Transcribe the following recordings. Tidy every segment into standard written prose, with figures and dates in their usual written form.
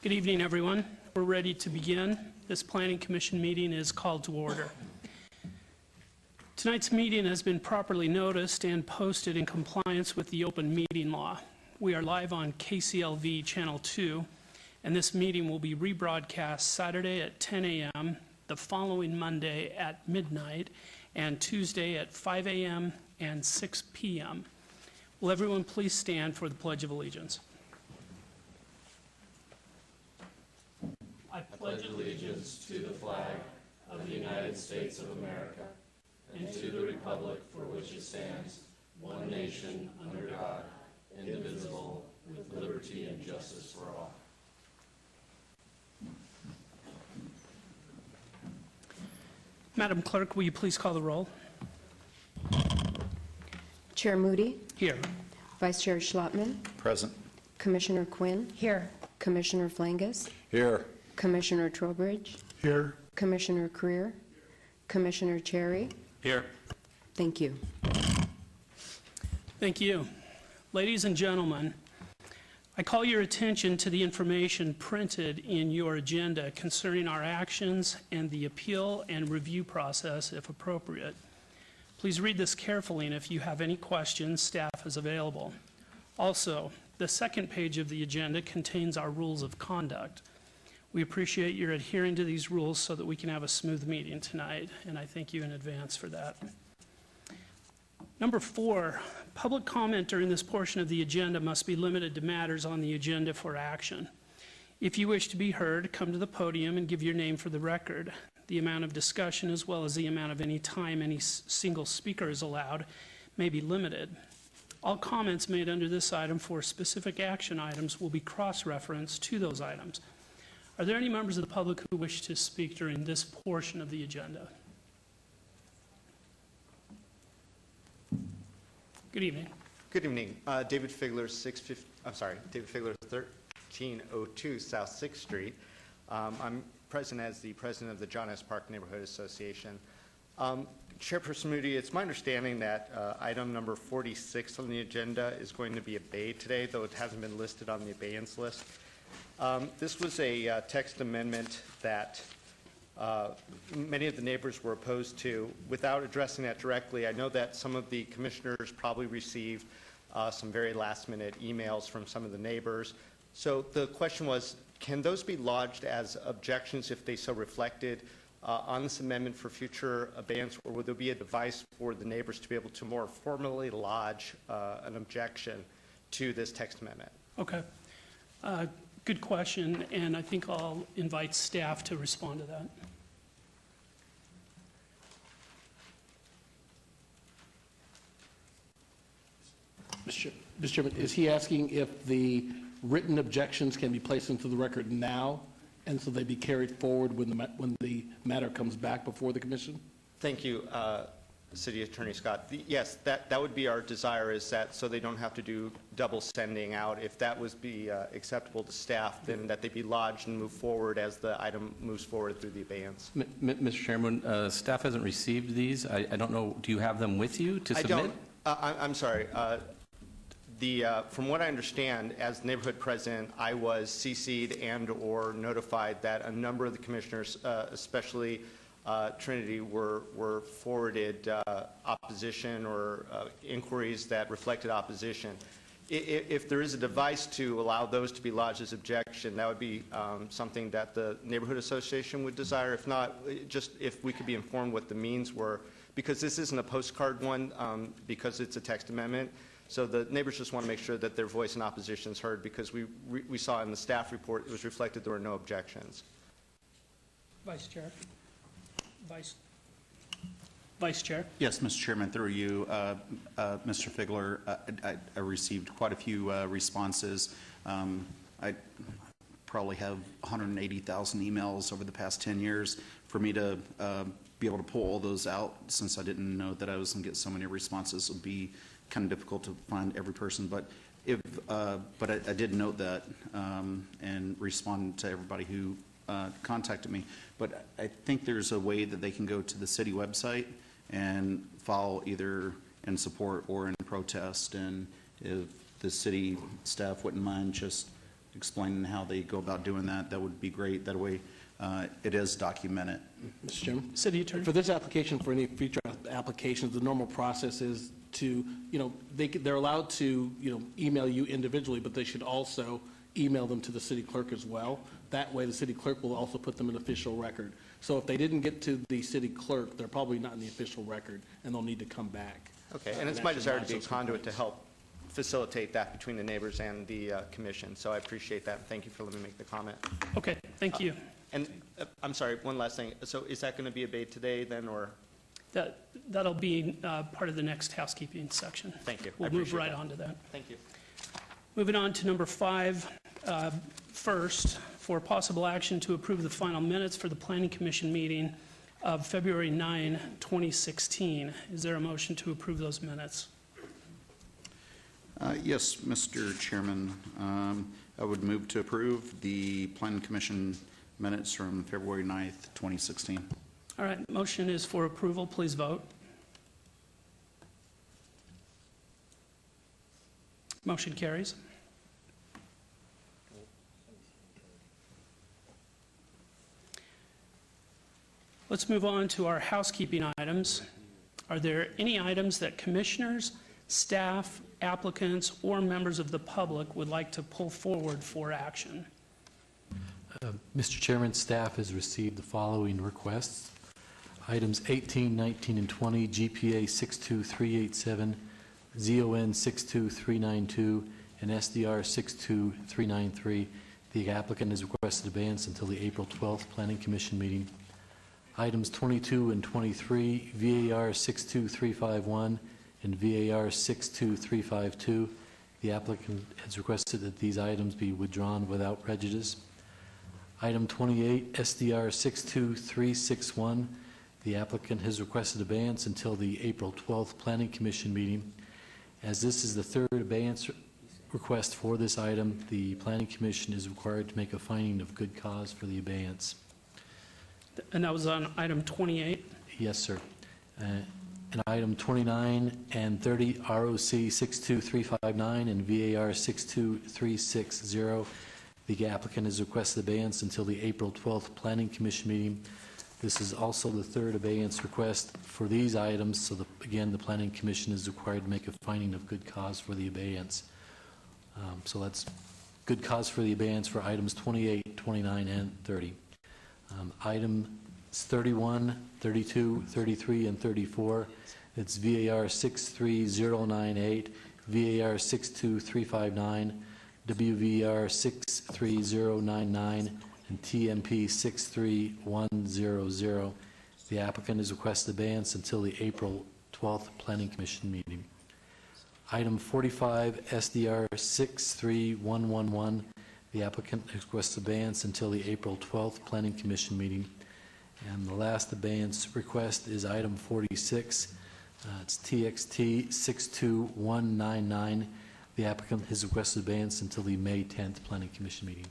Good evening, everyone. We're ready to begin. This Planning Commission meeting is called to order. Tonight's meeting has been properly noticed and posted in compliance with the open meeting law. We are live on KCLV Channel 2, and this meeting will be rebroadcast Saturday at 10 a.m., the following Monday at midnight, and Tuesday at 5 a.m. and 6 p.m. Will everyone please stand for the Pledge of Allegiance? I pledge allegiance to the flag of the United States of America and to the republic for which it stands, one nation under God, indivisible, with liberty and justice for all. Madam Clerk, will you please call the roll? Chair Moody. Here. Vice Chair Schlotman. Present. Commissioner Quinn. Here. Commissioner Flangus. Here. Commissioner Trowbridge. Here. Commissioner Creer. Commissioner Cherry. Here. Thank you. Thank you. Ladies and gentlemen, I call your attention to the information printed in your agenda concerning our actions and the appeal and review process, if appropriate. Please read this carefully, and if you have any questions, staff is available. Also, the second page of the agenda contains our rules of conduct. We appreciate your adhering to these rules so that we can have a smooth meeting tonight, and I thank you in advance for that. Number 4, public comment during this portion of the agenda must be limited to matters on the agenda for action. If you wish to be heard, come to the podium and give your name for the record. The amount of discussion, as well as the amount of any time any single speaker is allowed, may be limited. All comments made under this item for specific action items will be cross-referenced to those items. Are there any members of the public who wish to speak during this portion of the agenda? Good evening. Good evening. David Figler, David Figler, 1302 South 6th Street. I'm present as the president of the John S. Park Neighborhood Association. Chairperson Moody, it's my understanding that item number 46 on the agenda is going to be obeyed today, though it hasn't been listed on the abeyance list. This was a text amendment that many of the neighbors were opposed to. Without addressing that directly, I know that some of the commissioners probably received some very last-minute emails from some of the neighbors. So the question was, can those be lodged as objections if they so reflected on this amendment for future abeyance, or would there be a device for the neighbors to be able to more formally lodge an objection to this text amendment? Okay. Good question, and I think I'll invite staff to respond to that. Mr. Chairman, is he asking if the written objections can be placed into the record now, and so they be carried forward when the matter comes back before the commission? Thank you, City Attorney Scott. Yes, that would be our desire, is that so they don't have to do double sending out. If that was be acceptable to staff, then that they be lodged and move forward as the item moves forward through the abeyance. Mr. Chairman, staff hasn't received these. I don't know, do you have them with you to submit? I don't. I'm sorry. From what I understand, as neighborhood president, I was CC'd and or notified that a number of the commissioners, especially Trinity, were forwarded opposition or inquiries that reflected opposition. If there is a device to allow those to be lodged as objection, that would be something that the neighborhood association would desire. If not, just if we could be informed what the means were, because this isn't a postcard one, because it's a text amendment. So the neighbors just want to make sure that their voice in opposition is heard, because we saw in the staff report it was reflected there were no objections. Vice Chair. Vice Chair. Yes, Mr. Chairman, through you, Mr. Figler, I received quite a few responses. I probably have 180,000 emails over the past 10 years. For me to be able to pull all those out, since I didn't know that I was going to get so many responses, would be kind of difficult to find every person. But I did note that and respond to everybody who contacted me. But I think there's a way that they can go to the city website and file either in support or in protest, and if the city staff wouldn't mind just explaining how they go about doing that, that would be great. That way, it is documented. Mr. Chairman? City Attorney. For this application, for any future applications, the normal process is to, they're allowed to, email you individually, but they should also email them to the city clerk as well. That way, the city clerk will also put them in official record. So if they didn't get to the city clerk, they're probably not in the official record, and they'll need to come back. Okay, and it's my desire to be a conduit to help facilitate that between the neighbors and the commission, so I appreciate that, and thank you for letting me make the comment. Okay, thank you. And I'm sorry, one last thing. So is that going to be obeyed today then, or? That'll be part of the next housekeeping section. Thank you. I We'll move appreciate right that. on to that. Thank you. Moving on to number 5, first, for possible action to approve the final minutes for the Planning Commission meeting of February 9, 2016. Is there a motion to approve those minutes? Yes, Mr. Chairman, I would move to approve the Planning Commission minutes from February 9th, 2016. All right, motion is for approval. Please vote. Motion carries. Let's move on to our housekeeping items. Are there any items that commissioners, staff, applicants, or members of the public would like to pull forward for action? Mr. Chairman, staff has received the following requests. Items 18, 19, and 20, GPA 62387, ZON 62392, and SDR 62393. The applicant has requested abeyance until the April 12th Planning Commission meeting. Items 22 and 23, VAR 62351 and VAR 62352. The applicant has requested that these items be withdrawn without prejudice. Item 28, SDR 62361. The applicant has requested abeyance until the April 12th Planning Commission meeting. As this is the third abeyance request for this item, the Planning Commission is required to make a finding of good cause for the abeyance. And that was on item 28. Yes, sir. And item 29 and 30, ROC 62359 and VAR 62360. The applicant has requested abeyance until the April 12th Planning Commission meeting. This is also the third abeyance request for these items, so again, the Planning Commission is required to make a finding of good cause for the abeyance. So that's good cause for the abeyance for items 28, 29, and 30. Items 31, 32, 33, and 34, it's VAR 63098, VAR 62359, WVR 63099, and TMP 63100. The applicant has requested abeyance until the April 12th Planning Commission meeting. Item 45, SDR 63111. The applicant has requested abeyance until the April 12th Planning Commission meeting. And the last abeyance request is item 46. It's TXT 62199. The applicant has requested abeyance until the May 10th Planning Commission meeting.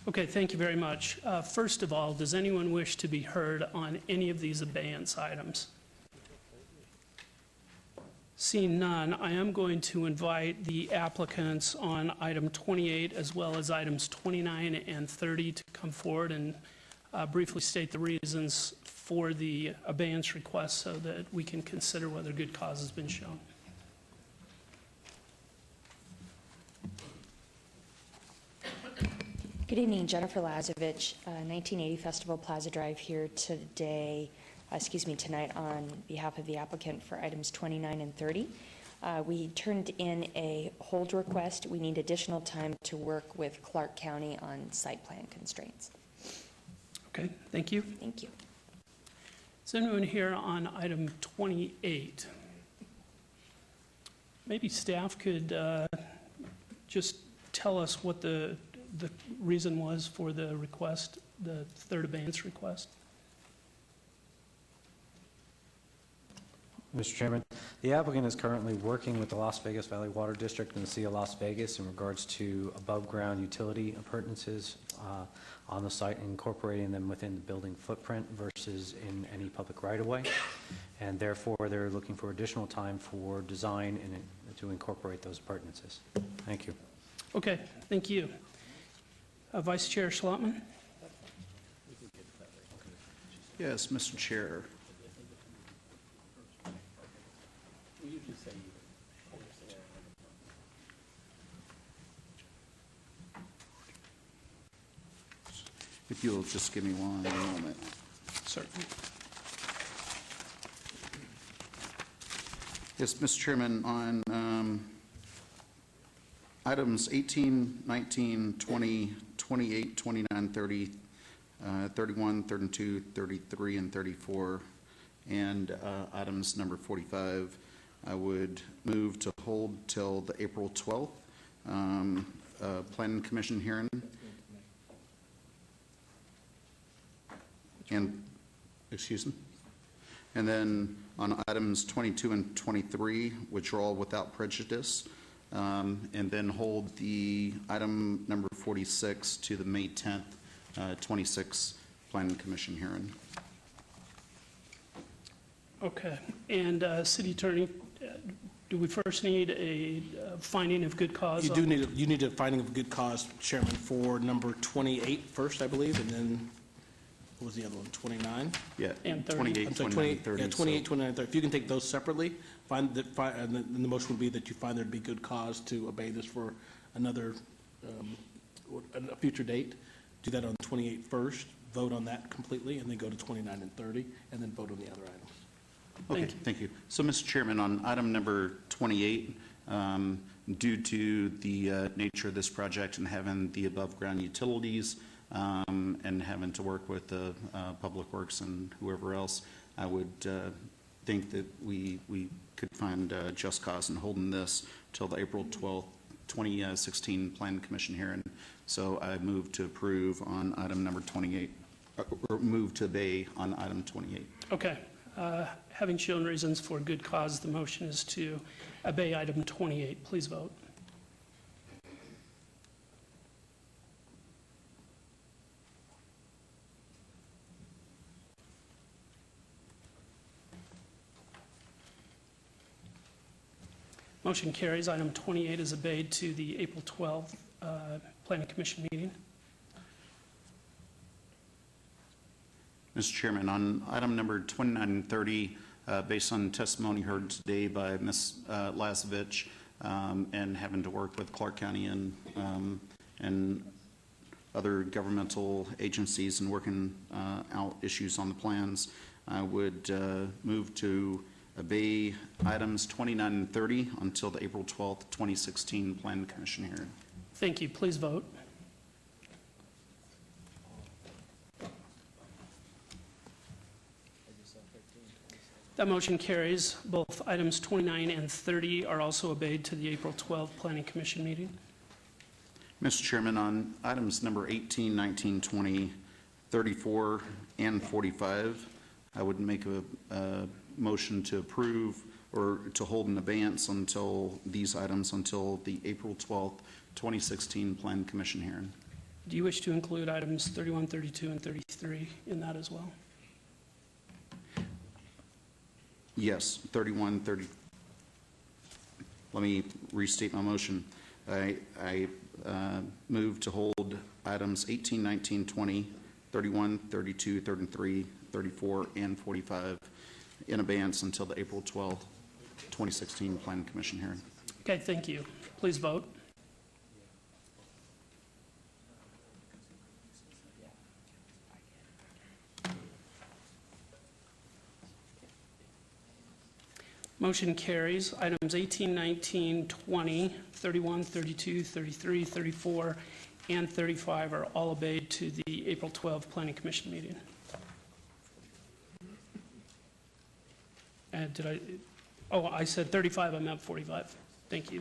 Okay, thank you very much. First of all, does anyone wish to be heard on any of these abeyance items? Seeing none, I am going to invite the applicants on item 28 as well as items 29 and 30 to come forward and briefly state the reasons for the abeyance request so that we can consider whether good cause has been shown. Good evening, Jennifer Lazovich, 1980 Festival Plaza Drive here today, tonight on behalf of the applicant for items 29 and 30. We turned in a hold request. We need additional time to work with Clark County on site plan constraints. Okay, thank you. Thank you. Is anyone here on item 28? Maybe staff could just tell us what the reason was for the request, the third abeyance request. Mr. Chairman, the applicant is currently working with the Las Vegas Valley Water District and the City of Las Vegas in regards to above-ground utility appurtenances on the site, incorporating them within the building footprint versus in any public right-of-way. And therefore, they're looking for additional time for design and to incorporate those appurtenances. Thank you. Okay, thank you. Vice Chair Schlottman? Yes, Mr. Chair. If you'll just give me one moment. Certainly. Yes, Mr. Chairman, on items 18, 19, 20, 28, 29, 30, 31, 32, 33, and 34, and items number 45, I would move to hold till the April 12th Planning Commission hearing. And, excuse me? And then on items 22 and 23, withdrawal without prejudice, and then hold the item number 46 to the May 10th, 26 Planning Commission hearing. Okay. And City Attorney, do we first need a finding of good cause? You do need a finding of good cause, Chairman, for number 28 first, I believe, and then, what was the other one, 29? Yeah, And 30. 28, I'm sorry, 29, 30. Yeah, 28, 29, 30. If you can take those separately, and then the motion would be that you find there'd be good cause to obey this for another, a future date. Do that on 28 first, vote on that completely, and then go to 29 and 30, and then vote on the other items. Okay, thank you. So, Mr. Chairman, on item number 28, due to the nature of this project and having the above-ground utilities and having to work with the Public Works and whoever else, I would think that we could find just cause in holding this till the April 12th, 2016 Plan Commission hearing. So I move to approve on item number 28, or move to obey on item 28. Okay. Having shown reasons for good cause, the motion is to obey item 28. Please vote. Motion carries. Item 28 is obeyed to the April 12th Planning Commission meeting. Mr. Chairman, on item number 29 and 30, based on testimony heard today by Ms. Lazovich, and having to work with Clark County and other governmental agencies and working out issues on the plans, I would move to obey items 29 and 30 until the April 12th, 2016 Plan Commission hearing. Thank you. Please vote. That motion carries. Both items 29 and 30 are also obeyed to the April 12th Planning Commission meeting. Mr. Chairman, on items number 18, 19, 20, 34, and 45, I would make a motion to approve or to hold in abeyance until these items until the April 12th, 2016 Plan Commission hearing. Do you wish to include items 31, 32, and 33 in that as well? Yes, 31, 30. Let me restate my motion. I move to hold items 18, 19, 20, 31, 32, 33, 34, and 45 in abeyance until the April 12th, 2016 Planning Commission hearing. Okay, thank you. Please vote. Motion carries. Items 18, 19, 20, 31, 32, 33, 34, and 35 are all obeyed to the April 12th Planning Commission meeting. And I said 35, I meant 45. Thank you.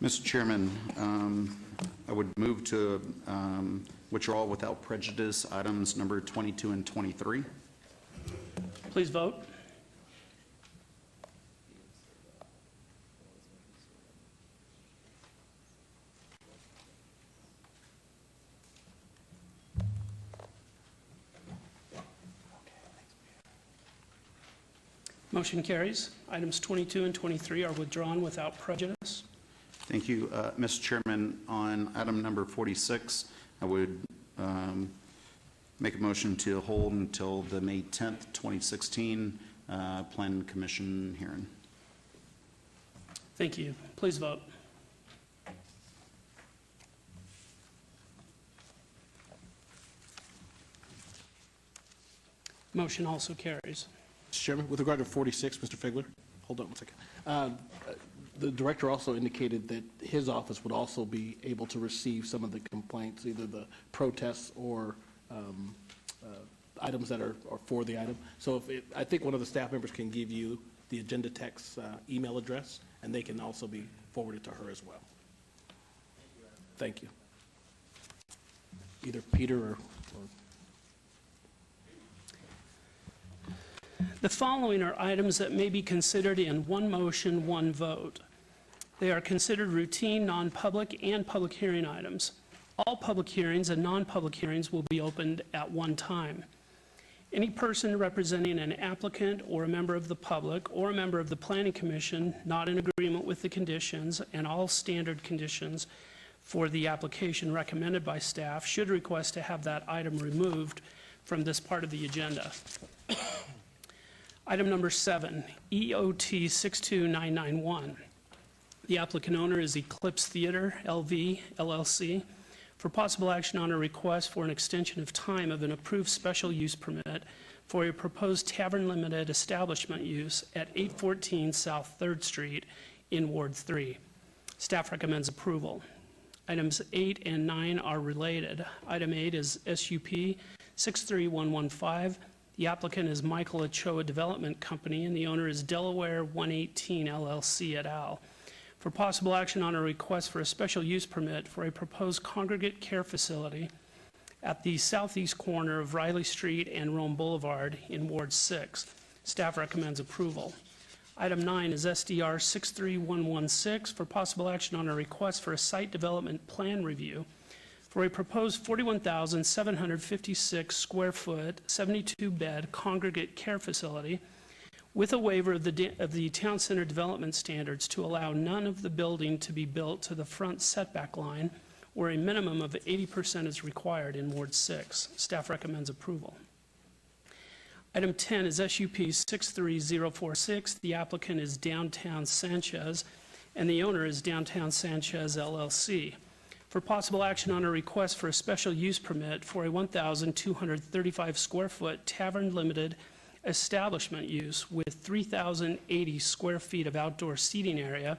Mr. Chairman, I would move to withdraw without prejudice items number 22 and 23. Please vote. Motion carries. Items 22 and 23 are withdrawn without prejudice. Thank you. Mr. Chairman, on item number 46, I would make a motion to hold until the May 10th, 2016 Plan Commission hearing. Thank you. Please vote. Motion also carries. Mr. Chairman, with regard to 46, Mr. Figler, hold on one second. The director also indicated that his office would also be able to receive some of the complaints, either the protests or items that are for the item. So I think one of the staff members can give you the agenda text email address, and they can also be forwarded to her as well. Thank you. Either Peter or The following are items that may be considered in one motion, one vote. They are considered routine, non-public, and public hearing items. All public hearings and non-public hearings will be opened at one time. Any person representing an applicant or a member of the public or a member of the Planning Commission not in agreement with the conditions and all standard conditions for the application recommended by staff should request to have that item removed from this part of the agenda. Item number 7, EOT 62991. The applicant owner is Eclipse Theater, LV, LLC, for possible action on a request for an extension of time of an approved special use permit for a proposed tavern limited establishment use at 814 South 3rd Street in Ward 3. Staff recommends approval. Items 8 and 9 are related. Item 8 is SUP 63115. The applicant is Michael Ochoa Development Company, and the owner is Delaware 118 LLC et al. For possible action on a request for a special use permit for a proposed congregate care facility at the southeast corner of Riley Street and Rome Boulevard in Ward 6. Staff recommends approval. Item 9 is SDR 63116 for possible action on a request for a site development plan review for a proposed 41,756 square foot, 72-bed congregate care facility with a waiver of the town center development standards to allow none of the building to be built to the front setback line, where a minimum of 80% is required in Ward 6. Staff recommends approval. Item 10 is SUP 63046. The applicant is Downtown Sanchez, and the owner is Downtown Sanchez LLC. For possible action on a request for a special use permit for a 1,235 square foot tavern limited establishment use with 3,080 square feet of outdoor seating area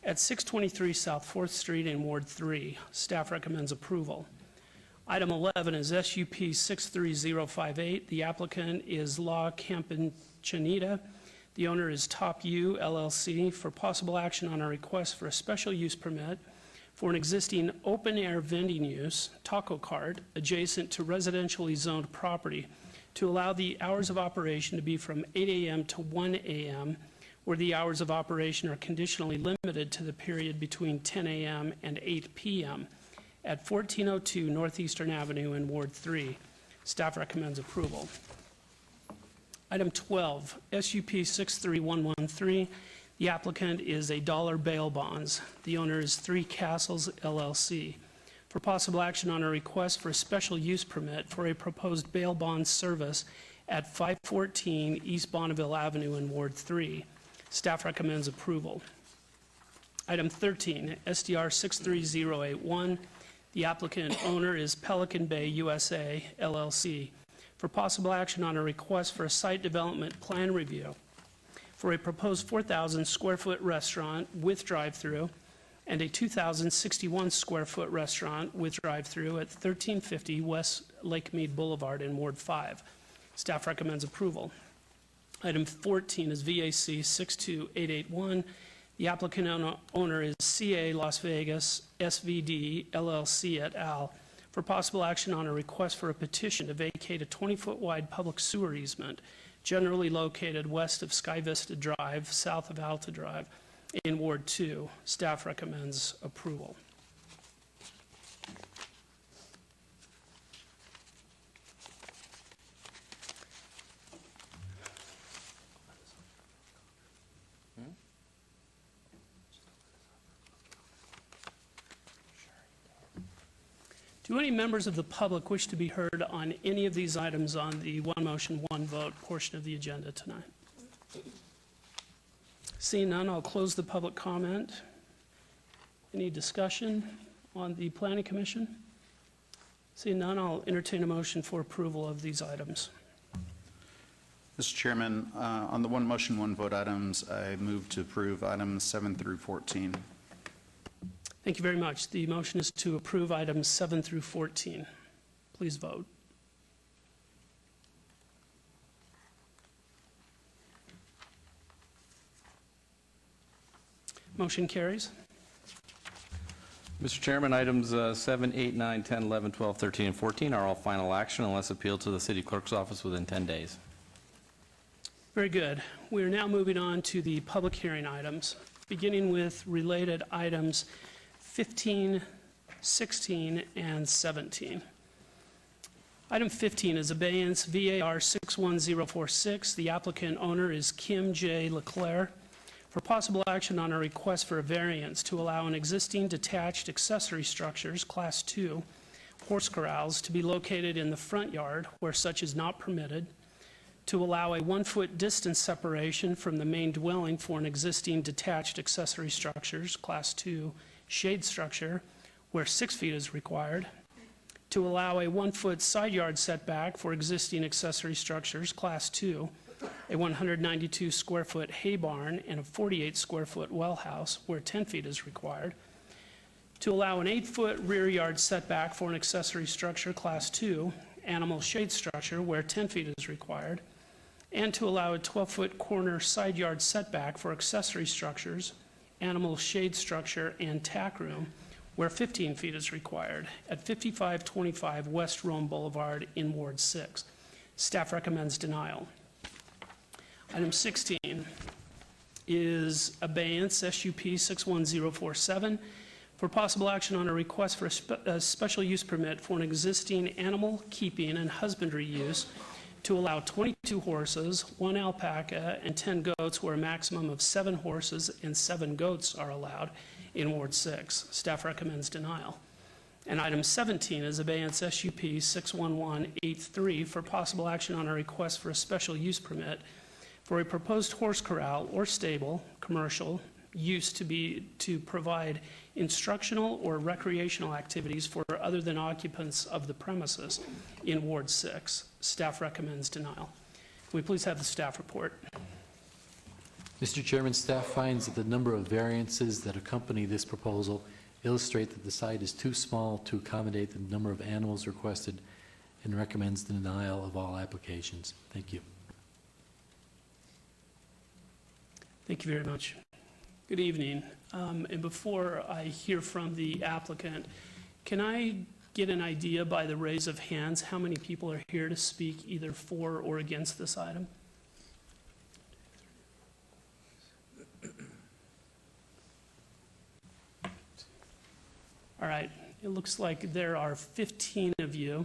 at 623 South 4th Street in Ward 3. Staff recommends approval. Item 11 is SUP 63058. The applicant is La Campanita. The owner is Top U LLC for possible action on a request for a special use permit for an existing open-air vending use, taco cart, adjacent to residentially zoned property to allow the hours of operation to be from 8 a.m. to 1 a.m., where the hours of operation are conditionally limited to the period between 10 a.m. and 8 p.m. at 1402 Northeastern Avenue in Ward 3. Staff recommends approval. Item 12, SUP 63113. The applicant is a Dollar Bail Bonds. The owner is Three Castles LLC. For possible action on a request for a special use permit for a proposed bail bond service at 514 East Bonneville Avenue in Ward 3. Staff recommends approval. Item 13, SDR 63081. The applicant owner is Pelican Bay USA LLC. For possible action on a request for a site development plan review for a proposed 4,000 square foot restaurant with drive-through and a 2,061 square foot restaurant with drive-through at 1350 West Lake Mead Boulevard in Ward 5. Staff recommends approval. Item 14 is VAC 62881. The applicant owner is CA Las Vegas SVD LLC et al. For possible action on a request for a petition to vacate a 20-foot wide public sewer easement generally located west of Sky Vista Drive, south of Alta Drive in Ward 2. Staff recommends approval. Do any members of the public wish to be heard on any of these items on the one motion, one vote portion of the agenda tonight? Seeing none, I'll close the public comment. Any discussion on the Planning Commission? Seeing none, I'll entertain a motion for approval of these items. Mr. Chairman, on the one motion, one vote items, I move to approve items 7 through 14. Thank you very much. The motion is to approve items 7 through 14. Please vote. Motion carries. Mr. Chairman, items 7, 8, 9, 10, 11, 12, 13, and 14 are all final action unless appealed to the city clerk's office within 10 days. Very good. We are now moving on to the public hearing items, beginning with related items 15, 16, and 17. Item 15 is abeyance VAR 61046. The applicant owner is Kim J. Leclerc for possible action on a request for a variance to allow an existing detached accessory structures, Class 2, horse corrals to be located in the front yard where such is not permitted, to allow a 1-foot distance separation from the main dwelling for an existing detached accessory structures, Class 2, shade structure, where 6 feet is required, to allow a 1-foot side yard setback for existing accessory structures, Class 2, a 192 square foot hay barn and a 48 square foot well house where 10 feet is required, to allow an 8-foot rear yard setback for an accessory structure, Class 2, animal shade structure where 10 feet is required, and to allow a 12-foot corner side yard setback for accessory structures, animal shade structure, and tack room, where 15 feet is required, at 5525 West Rome Boulevard in Ward 6. Staff recommends denial. Item 16 is abeyance SUP 61047 for possible action on a request for a special use permit for an existing animal keeping and husbandry use to allow 22 horses, 1 alpaca, and 10 goats where a maximum of 7 horses and 7 goats are allowed in Ward 6. Staff recommends denial. And item 17 is abeyance SUP 61183 for possible action on a request for a special use permit for a proposed horse corral or stable, commercial, use to provide instructional or recreational activities for other than occupants of the premises in Ward 6. Staff recommends denial. Can we please have the staff report? Mr. Chairman, staff finds that the number of variances that accompany this proposal illustrate that the site is too small to accommodate the number of animals requested and recommends the denial of all applications. Thank you. Thank you very much. Good evening. And before I hear from the applicant, can I get an idea by the raise of hands how many people are here to speak either for or against this item? All right. It looks like there are 15 of you.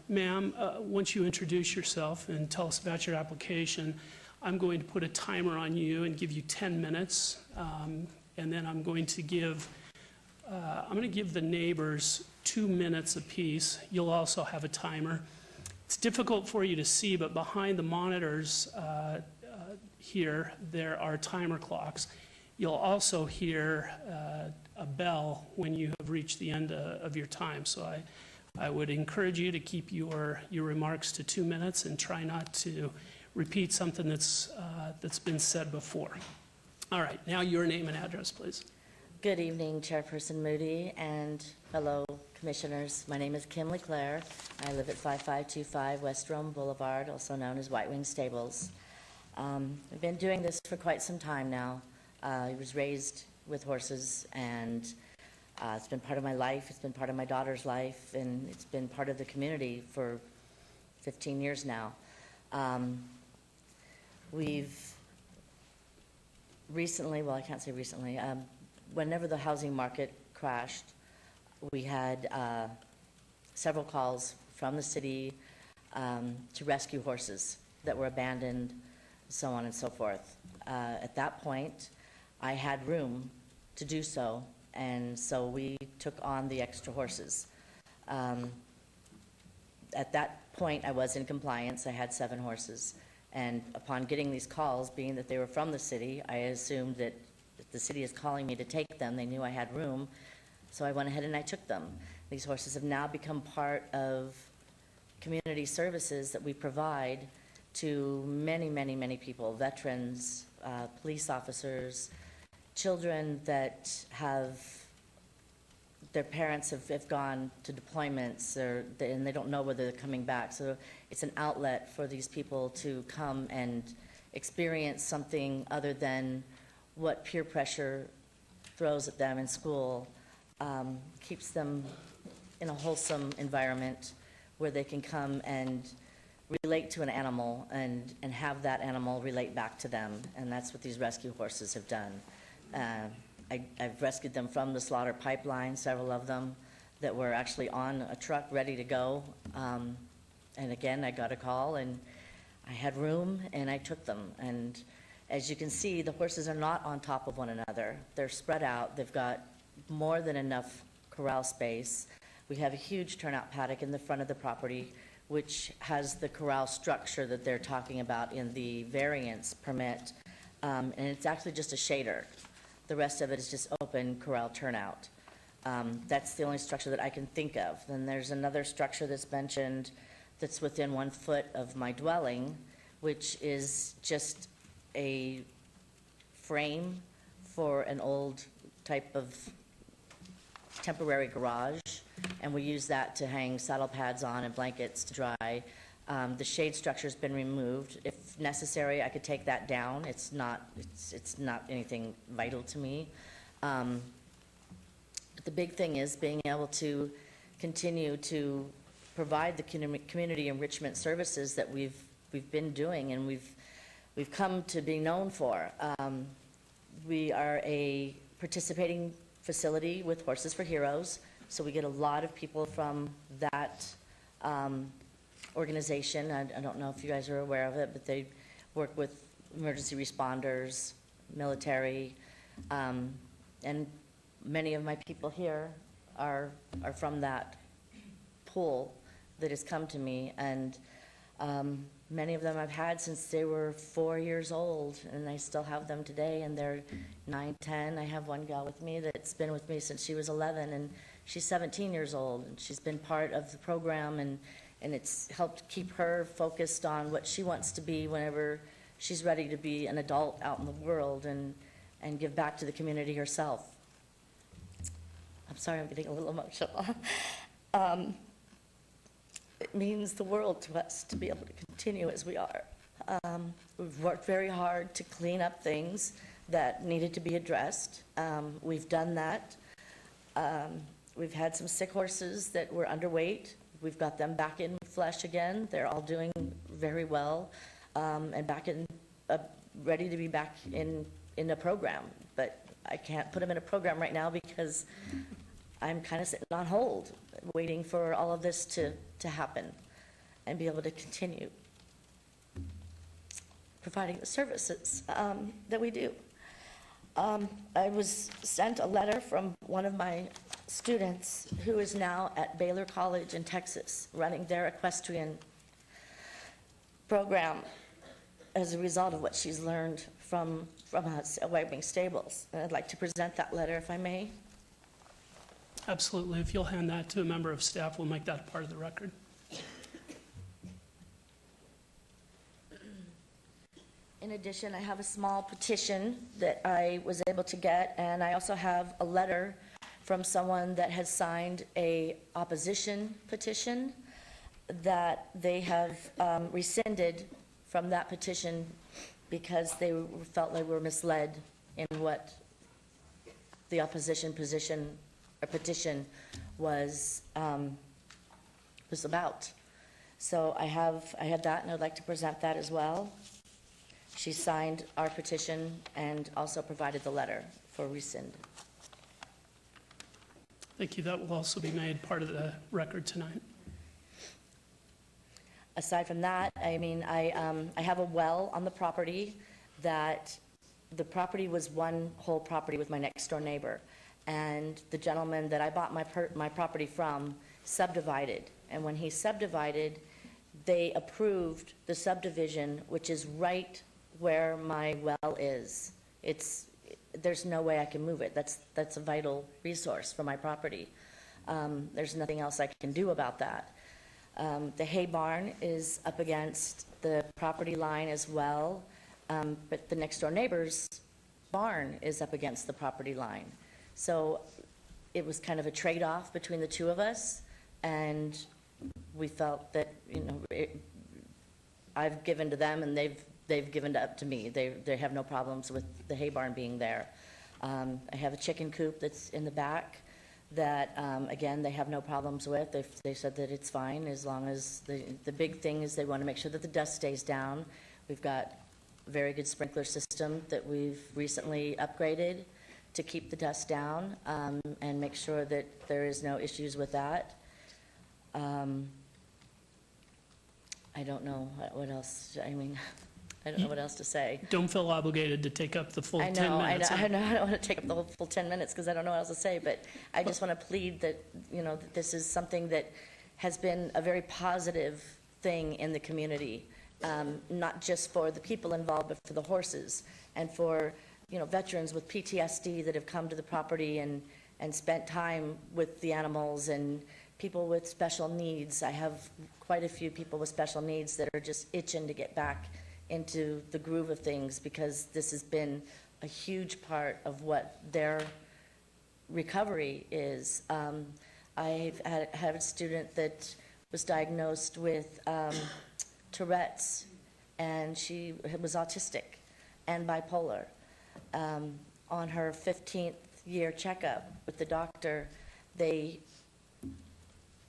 Ma'am, once you introduce yourself and tell us about your application, I'm going to put a timer on you and give you 10 minutes, and then I'm going to give the neighbors 2 minutes apiece. You'll also have a timer. It's difficult for you to see, but behind the monitors here, there are timer clocks. You'll also hear a bell when you have reached the end of your time. So I would encourage you to keep your remarks to 2 minutes and try not to repeat something that's been said before. All right, now your name and address, please. Good evening, Chairperson Moody and fellow commissioners. My name is Kim Leclerc. I live at 5525 West Rome Boulevard, also known as White Wing Stables. I've been doing this for quite some time now. I was raised with horses, and it's been part of my life. It's been part of my daughter's life, and it's been part of the community for 15 years now. We've recently, well, I can't say recently, whenever the housing market crashed, we had several calls from the city to rescue horses that were abandoned, so on and so forth. At that point, I had room to do so, and so we took on the extra horses. At that point, I was in compliance. I had 7 horses. And upon getting these calls, being that they were from the city, I assumed that if the city is calling me to take them, they knew I had room. So I went ahead and I took them. These horses have now become part of community services that we provide to many, many, many people, veterans, police officers, children that have, their parents have gone to deployments and they don't know whether they're coming back. So it's an outlet for these people to come and experience something other than what peer pressure throws at them in school, keeps them in a wholesome environment where they can come and relate to an animal and have that animal relate back to them. And that's what these rescue horses have done. I've rescued them from the slaughter pipeline, several of them that were actually on a truck ready to go. And again, I got a call and I had room and I took them. And as you can see, the horses are not on top of one another. They're spread out. They've got more than enough corral space. We have a huge turnout paddock in the front of the property, which has the corral structure that they're talking about in the variance permit. And it's actually just a shader. The rest of it is just open corral turnout. That's the only structure that I can think of. Then there's another structure that's mentioned that's within 1 foot of my dwelling, which is just a frame for an old type of temporary garage, and we use that to hang saddle pads on and blankets to dry. The shade structure's been removed. If necessary, I could take that down. It's not anything vital to me. But the big thing is being able to continue to provide the community enrichment services that we've been doing and we've come to be known for. We are a participating facility with Horses for Heroes, so we get a lot of people from that organization. I don't know if you guys are aware of it, but they work with emergency responders, military, and many of my people here are from that pool that has come to me, and many of them I've had since they were 4 years old, and I still have them today, and they're 9, 10. I have one gal with me that's been with me since she was 11, and she's 17 years old, and she's been part of the program, and it's helped keep her focused on what she wants to be whenever she's ready to be an adult out in the world and give back to the community herself. I'm sorry, I'm getting a little emotional. It means the world to us to be able to continue as we are. We've worked very hard to clean up things that needed to be addressed. We've done that. We've had some sick horses that were underweight. We've got them back in flesh again. They're all doing very well and back in, ready to be back in a program. But I can't put them in a program right now because I'm kind of sitting on hold, waiting for all of this to happen and be able to continue providing the services that we do. I was sent a letter from one of my students who is now at Baylor College in Texas, running their equestrian program as a result of what she's learned from us at White Wing Stables. And I'd like to present that letter, if I may. Absolutely. If you'll hand that to a member of staff, we'll make that a part of the record. In addition, I have a small petition that I was able to get, and I also have a letter from someone that has signed a opposition petition that they have rescinded from that petition because they felt they were misled in what the opposition position or petition was about. So I had that, and I'd like to present that as well. She signed our petition and also provided the letter for rescind. Thank you. That will also be made part of the record tonight. Aside from that, I mean, I have a well on the property that the property was one whole property with my next door neighbor. And the gentleman that I bought my property from subdivided. And when he subdivided, they approved the subdivision, which is right where my well is. There's no way I can move it. That's a vital resource for my property. There's nothing else I can do about that. The hay barn is up against the property line as well, but the next door neighbor's barn is up against the property line. So it was kind of a trade-off between the two of us, and we felt that, I've given to them and they've given up to me. They have no problems with the hay barn being there. I have a chicken coop that's in the back that, again, they have no problems with. They said that it's fine as long as, the big thing is they want to make sure that the dust stays down. We've got a very good sprinkler system that we've recently upgraded to keep the dust down, and make sure that there is no issues with that. I don't know what else, I don't know what else to say. Don't feel obligated to take up the full 10 I minutes. know, I don't want to take up the whole full 10 minutes because I don't know what else to say, but I just want to plead that, that this is something that has been a very positive thing in the community, not just for the people involved, but for the horses and for, veterans with PTSD that have come to the property and spent time with the animals, and people with special needs. I have quite a few people with special needs that are just itching to get back into the groove of things because this has been a huge part of what their recovery is. I've had a student that was diagnosed with Tourette's, and she was autistic and bipolar. On her 15th year checkup with the doctor, they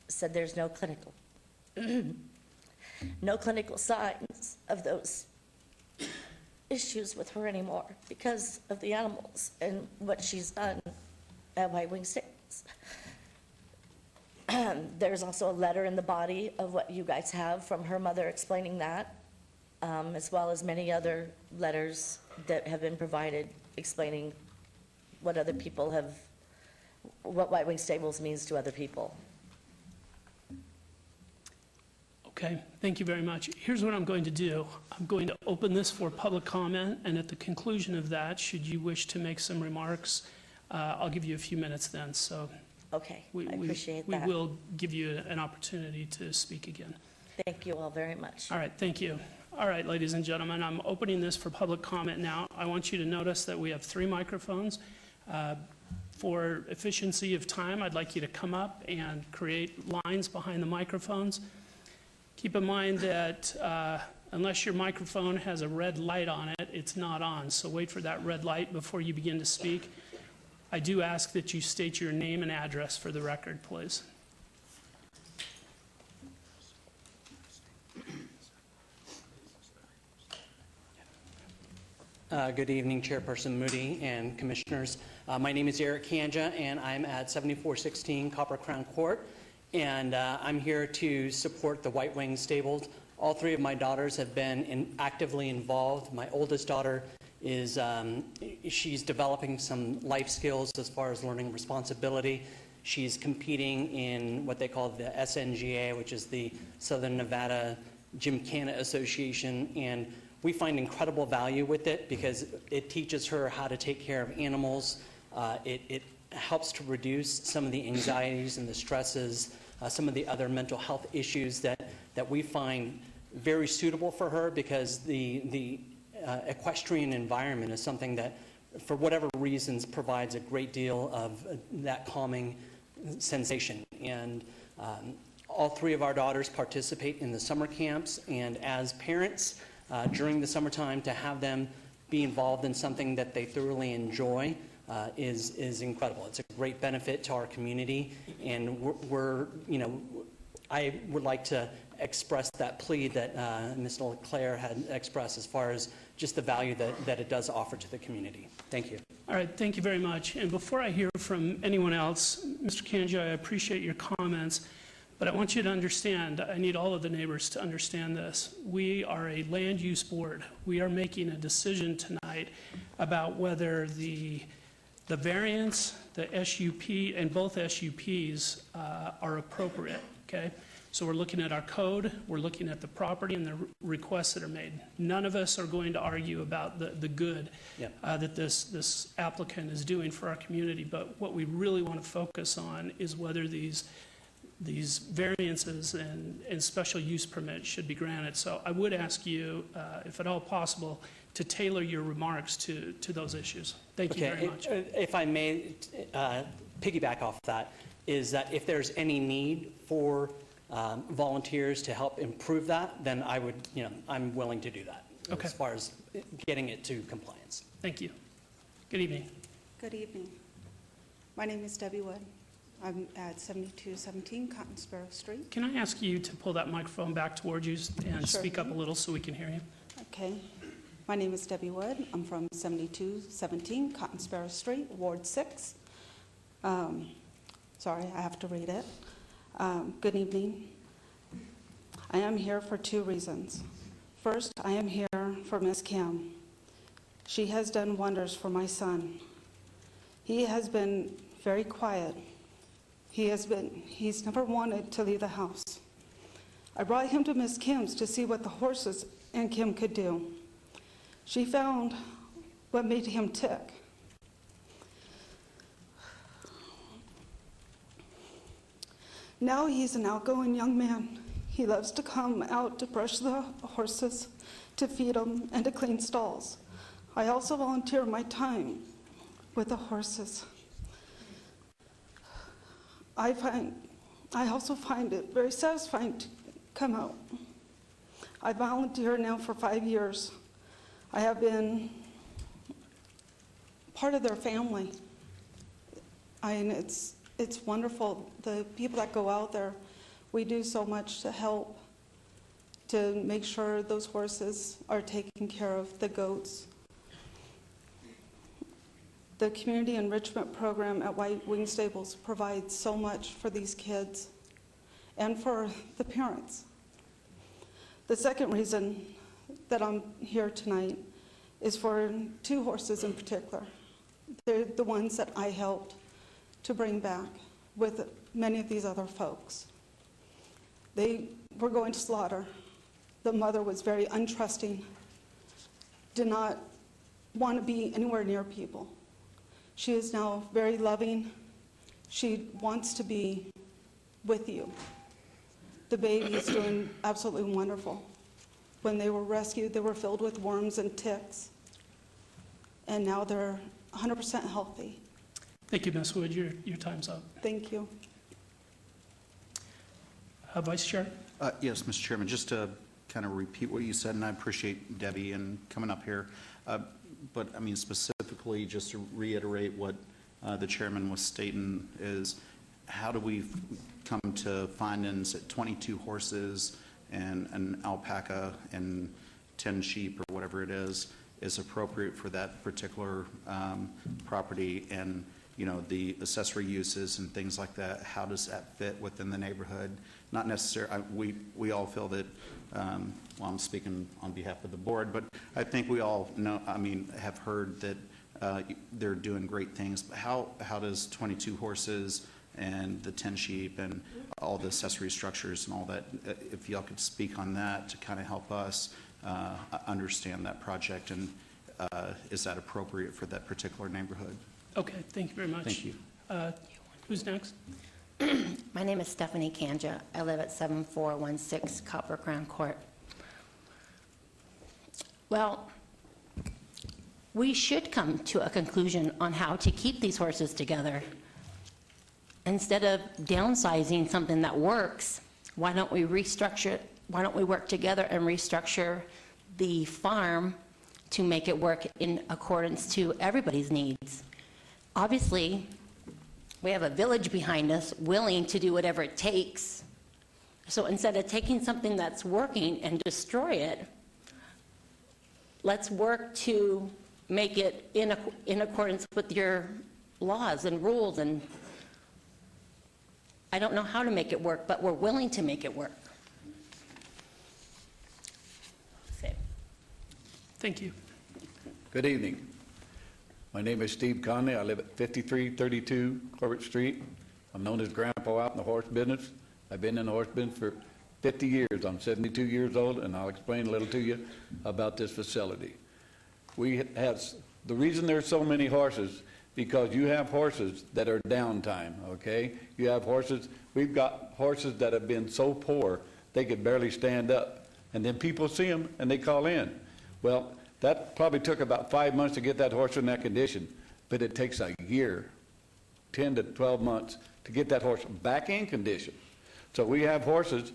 said there's no clinical signs of those issues with her anymore because of the animals and what she's done at White Wing Stables. There's also a letter in the body of what you guys have from her mother explaining that, as well as many other letters that have been provided explaining what other people have, what White Wing Stables means to other people. Okay, thank you very much. Here's what I'm going to do. I'm going to open this for public comment, and at the conclusion of that, should you wish to make some remarks, I'll give you a few minutes then. So Okay, I appreciate that. We will give you an opportunity to speak again. Thank you all very much. All right, thank you. All right, ladies and gentlemen, I'm opening this for public comment now. I want you to notice that we have 3 microphones. For efficiency of time, I'd like you to come up and create lines behind the microphones. Keep in mind that unless your microphone has a red light on it, it's not on. So wait for that red light before you begin to speak. I do ask that you state your name and address for the record, please. Good evening, Chairperson Moody and Commissioners. My name is Eric Kanja, and I'm at 7416 Copper Crown Court. And I'm here to support the White Wing Stables. All 3 of my daughters have been actively involved. My oldest daughter is, she's developing some life skills as far as learning responsibility. She's competing in what they call the SNGA, which is the Southern Nevada Gymkhana Association, and we find incredible value with it because it teaches her how to take care of animals. It helps to reduce some of the anxieties and the stresses, some of the other mental health issues that we find very suitable for her because the equestrian environment is something that, for whatever reasons, provides a great deal of that calming sensation. And all 3 of our daughters participate in the summer camps, and as parents, during the summertime, to have them be involved in something that they thoroughly enjoy is incredible. It's a great benefit to our community, and I would like to express that plea that Ms. LeClaire had expressed as far as just the value that it does offer to the community. Thank you. All right, thank you very much. And before I hear from anyone else, Mr. Kanja, I appreciate your comments, but I want you to understand, I need all of the neighbors to understand this. We are a land use board. We are making a decision tonight about whether the The variance, the SUP, and both SUPs are appropriate, okay? So we're looking at our code, we're looking at the property and the requests that are made. None of us are going to argue about the good Yep. that this applicant is doing for our community, but what we really want to focus on is whether these variances and special use permits should be granted. So I would ask you, if at all possible, to tailor your remarks to those issues. Thank you very much. If I may piggyback off that, is that if there's any need for volunteers to help improve that, then I would, I'm willing to do that. Okay. As far as getting it to compliance. Thank you. Good evening. Good evening. My name is Debbie Wood. I'm at 7217 Cotton Sparrow Street. Can I ask you to pull that microphone back towards you and Sure. speak up a little so we can hear you? Okay. My name is Debbie Wood. I'm from 7217 Cotton Sparrow Street, Ward 6. Sorry, I have to read it. Good evening. I am here for two reasons. First, I am here for Miss Kim. She has done wonders for my son. He has been very quiet. He's never wanted to leave the house. I brought him to Miss Kim's to see what the horses and Kim could do. She found what made him tick. Now he's an outgoing young man. He loves to come out to brush the horses, to feed them, and to clean stalls. I also volunteer my time with the horses. I also find it very satisfying to come out. I volunteer now for 5 years. I have been part of their family. And it's wonderful. The people that go out there, we do so much to help, to make sure those horses are taken care of, the goats. The community enrichment program at White Wing Stables provides so much for these kids and for the parents. The second reason that I'm here tonight is for two horses in particular. They're the ones that I helped to bring back with many of these other folks. They were going to slaughter. The mother was very untrusting, did not want to be anywhere near people. She is now very loving. She wants to be with you. The baby is doing absolutely wonderful. When they were rescued, they were filled with worms and ticks. And now they're 100% healthy. Thank you, Ms. Wood. Your time's up. Thank you. Vice Chair? Yes, Mr. Chairman, just to kind of repeat what you said, and I appreciate Debbie and coming up here. But I mean, specifically, just to reiterate what the chairman was stating is, how do we come to findings that 22 horses and an alpaca and 10 sheep or whatever it is appropriate for that particular property, and the accessory uses and things like that? How does that fit within the neighborhood? Not necessarily, we all feel that, well, I'm speaking on behalf of the board, but I think we all know, have heard that they're doing great things. But how does 22 horses and the 10 sheep and all the accessory structures and all that, if y'all could speak on that to kind of help us understand that project, and is that appropriate for that particular neighborhood? Okay, thank you very much. Thank you. Who's next? My name is Stephanie Kanja. I live at 7416 Copper Crown Court. Well, we should come to a conclusion on how to keep these horses together. Instead of downsizing something that works, why don't we restructure it? Why don't we work together and restructure the farm to make it work in accordance to everybody's needs? Obviously, we have a village behind us willing to do whatever it takes. So instead of taking something that's working and destroy it, let's work to make it in accordance with your laws and rules. And I don't know how to make it work, but we're willing to make it work. Thank you. Good evening. My name is Steve Conley. I live at 5332 Corbett Street. I'm known as Grandpa out in the horse business. I've been in the horse business for 50 years. I'm 72 years old, and I'll explain a little to you about this facility. We have, the reason there's so many horses, because you have horses that are downtime, okay? You have horses, we've got horses that have been so poor, they could barely stand up. And then people see them and they call in. Well, that probably took about 5 months to get that horse in that condition, but it takes a year, 10 to 12 months, to get that horse back in condition. So we have horses,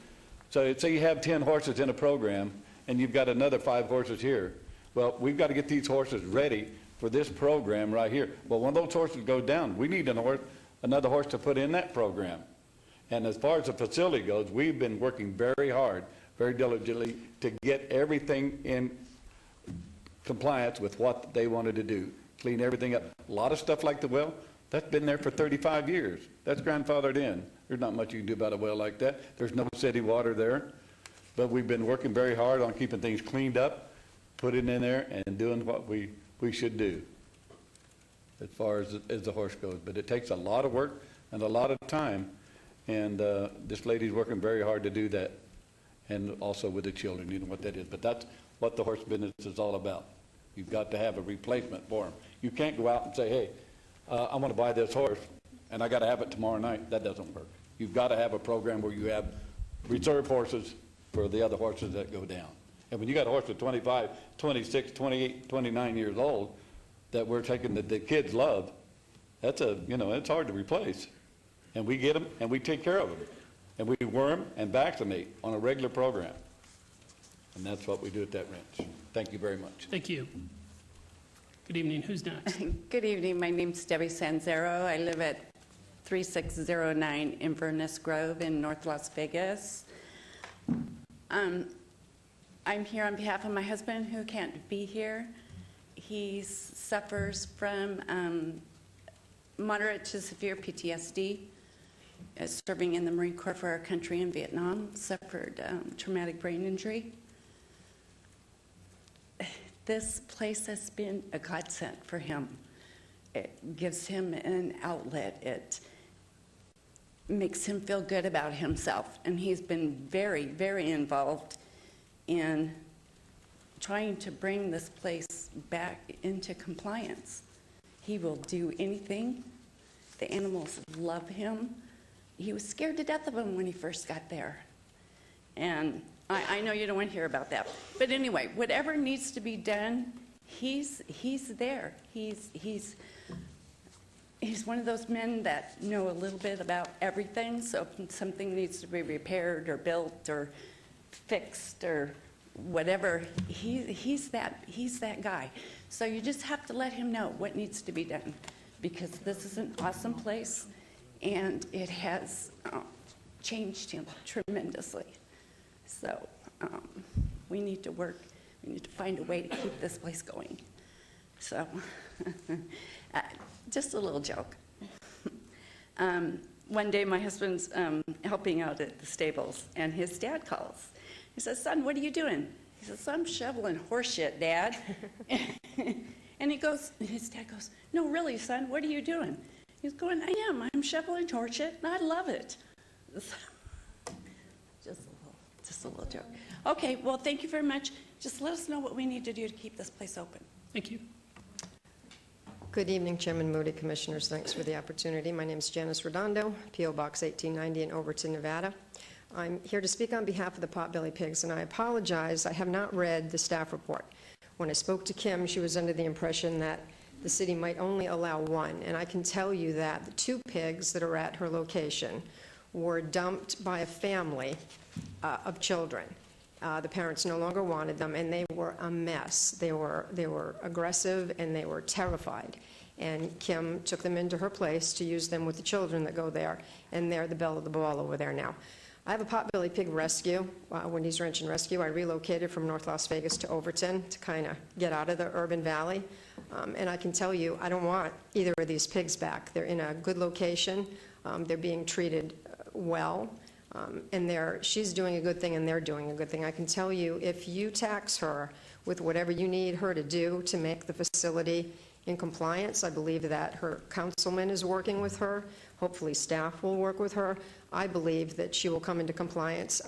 so say you have 10 horses in a program, and you've got another 5 horses here. Well, we've got to get these horses ready for this program right here. Well, when those horses go down, we need another horse to put in that program. And as far as the facility goes, we've been working very hard, very diligently, to get everything in compliance with what they wanted to do, clean everything up. A lot of stuff like the well, that's been there for 35 years. That's grandfathered in. There's not much you can do about a well like that. There's no city water there. But we've been working very hard on keeping things cleaned up, putting in there, and doing what we should do as far as the horse goes. But it takes a lot of work and a lot of time, and this lady's working very hard to do that, and also with the children, you know what that is. But that's what the horse business is all about. You've got to have a replacement for them. You can't go out and say, hey, I want to buy this horse, and I got to have it tomorrow night. That doesn't work. You've got to have a program where you have reserve horses for the other horses that go down. And when you got a horse at 25, 26, 28, 29 years old that we're taking the kids love, that's it's hard to replace. And we get them and we take care of them. And we worm and vaccinate on a regular program. And that's what we do at that ranch. Thank you very much. Thank you. Good evening. Who's next? Good evening. My name's Debbie Sanzaro. I live at 3609 Inverness Grove in North Las Vegas. I'm here on behalf of my husband who can't be here. He suffers from moderate to severe PTSD, serving in the Marine Corps for our country in Vietnam, suffered traumatic brain injury. This place has been a godsend for him. It gives him an outlet. It makes him feel good about himself. And he's been very, very involved in trying to bring this place back into compliance. He will do anything. The animals love him. He was scared to death of them when he first got there. And I know you don't want to hear about that. But anyway, whatever needs to be done, he's there. He's one of those men that know a little bit about everything. So if something needs to be repaired or built or fixed or whatever, he's that guy. So you just have to let him know what needs to be done, because this is an awesome place and it has changed him tremendously. So we need to work, we need to find a way to keep this place going. So just a little joke. One day my husband's helping out at the stables, and his dad calls. He says, "Son, what are you doing?" He says, "I'm shoveling horse shit, Dad." And his dad goes, "No, really, son, what are you doing?" He's going, I'm shoveling horse shit, and I love it. Just a little joke. Okay, well, thank you very much. Just let us know what we need to do to keep this place open. Thank you. Good evening, Chairman Moody, Commissioners. Thanks for the opportunity. My name is Janice Redondo, P.O. Box 1890 in Overton, Nevada. I'm here to speak on behalf of the Potbelly Pigs, and I apologize. I have not read the staff report. When I spoke to Kim, she was under the impression that the city might only allow one, and I can tell you that the 2 pigs that are at her location were dumped by a family of children. The parents no longer wanted them, and they were a mess. They were aggressive, and they were terrified. And Kim took them into her place to use them with the children that go there, and they're the belle of the ball over there now. I have a Potbelly Pig rescue, Wendy's Ranch and Rescue. I relocated from North Las Vegas to Overton to kind of get out of the urban valley. And I can tell you, I don't want either of these pigs back. They're in a good location. They're being treated well. And she's doing a good thing, and they're doing a good thing. I can tell you, if you tax her with whatever you need her to do to make the facility in compliance. I believe that her councilman is working with her. Hopefully, staff will work with her. I believe that she will come into compliance.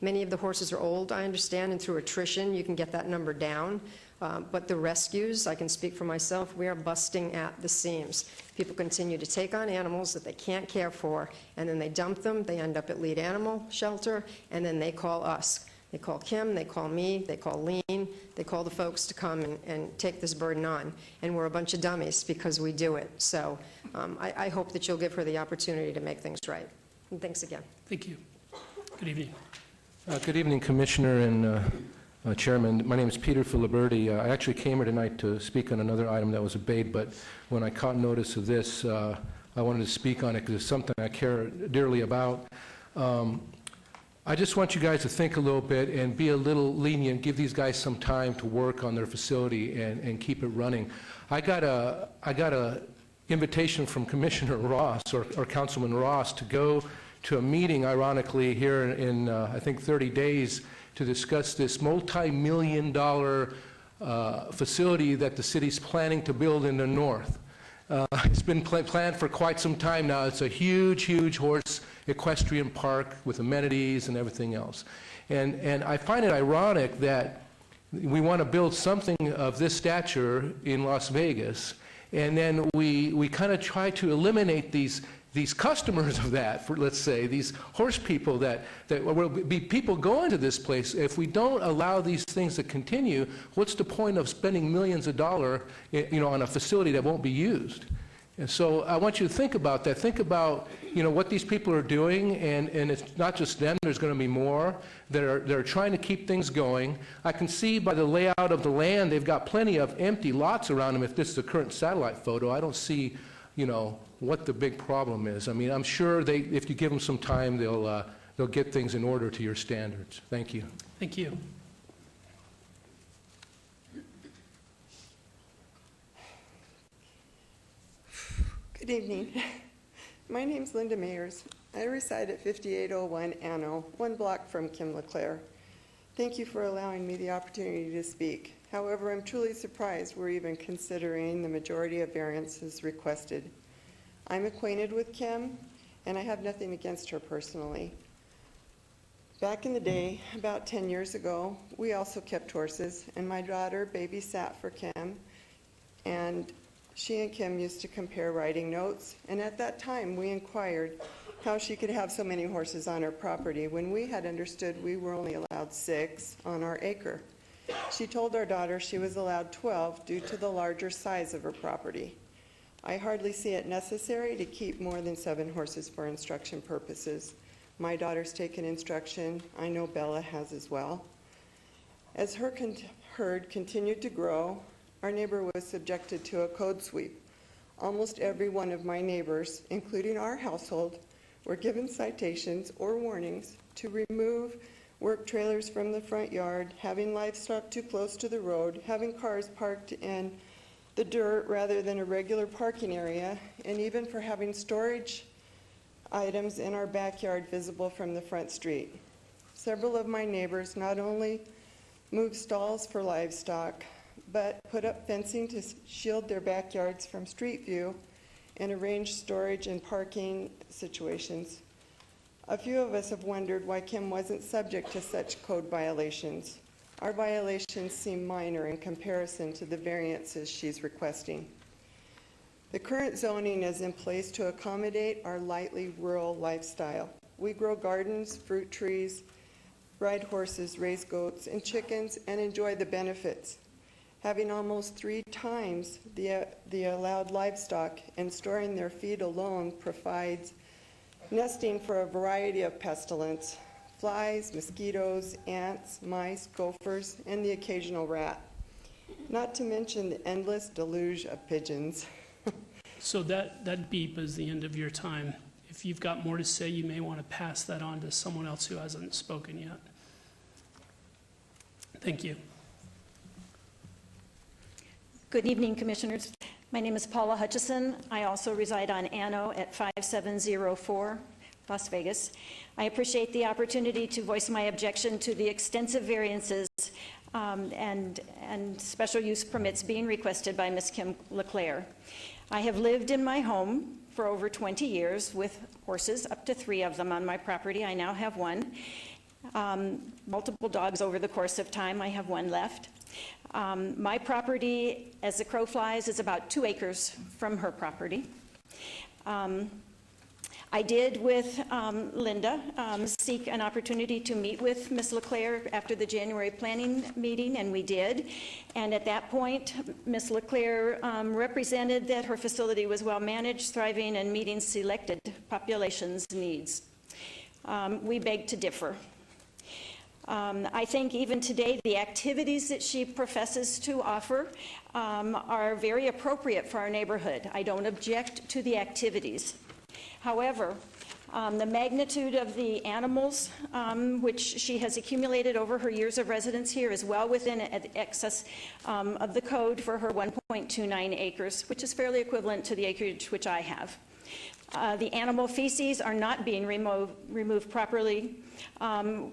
Many of the horses are old, I understand, and through attrition, you can get that number down. But the rescues, I can speak for myself, we are busting at the seams. People continue to take on animals that they can't care for, and then they dump them, they end up at Lead Animal Shelter, and then they call us. They call Kim, they call me, they call Lean, they call the folks to come and take this burden on. And we're a bunch of dummies because we do it. So I hope that you'll give her the opportunity to make things right. And thanks again. Thank you. Good evening. Good evening, Commissioner and Chairman. My name is Peter Filiberti. I actually came here tonight to speak on another item that was obeyed, but when I caught notice of this, I wanted to speak on it because it's something I care dearly about. I just want you guys to think a little bit and be a little lenient, give these guys some time to work on their facility and keep it running. I got a invitation from Commissioner Ross or Councilman Ross to go to a meeting, ironically, here in I think 30 days to discuss this multi-million-dollar facility that the city's planning to build in the north. It's been planned for quite some time now. It's a huge, huge horse equestrian park with amenities and everything else. And I find it ironic that we want to build something of this stature in Las Vegas, and then we kind of try to eliminate these customers of that, for, let's say, these horse people that will be people going to this place. If we don't allow these things to continue, what's the point of spending millions of dollars, on a facility that won't be used? And so I want you to think about that. Think about, what these people are doing, and it's not just them. There's going to be more that are trying to keep things going. I can see by the layout of the land, they've got plenty of empty lots around them. If this is the current satellite photo, I don't see, what the big problem is. I mean, I'm sure if you give them some time, they'll get things in order to your standards. Thank you. Thank you. Good evening. My name's Linda Mayers. I reside at 5801 Anno, one block from Kim LeClaire. Thank you for allowing me the opportunity to speak. However, I'm truly surprised we're even considering the majority of variances requested. I'm acquainted with Kim, and I have nothing against her personally. Back in the day, about 10 years ago, we also kept horses, and my daughter babysat for Kim, and she and Kim used to compare riding notes, and at that time we inquired how she could have so many horses on her property when we had understood we were only allowed 6 on our acre. She told our daughter she was allowed 12 due to the larger size of her property. I hardly see it necessary to keep more than 7 horses for instruction purposes. My daughter's taken instruction. I know Bella has as well. As her herd continued to grow, our neighbor was subjected to a code sweep. Almost every one of my neighbors, including our household, were given citations or warnings to remove work trailers from the front yard, having livestock too close to the road, having cars parked in the dirt rather than a regular parking area, and even for having storage items in our backyard visible from the front street. Several of my neighbors not only moved stalls for livestock, but put up fencing to shield their backyards from street view and arranged storage and parking situations. A few of us have wondered why Kim wasn't subject to such code violations. Our violations seem minor in comparison to the variances she's requesting. The current zoning is in place to accommodate our lightly rural lifestyle. We grow gardens, fruit trees, ride horses, raise goats and chickens, and enjoy the benefits. Having almost 3 times the allowed livestock and storing their feed alone provides nesting for a variety of pestilence: flies, mosquitoes, ants, mice, gophers, and the occasional rat. Not to mention the endless deluge of pigeons. So that beep is the end of your time. If you've got more to say, you may want to pass that on to someone else who hasn't spoken yet. Thank you. Good evening, Commissioners. My name is Paula Hutchison. I also reside on Anno at 5704, Las Vegas. I appreciate the opportunity to voice my objection to the extensive variances and special use permits being requested by Ms. Kim LeClaire. I have lived in my home for over 20 years with horses, up to 3 of them on my property. I now have 1. Multiple dogs over the course of time. I have 1 left. My property, as the crow flies, is about 2 acres from her property. I did, with Linda, seek an opportunity to meet with Ms. LeClaire after the January planning meeting, and we did. And at that point, Ms. LeClaire represented that her facility was well-managed, thriving, and meeting selected populations' needs. We beg to differ. I think even today, the activities that she professes to offer are very appropriate for our neighborhood. I don't object to the activities. However, the magnitude of the animals which she has accumulated over her years of residence here is well within excess of the code for her 1.29 acres, which is fairly equivalent to the acreage which I have. The animal feces are not being removed properly,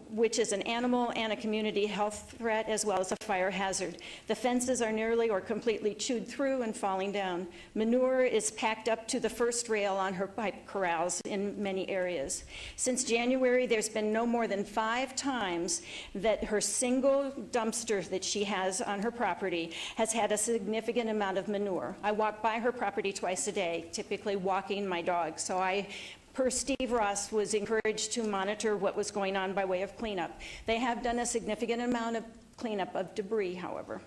which is an animal and a community health threat as well as a fire hazard. The fences are nearly or completely chewed through and falling down. Manure is packed up to the first rail on her pipe corrals in many areas. Since January, there's been no more than 5 times that her single dumpster that she has on her property has had a significant amount of manure. I walk by her property twice a day, typically walking my dog. So I, per Steve Ross, was encouraged to monitor what was going on by way of cleanup. They have done a significant amount of cleanup of debris, however.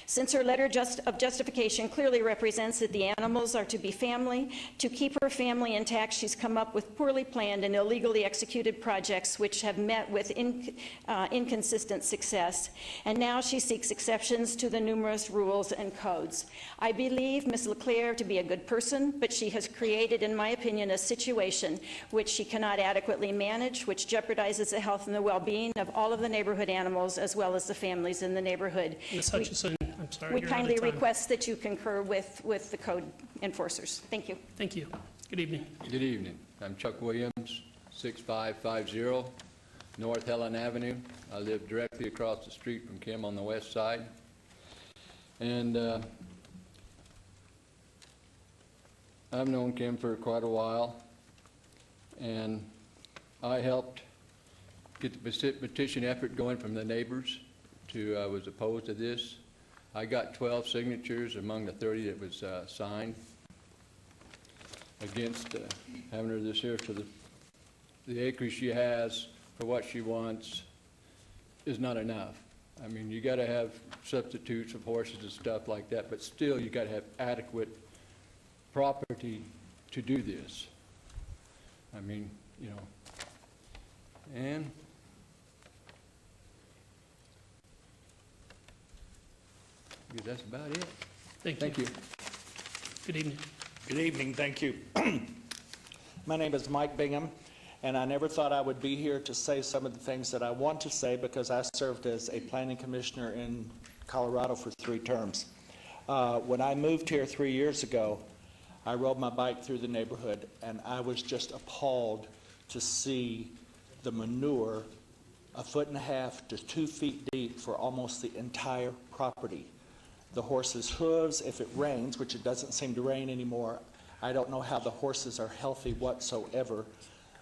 Since her letter of justification clearly represents that the animals are to be family, to keep her family intact, she's come up with poorly planned and illegally executed projects which have met with inconsistent success. And now she seeks exceptions to the numerous rules and codes. I believe Ms. LeClaire to be a good person, but she has created, in my opinion, a situation which she cannot adequately manage, which jeopardizes the health and the well-being of all of the neighborhood animals as well as the families in the neighborhood. Ms. Hutchison, I'm sorry. We you're out of kindly time. request that you concur with the code enforcers. Thank you. Thank you. Good evening. Good evening. I'm Chuck Williams, 6550 North Helen Avenue. I live directly across the street from Kim on the west side. And I've known Kim for quite a while. And I helped get the petition effort going from the neighbors to, was opposed to this. I got 12 signatures among the 30 that was signed against having her this here. So the acreage she has for what she wants is not enough. I mean, you got to have substitutes of horses and stuff like that, but still you got to have adequate property to do this. I mean, you know, and that's about it. Thank you. Good evening. Good evening, thank you. My name is Mike Bingham, and I never thought I would be here to say some of the things that I want to say because I served as a planning commissioner in Colorado for 3 terms. When I moved here 3 years ago, I rode my bike through the neighborhood, and I was just appalled to see the manure 1.5 to 2 feet deep for almost the entire property. The horses' hooves, if it rains, which it doesn't seem to rain anymore, I don't know how the horses are healthy whatsoever.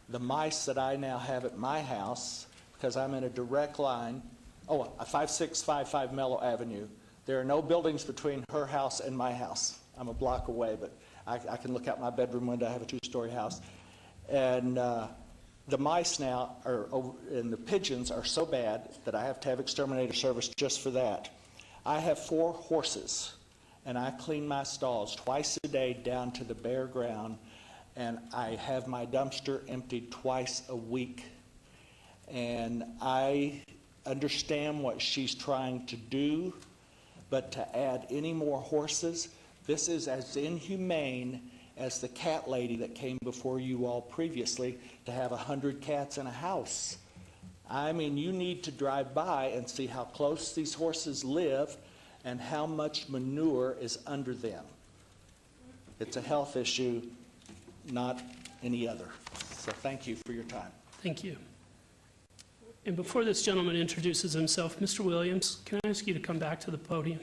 The mice that I now have at my house, because I'm in a direct line, 5655 Mellow Avenue. There are no buildings between her house and my house. I'm a block away, but I can look out my bedroom window. I have a 2-story house. And the mice now, and the pigeons are so bad that I have to have exterminator service just for that. I have 4 horses, and I clean my stalls twice a day down to the bare ground, and I have my dumpster emptied twice a week. And I understand what she's trying to do, but to add any more horses, this is as inhumane as the cat lady that came before you all previously to have 100 cats in a house. I mean, you need to drive by and see how close these horses live and how much manure is under them. It's a health issue, not any other. So thank you for your time. Thank you. And before this gentleman introduces himself, Mr. Williams, can I ask you to come back to the podium?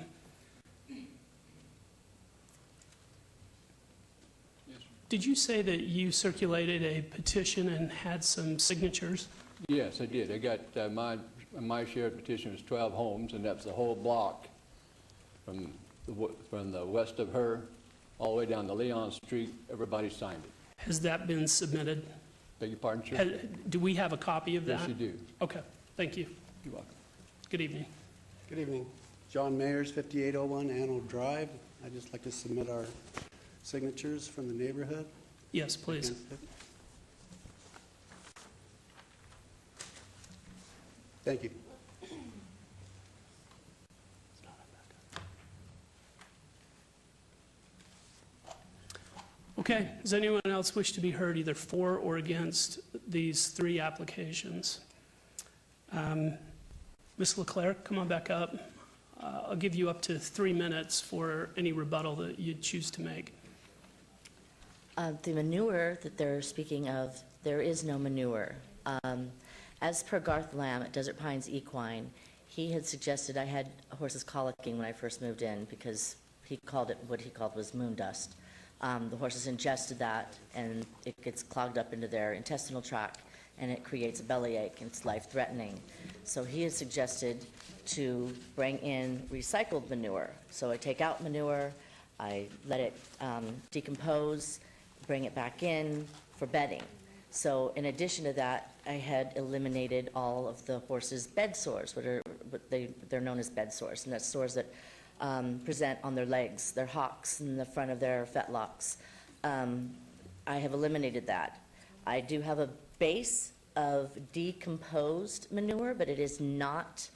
Did you say that you circulated a petition and had some signatures? Yes, I did. I got, my share of the petition was 12 homes, and that's the whole block from the west of her all the way down to Leon Street. Everybody signed it. Has that been submitted? Beg your pardon, sir? Do we have a copy of that? Yes, you do. Okay, thank you. You're welcome. Good evening. Good evening. John Mayers, 5801 Anno Drive. I'd just like to submit our signatures from the neighborhood. Yes, please. Against it. Thank you. Okay, does anyone else wish to be heard either for or against these three applications? Ms. LeClaire, come on back up. I'll give you up to 3 minutes for any rebuttal that you choose to make. The manure that they're speaking of, there is no manure. As per Garth Lamb at Desert Pines Equine, he had suggested I had horses colicking when I first moved in because he called it, what he called was moon dust. The horses ingested that, and it gets clogged up into their intestinal tract, and it creates a bellyache, and it's life-threatening. So he has suggested to bring in recycled manure. So I take out manure, I let it decompose, bring it back in for bedding. So in addition to that, I had eliminated all of the horses' bed sores, they're known as bed sores, and that's sores that present on their legs, their hocks, and the front of their fetlocks. I have eliminated that. I do have a base of decomposed manure, but it is not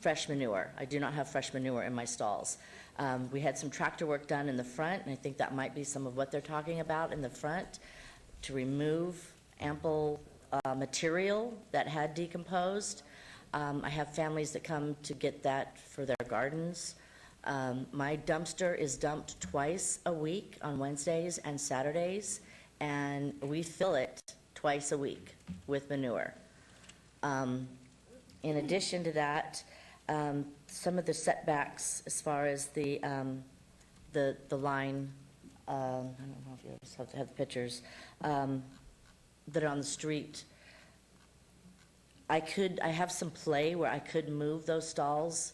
fresh manure. I do not have fresh manure in my stalls. We had some tractor work done in the front, and I think that might be some of what they're talking about in the front, to remove ample material that had decomposed. I have families that come to get that for their gardens. My dumpster is dumped twice a week on Wednesdays and Saturdays, and we fill it twice a week with manure. In addition to that, some of the setbacks as far as the line, I don't know if you have the pictures, that are on the street. I have some play where I could move those stalls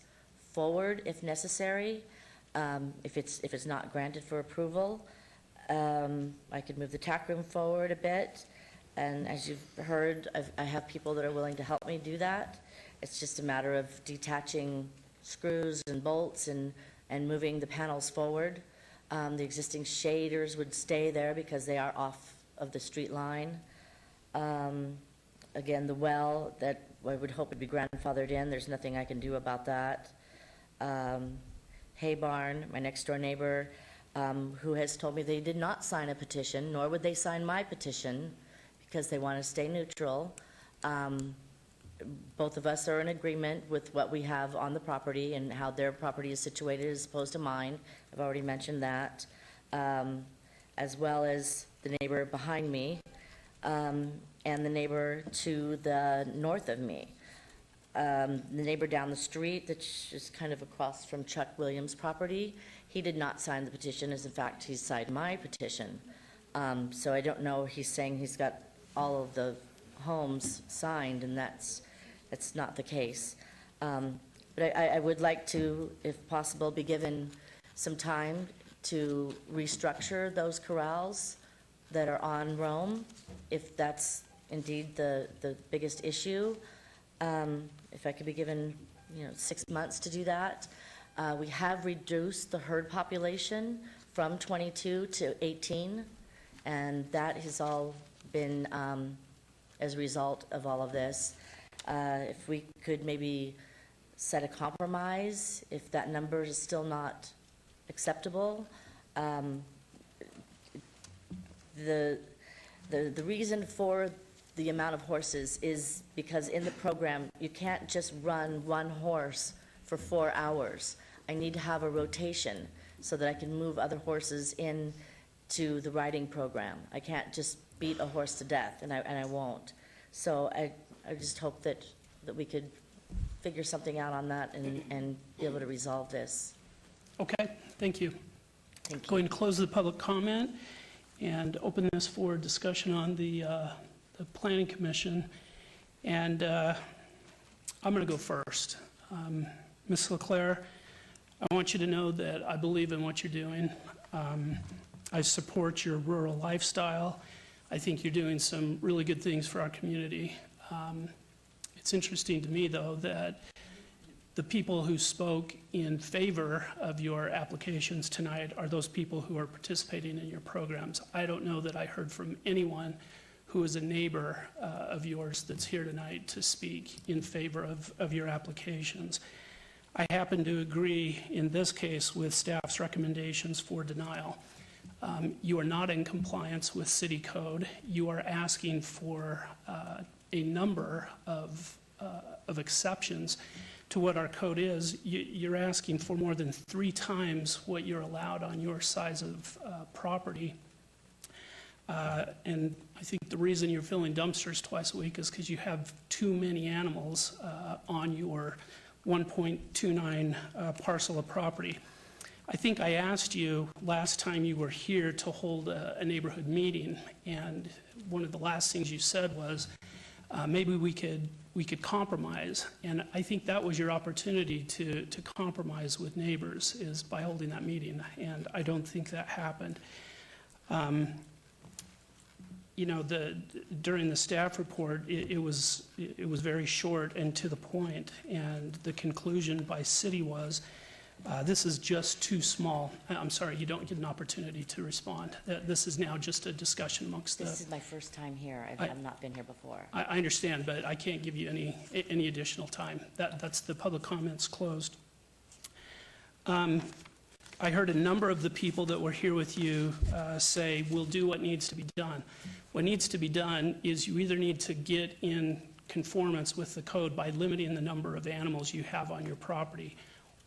forward if necessary, if it's not granted for approval. I could move the tack room forward a bit, and as you've heard, I have people that are willing to help me do that. It's just a matter of detaching screws and bolts and moving the panels forward. The existing shaders would stay there because they are off of the street line. Again, the well that I would hope would be grandfathered in, there's nothing I can do about that. Hay barn, my next door neighbor, who has told me they did not sign a petition, nor would they sign my petition because they want to stay neutral. Both of us are in agreement with what we have on the property and how their property is situated as opposed to mine. I've already mentioned that, as well as the neighbor behind me. And the neighbor to the north of me. The neighbor down the street that's just kind of across from Chuck Williams' property, he did not sign the petition, as in fact he signed my petition. So I don't know, he's saying he's got all of the homes signed, and that's not the case. But I would like to, if possible, be given some time to restructure those corrals that are on Rome, if that's indeed the biggest issue. If I could be given 6 months to do that. We have reduced the herd population from 22 to 18, and that has all been as a result of all of this. If we could maybe set a compromise, if that number is still not acceptable. The reason for the amount of horses is because in the program, you can't just run one horse for 4 hours. I need to have a rotation so that I can move other horses into the riding program. I can't just beat a horse to death, and I won't. So I just hope that we could figure something out on that and be able to resolve this. Okay, thank you. Thank you. Going to close the public comment and open this for discussion on the Planning Commission. And I'm going to go first. Ms. LeClaire, I want you to know that I believe in what you're doing. I support your rural lifestyle. I think you're doing some really good things for our community. It's interesting to me, though, that the people who spoke in favor of your applications tonight are those people who are participating in your programs. I don't know that I heard from anyone who is a neighbor of yours that's here tonight to speak in favor of your applications. I happen to agree in this case with staff's recommendations for denial. You are not in compliance with city code. You are asking for a number of exceptions to what our code is. You're asking for more than 3 times what you're allowed on your size of property. And I think the reason you're filling dumpsters twice a week is because you have too many animals on your 1.29 parcel of property. I think I asked you last time you were here to hold a neighborhood meeting, and one of the last things you said was maybe we could compromise, and I think that was your opportunity to compromise with neighbors, is by holding that meeting, and I don't think that happened. You know, during the staff report, it was very short and to the point, and the conclusion by city was, this is just too small. I'm sorry, you don't get an opportunity to respond. This is now just a discussion amongst the... This is my first time here. I've not been here before. I understand, but I can't give you any additional time. That's the public comments closed. I heard a number of the people that were here with you say, we'll do what needs to be done. What needs to be done is you either need to get in conformance with the code by limiting the number of animals you have on your property,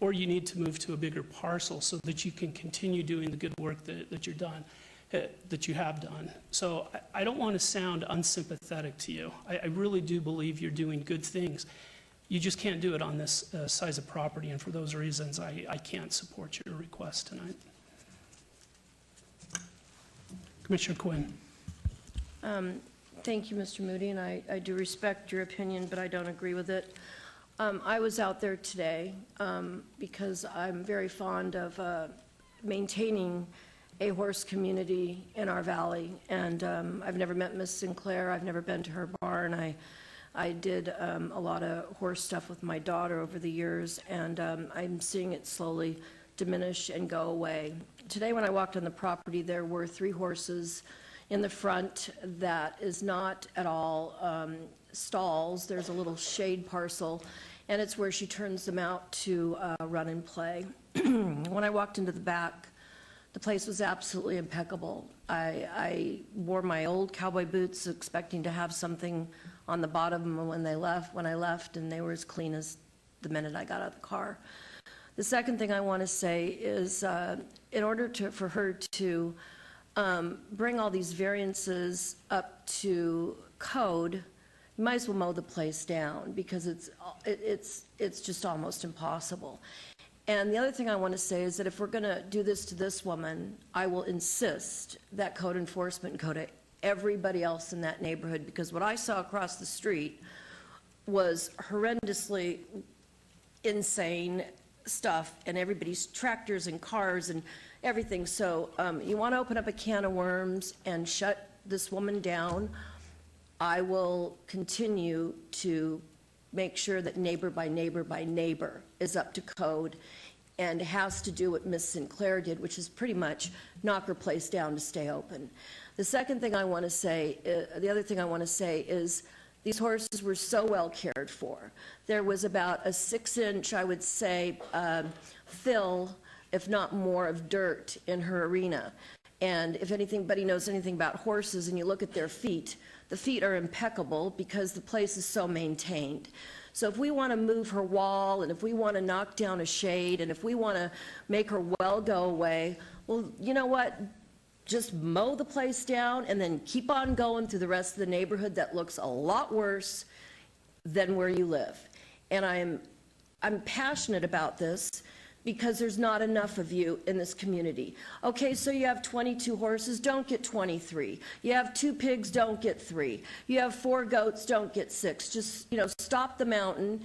or you need to move to a bigger parcel so that you can continue doing the good work that you have done. So I don't want to sound unsympathetic to you. I really do believe you're doing good things. You just can't do it on this size of property, and for those reasons, I can't support your request tonight. Commissioner Quinn. Thank you, Mr. Moody, and I do respect your opinion, but I don't agree with it. I was out there today because I'm very fond of maintaining a horse community in our valley, and I've never met Miss Sinclair. I've never been to her barn. I did a lot of horse stuff with my daughter over the years, and I'm seeing it slowly diminish and go away. Today when I walked on the property, there were 3 horses in the front that is not at all stalls. There's a little shade parcel, and it's where she turns them out to run and play. When I walked into the back, the place was absolutely impeccable. I wore my old cowboy boots expecting to have something on the bottom when I left, and they were as clean as the minute I got out of the car. The second thing I want to say is in order for her to bring all these variances up to code, you might as well mow the place down, because it's just almost impossible. And the other thing I want to say is that if we're going to do this to this woman, I will insist that code enforcement go to everybody else in that neighborhood, because what I saw across the street was horrendously insane stuff, and everybody's tractors and cars and everything. So you want to open up a can of worms and shut this woman down, I will continue to make sure that neighbor by neighbor by neighbor is up to code and has to do what Ms. Sinclair did, which is pretty much knock her place down to stay open. The second thing I want to say, the other thing I want to say is these horses were so well cared for. There was about a 6-inch, I would say, fill, if not more, of dirt in her arena. And if anybody knows anything about horses and you look at their feet, the feet are impeccable because the place is so maintained. So if we want to move her wall, and if we want to knock down a shade, and if we want to make her well go away, well, you know what? Just mow the place down and then keep on going through the rest of the neighborhood that looks a lot worse than where you live. And I'm passionate about this because there's not enough of you in this community. Okay, so you have 22 horses, don't get 23. You have 2 pigs, don't get 3. You have 4 goats, don't get 6. Just, stop the mountain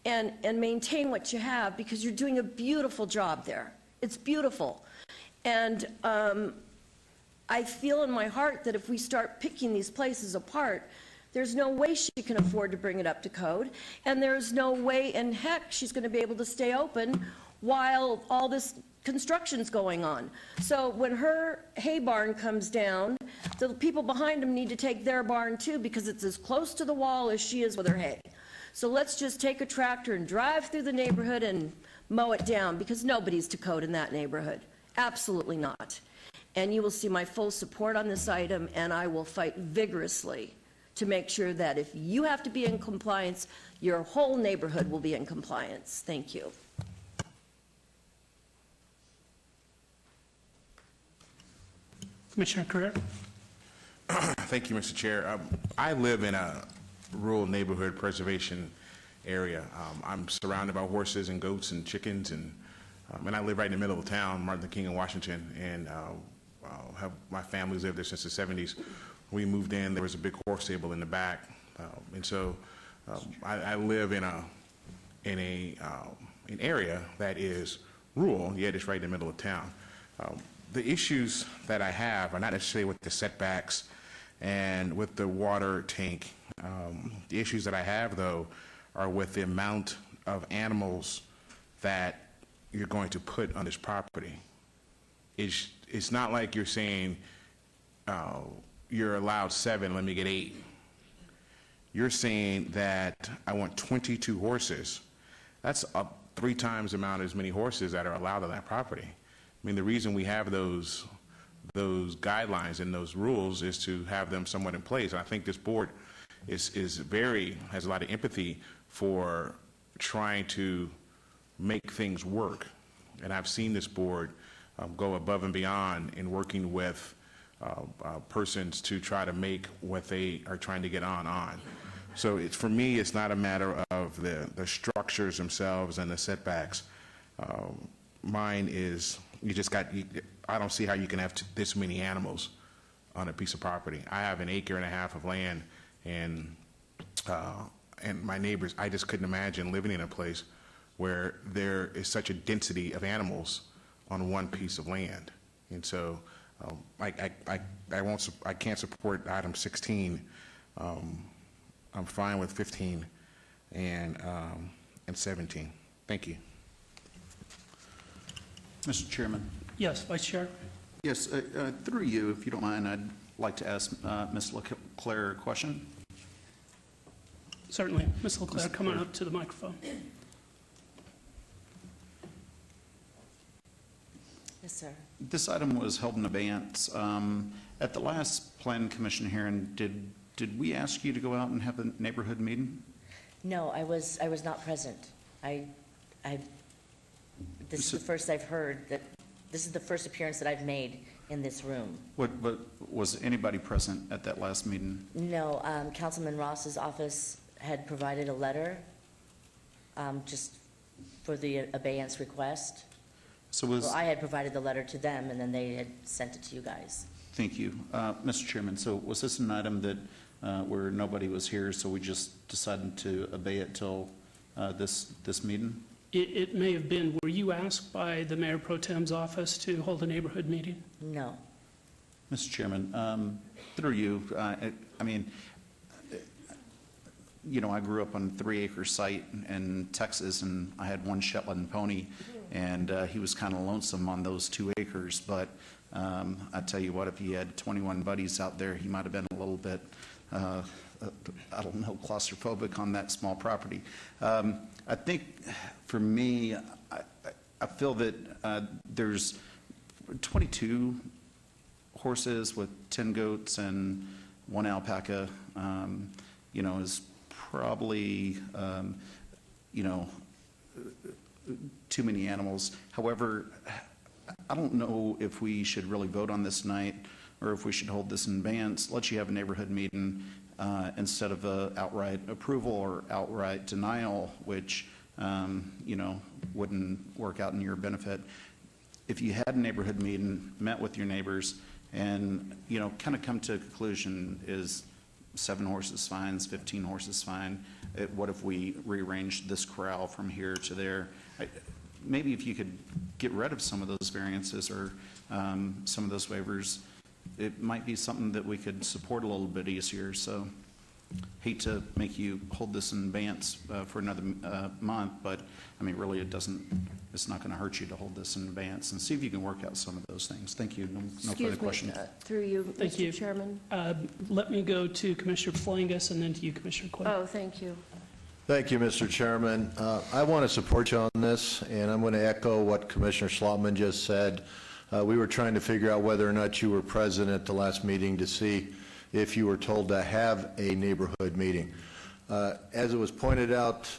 and maintain what you have, because you're doing a beautiful job there. It's beautiful. And I feel in my heart that if we start picking these places apart, there's no way she can afford to bring it up to code, and there's no way in heck she's going to be able to stay open while all this construction's going on. So when her hay barn comes down, the people behind them need to take their barn too, because it's as close to the wall as she is with her hay. So let's just take a tractor and drive through the neighborhood and mow it down, because nobody's to code in that neighborhood. Absolutely not. And you will see my full support on this item, and I will fight vigorously to make sure that if you have to be in compliance, your whole neighborhood will be in compliance. Thank you. Commissioner Carrera? Thank you, Mr. Chair. I live in a rural neighborhood preservation area. I'm surrounded by horses and goats and chickens, and I live right in the middle of town, Martin Luther King in Washington, and my family's lived there since the 70s. We moved in, there was a big horse stable in the back, and so I live in an area that is rural, yet it's right in the middle of town. The issues that I have are not necessarily with the setbacks and with the water tank. The issues that I have, though, are with the amount of animals that you're going to put on this property. It's not like you're saying you're allowed 7, let me get 8. You're saying that I want 22 horses. That's up 3 times the amount as many horses that are allowed on that property. I mean, the reason we have those guidelines and those rules is to have them somewhat in place. And I think this board has a lot of empathy for trying to make things work. And I've seen this board go above and beyond in working with persons to try to make what they are trying to get on. So for me, it's not a matter of the structures themselves and the setbacks. Mine is, I don't see how you can have this many animals on a piece of property. I have 1.5 acres of land, and my neighbors, I just couldn't imagine living in a place where there is such a density of animals on one piece of land. And so I can't support item 16. I'm fine with 15 and 17. Thank you. Mr. Chairman. Yes, Vice Chair. Yes, through you, if you don't mind, I'd like to ask Ms. LeClaire a question. Certainly. Ms. LeClaire, come on up to the microphone. Yes, sir. This item was held in abeyance. At the last Plan Commission hearing, did we ask you to go out and have a neighborhood meeting? No, I was not present. This is the first I've heard that, this is the first appearance that I've made in this room. But was anybody present at that last meeting? No, Councilman Ross's office had provided a letter just for the abeyance request. So I had provided the letter to them, and then they had sent it to you guys. Thank you. Mr. Chairman, so was this an item that where nobody was here, so we just decided to obey it till this meeting? It may have been. Were you asked by the Mayor Pro Tem's office to hold a neighborhood meeting? No. Mr. Chairman, through you, I mean, you know, I grew up on a 3-acre site in Texas, and I had one Shetland pony, and he was kind of lonesome on those 2 acres. But I tell you what, if he had 21 buddies out there, he might have been a little bit, I don't know, claustrophobic on that small property. I think for me, I feel that there's 22 horses with 10 goats and 1 alpaca, you know, is probably, you know, too many animals. However, I don't know if we should really vote on this tonight or if we should hold this in abeyance. Let you have a neighborhood meeting. instead of a outright approval or outright denial, which, wouldn't work out in your benefit. If you had a neighborhood meeting, met with your neighbors, and, kind of come to a conclusion, is 7 horses fine, is 15 horses fine? What if we rearranged this corral from here to there? Maybe if you could get rid of some of those variances or some of those waivers, it might be something that we could support a little bit easier. So hate to make you hold this in advance for another month, but I mean, really, it's not going to hurt you to hold this in advance and see if you can work out some of those things. Thank you. No further questions. Through you, Thank you. Mr. Chairman. Let me go to Commissioner Flangus and then to you, Commissioner Quinn. Oh, thank you. Thank you, Mr. Chairman. I want to support you on this, and I'm going to echo what Commissioner Schlotman just said. We were trying to figure out whether or not you were present at the last meeting to see if you were told to have a neighborhood meeting. As it was pointed out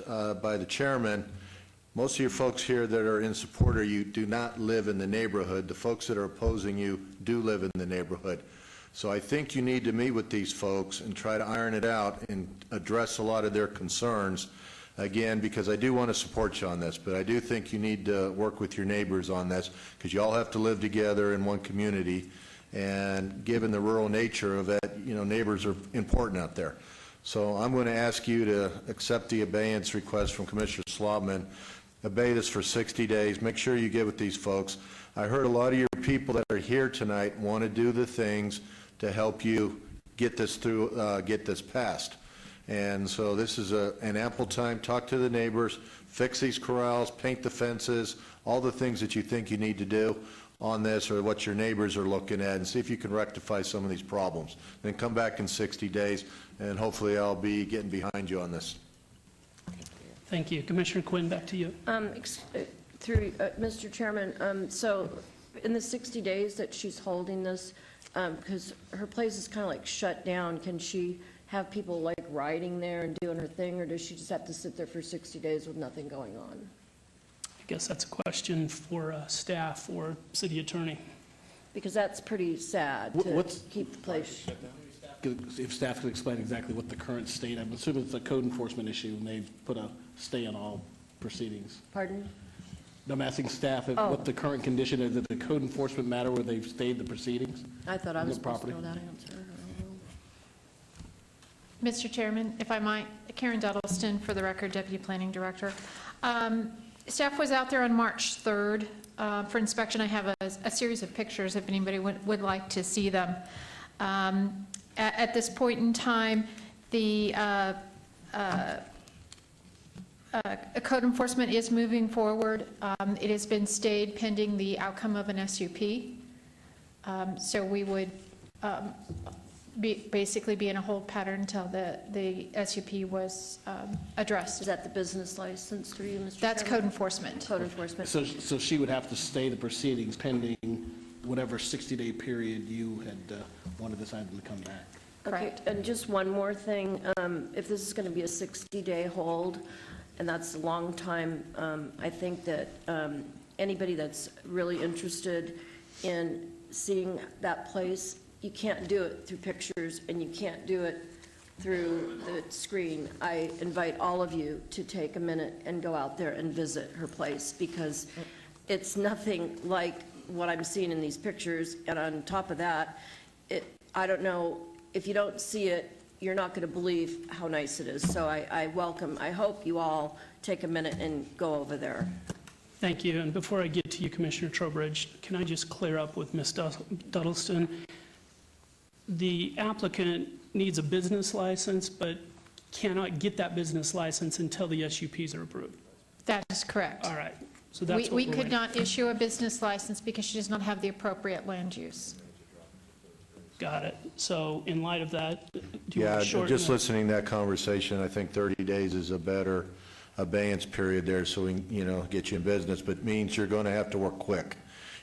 by the chairman, most of your folks here that are in support of you do not live in the neighborhood. The folks that are opposing you do live in the neighborhood. So I think you need to meet with these folks and try to iron it out and address a lot of their concerns. Again, because I do want to support you on this, but I do think you need to work with your neighbors on this, because you all have to live together in one community. And given the rural nature of it, neighbors are important out there. So I'm going to ask you to accept the abeyance request from Commissioner Schlotman. Obey this for 60 days. Make sure you get with these folks. I heard a lot of your people that are here tonight want to do the things to help you get this through, get this passed. And so this is an ample time. Talk to the neighbors, fix these corrals, paint the fences, all the things that you think you need to do on this or what your neighbors are looking at, and see if you can rectify some of these problems. Then come back in 60 days, and hopefully I'll be getting behind you on this. Thank you. Commissioner Quinn, back to you. Through Mr. Chairman, so in the 60 days that she's holding this, because her place is kind of like shut down, can she have people like riding there and doing her thing, or does she just have to sit there for 60 days with nothing going on? I guess that's a question for staff or city attorney. Because that's pretty sad to keep the place. If staff could explain exactly what the current state, I'm assuming it's a code enforcement issue and they've put a stay on all proceedings. Pardon? I'm asking staff what the current condition is. Is it a code enforcement matter where they've stayed the proceedings? I thought I was supposed to property? know that answer. Mr. Chairman, if I might, Karen Duddleston, for the record, Deputy Planning Director. Staff was out there on March 3rd for inspection. I have a series of pictures if anybody would like to see them. At this point in time, the code enforcement is moving forward. It has been stayed pending the outcome of an SUP. So we would basically be in a hold pattern until the SUP was addressed. Is that the business license through you, Mr. That's Chairman? code enforcement. Code enforcement. So she would have to stay the proceedings pending whatever 60-day period you had wanted this item to come back. Okay, and just one more thing. If this is going to be a 60-day hold, and that's a long time, I think that anybody that's really interested in seeing that place, you can't do it through pictures and you can't do it through the screen. I invite all of you to take a minute and go out there and visit her place, because it's nothing like what I'm seeing in these pictures. And on top of that, I don't know, if you don't see it, you're not going to believe how nice it is. So I hope you all take a minute and go over there. Thank you. And before I get to you, Commissioner Trowbridge, can I just clear up with Ms. Duddleston? The applicant needs a business license, but cannot get that business license until the SUPs are approved. That is correct. All right. So that's We could not issue a business license because she does not have the appropriate land use. Got it. So in light of that, do you Yeah, want to shorten just that? listening to that conversation, I think 30 days is a better abeyance period there, so we can, get you in business, but it means you're going to have to work quick.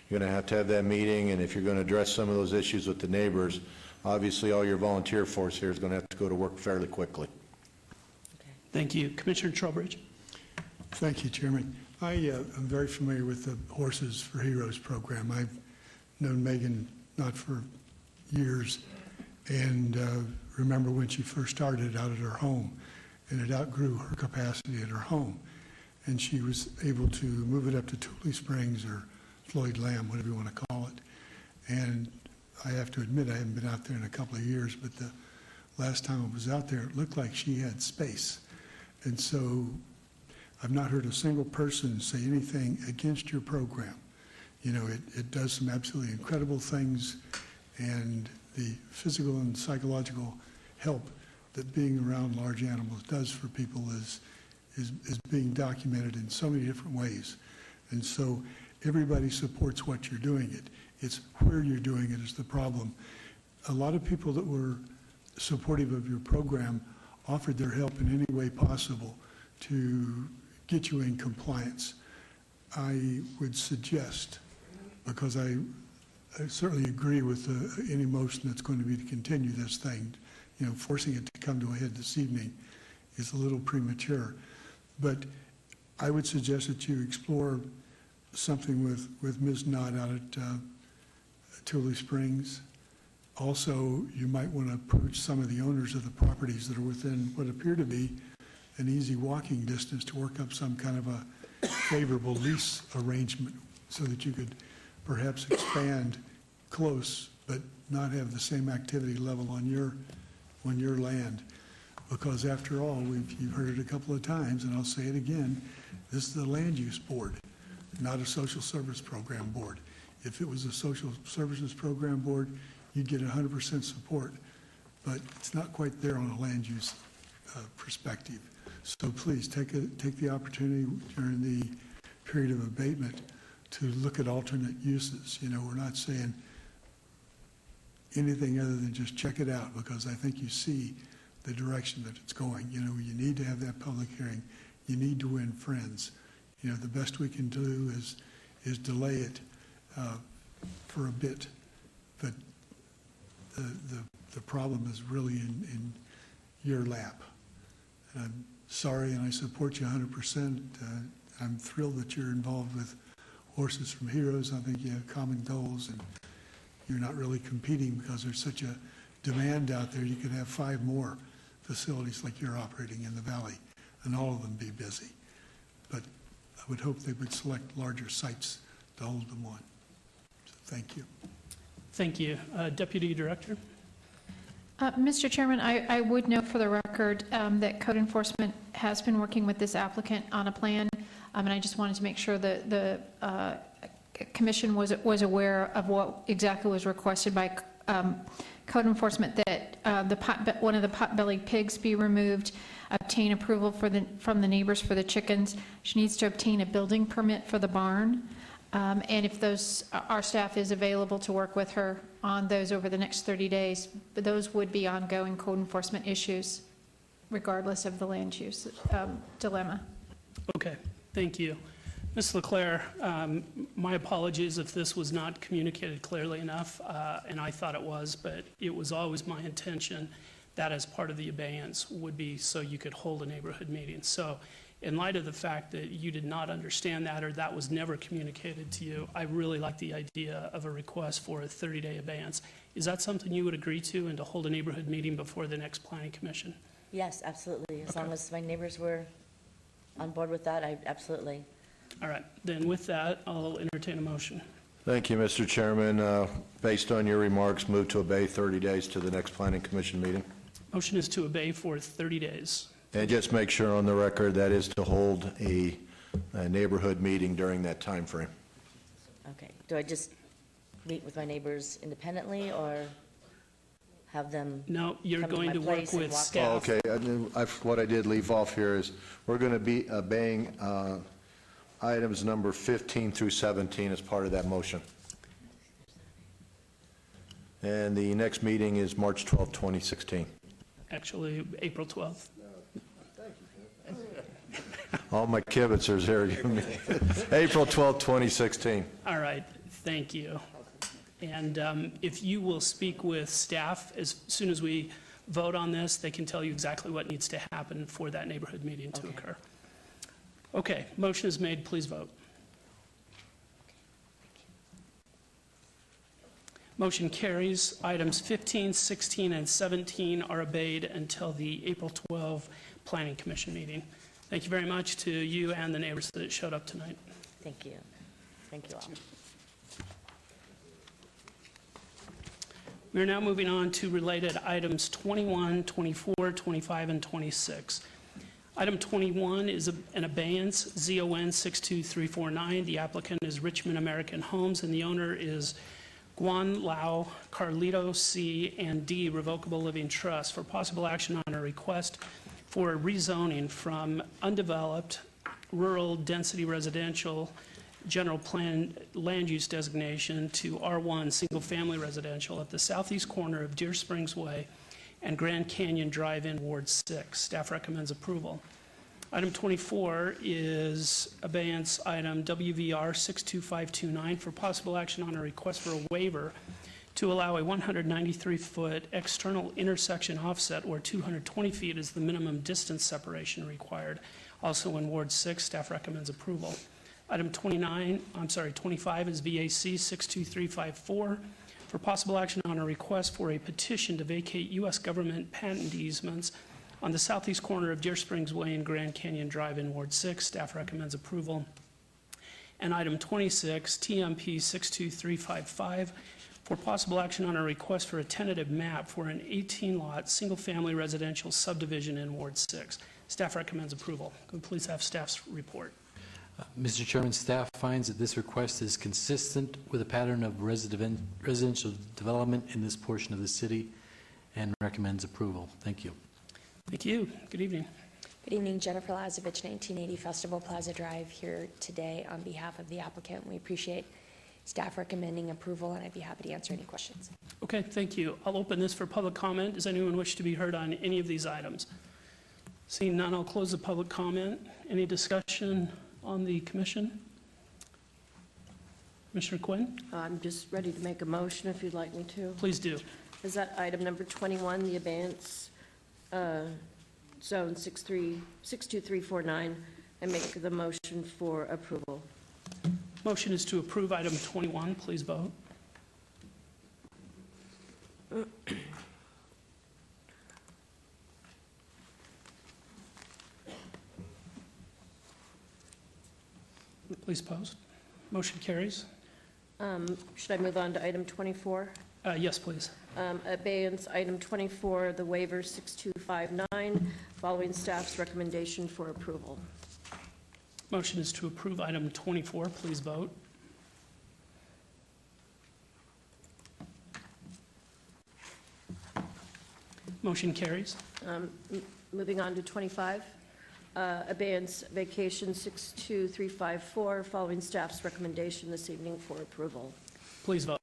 You're going to have that meeting, and if you're going to address some of those issues with the neighbors, obviously all your volunteer force here is going to have to go to work fairly quickly. Thank you. Commissioner Trowbridge. Thank you, Chairman. I'm very familiar with the Horses for Heroes program. I've known Megan not for years, And remember when she first started out at her home, and it outgrew her capacity at her home. And she was able to move it up to Tule Springs or Floyd Lamb, whatever you want to call it. And I have to admit, I haven't been out there in a couple of years, but the last time I was out there, it looked like she had space. And so I've not heard a single person say anything against your program. You know, it does some absolutely incredible things, and the physical and psychological help that being around large animals does for people is being documented in so many different ways. And so everybody supports what you're doing. It's where you're doing it is the problem. A lot of people that were supportive of your program offered their help in any way possible to get you in compliance. I would suggest, because I certainly agree with any motion that's going to be to continue this thing, you know, forcing it to come to a head this evening is a little premature. But I would suggest that you explore something with Ms. Knott out at Tule Springs. Also, you might want to approach some of the owners of the properties that are within what appear to be an easy walking distance to work up some kind of a favorable lease arrangement so that you could perhaps expand close but not have the same activity level on your land. Because after all, you've heard it a couple of times, and I'll say it again, this is the land use board, not a social service program board. If it was a social services program board, you'd get 100% support, but it's not quite there on a land use perspective. So please take the opportunity during the period of abatement to look at alternate uses. You know, we're not saying anything other than just check it out, because I think you see the direction that it's going. You know, you need to have that public hearing. You need to win friends. You know, the best we can do is delay it for a bit, but the problem is really in your lap. And I'm sorry, and I support you 100%. I'm thrilled that you're involved with Horses from Heroes. I think you have common goals, and you're not really competing because there's such a demand out there. You could have 5 more facilities like you're operating in the valley, and all of them be busy. But I would hope they would select larger sites to hold them on. So thank you. Thank you. Deputy Director? Mr. Chairman, I would note for the record that code enforcement has been working with this applicant on a plan, and I just wanted to make sure that the commission was aware of what exactly was requested by code enforcement, that one of the pot-bellied pigs be removed, obtain approval from the neighbors for the chickens. She needs to obtain a building permit for the barn. And if our staff is available to work with her on those over the next 30 days, but those would be ongoing code enforcement issues, regardless of the land use dilemma. Okay, thank you. Ms. LeClaire, my apologies if this was not communicated clearly enough, and I thought it was, but it was always my intention that as part of the abeyance would be so you could hold a neighborhood meeting. So in light of the fact that you did not understand that, or that was never communicated to you, I really like the idea of a request for a 30-day abeyance. Is that something you would agree to, and to hold a neighborhood meeting before the next planning commission? Yes, absolutely. As Okay. long as my neighbors were on board with that, absolutely. All right, then with that, I'll entertain a motion. Thank you, Mr. Chairman. Based on your remarks, move to obey 30 days to the next Planning Commission meeting. Motion is to obey for 30 days. And just make sure on the record that is to hold a neighborhood meeting during that time frame. Okay. Do I just meet with my neighbors independently, or have them No, you're come going my to work place and with walk staff. Okay, what I did leave off here is we're going to be obeying items number 15 through 17 as part of that motion. And the next meeting is March 12, 2016. Actually, April 12th. All my kibitzers here. April 12, 2016. All right, thank you. And if you will speak with staff as soon as we vote on this, they can tell you exactly what needs to happen for that neighborhood meeting to occur. Okay, motion is made, please vote. Motion carries. Items 15, 16, and 17 are obeyed until the April 12 Planning Commission meeting. Thank you very much to you and the neighbors that showed up tonight. Thank you. Thank you all. We are now moving on to related items 21, 24, 25, and 26. Item 21 is an abeyance, ZON 62349. The applicant is Richmond American Homes, and the owner is Guan Lao, Carlito C. and D. Revocable Living Trust for possible action on a request for rezoning from undeveloped rural density residential general plan land use designation to R1 single-family residential at the southeast corner of Deer Springs Way and Grand Canyon Drive-In, Ward 6. Staff recommends approval. Item 24 is abeyance item WVR 62529 for possible action on a request for a waiver to allow a 193-foot external intersection offset where 220 feet is the minimum distance separation required. Also in Ward 6, staff recommends approval. Item 25 is VAC 62354 for possible action on a request for a petition to vacate U.S. government patent easements on the southeast corner of Deer Springs Way and Grand Canyon Drive in Ward 6. Staff recommends approval. And item 26, TMP 62355 for possible action on a request for a tentative map for an 18-lot single-family residential subdivision in Ward 6. Staff recommends approval. Could we please have staff's report? Mr. Chairman, staff finds that this request is consistent with a pattern of residential development in this portion of the city and recommends approval. Thank you. Thank you. Good evening. Good evening, Jennifer Lazovich, 1980 Festival Plaza Drive, here today on behalf of the applicant. We appreciate staff recommending approval, and I'd be happy to answer any questions. Okay, thank you. I'll open this for public comment. Does anyone wish to be heard on any of these items? Seeing none, I'll close the public comment. Any discussion on the commission? Commissioner Quinn? I'm just ready to make a motion if you'd like me to. Please do. Is that item number 21, the abeyance zone 62349? I make the motion for approval. Motion is to approve item 21. Please vote. Please post. Motion carries. Should I move on to item 24? Yes, please. Abeyance item 24, the waiver 6259, following staff's recommendation for approval. Motion is to approve item 24. Please vote. Motion carries. Moving on to 25. Abeyance vacation 62354, following staff's recommendation this evening for approval. Please vote.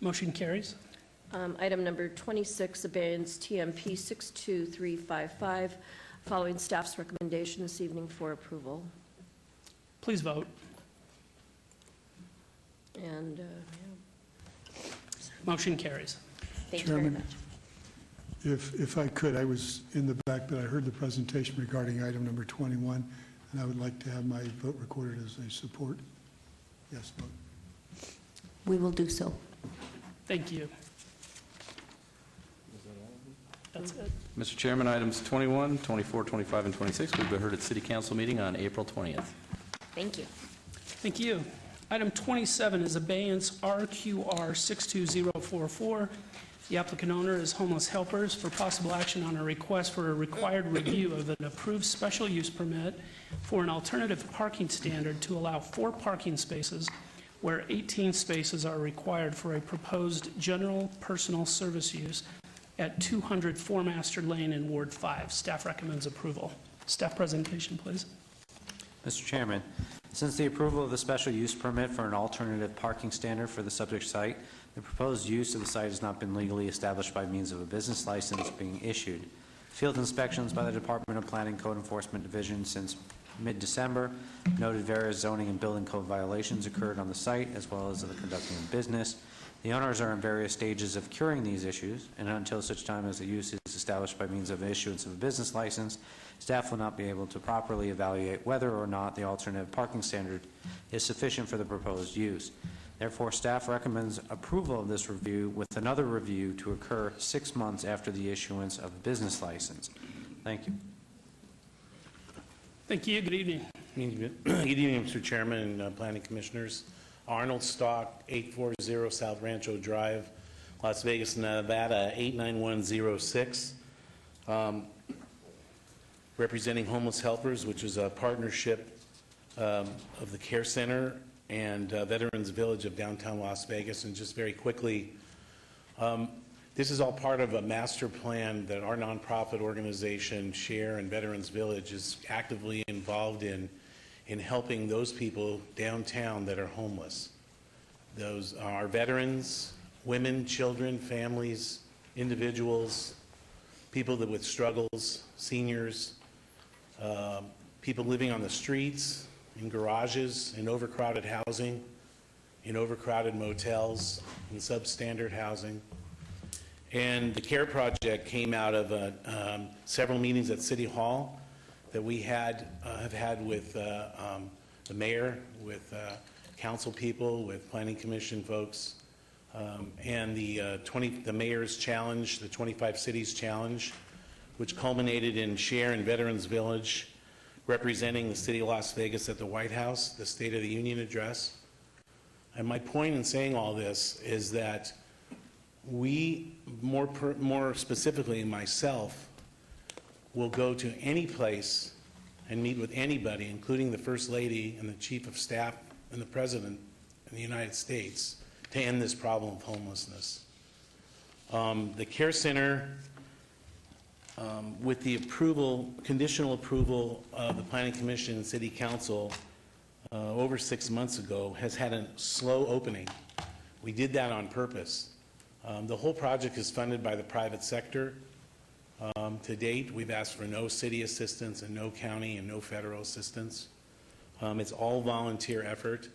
Motion carries. Item number 26, abeyance TMP 62355, following staff's recommendation this evening for approval. Please vote. And motion carries. Thank you very much. If I could, I was in the back, but I heard the presentation regarding item number 21, and I would like to have my vote recorded as a support. Yes vote. We will do so. Thank you. That's it. Mr. Chairman, items 21, 24, 25, and 26 will be heard at City Council meeting on April 20th. Thank you. Thank you. Item 27 is abeyance RQR 62044. The applicant owner is Homeless Helpers for possible action on a request for a required review of an approved special use permit for an alternative parking standard to allow 4 parking spaces where 18 spaces are required for a proposed general personal service use at 200 Four Master Lane in Ward 5. Staff recommends approval. Staff presentation, please. Mr. Chairman, since the approval of the special use permit for an alternative parking standard for the subject site, the proposed use of the site has not been legally established by means of a business license being issued. Field inspections by the Department of Planning Code Enforcement Division since mid-December noted various zoning and building code violations occurred on the site, as well as the conducting of business. The owners are in various stages of curing these issues, and until such time as the use is established by means of issuance of a business license, staff will not be able to properly evaluate whether or not the alternative parking standard is sufficient for the proposed use. Therefore, staff recommends approval of this review with another review to occur 6 months after the issuance of a business license. Thank you. Thank you. Good evening. Good evening, Mr. Chairman and Planning Commissioners. Arnold Stock, 840 South Rancho Drive, Las Vegas, Nevada, 89106. Representing Homeless Helpers, which is a partnership of the Care Center and Veterans Village of downtown Las Vegas. And just very quickly, this is all part of a master plan that our nonprofit organization, SHARE and Veterans Village, is actively involved in helping those people downtown that are homeless. Those are veterans, women, children, families, individuals, people that with struggles, seniors, people living on the streets, in garages, in overcrowded housing, in overcrowded motels, in substandard housing. And the CARE project came out of several meetings at City Hall that we have had with the mayor, with council people, with planning commission folks, and the mayor's challenge, the 25 cities challenge, which culminated in SHARE and Veterans Village representing the city of Las Vegas at the White House, the State of the Union address. And my point in saying all this is that we, more specifically myself, will go to any place and meet with anybody, including the First Lady and the Chief of Staff and the President in the United States, to end this problem of homelessness. The Care Center, with the conditional approval of the Planning Commission and City Council over 6 months ago, has had a slow opening. We did that on purpose. The whole project is funded by the private sector. To date, we've asked for no city assistance and no county and no federal assistance. It's all volunteer effort.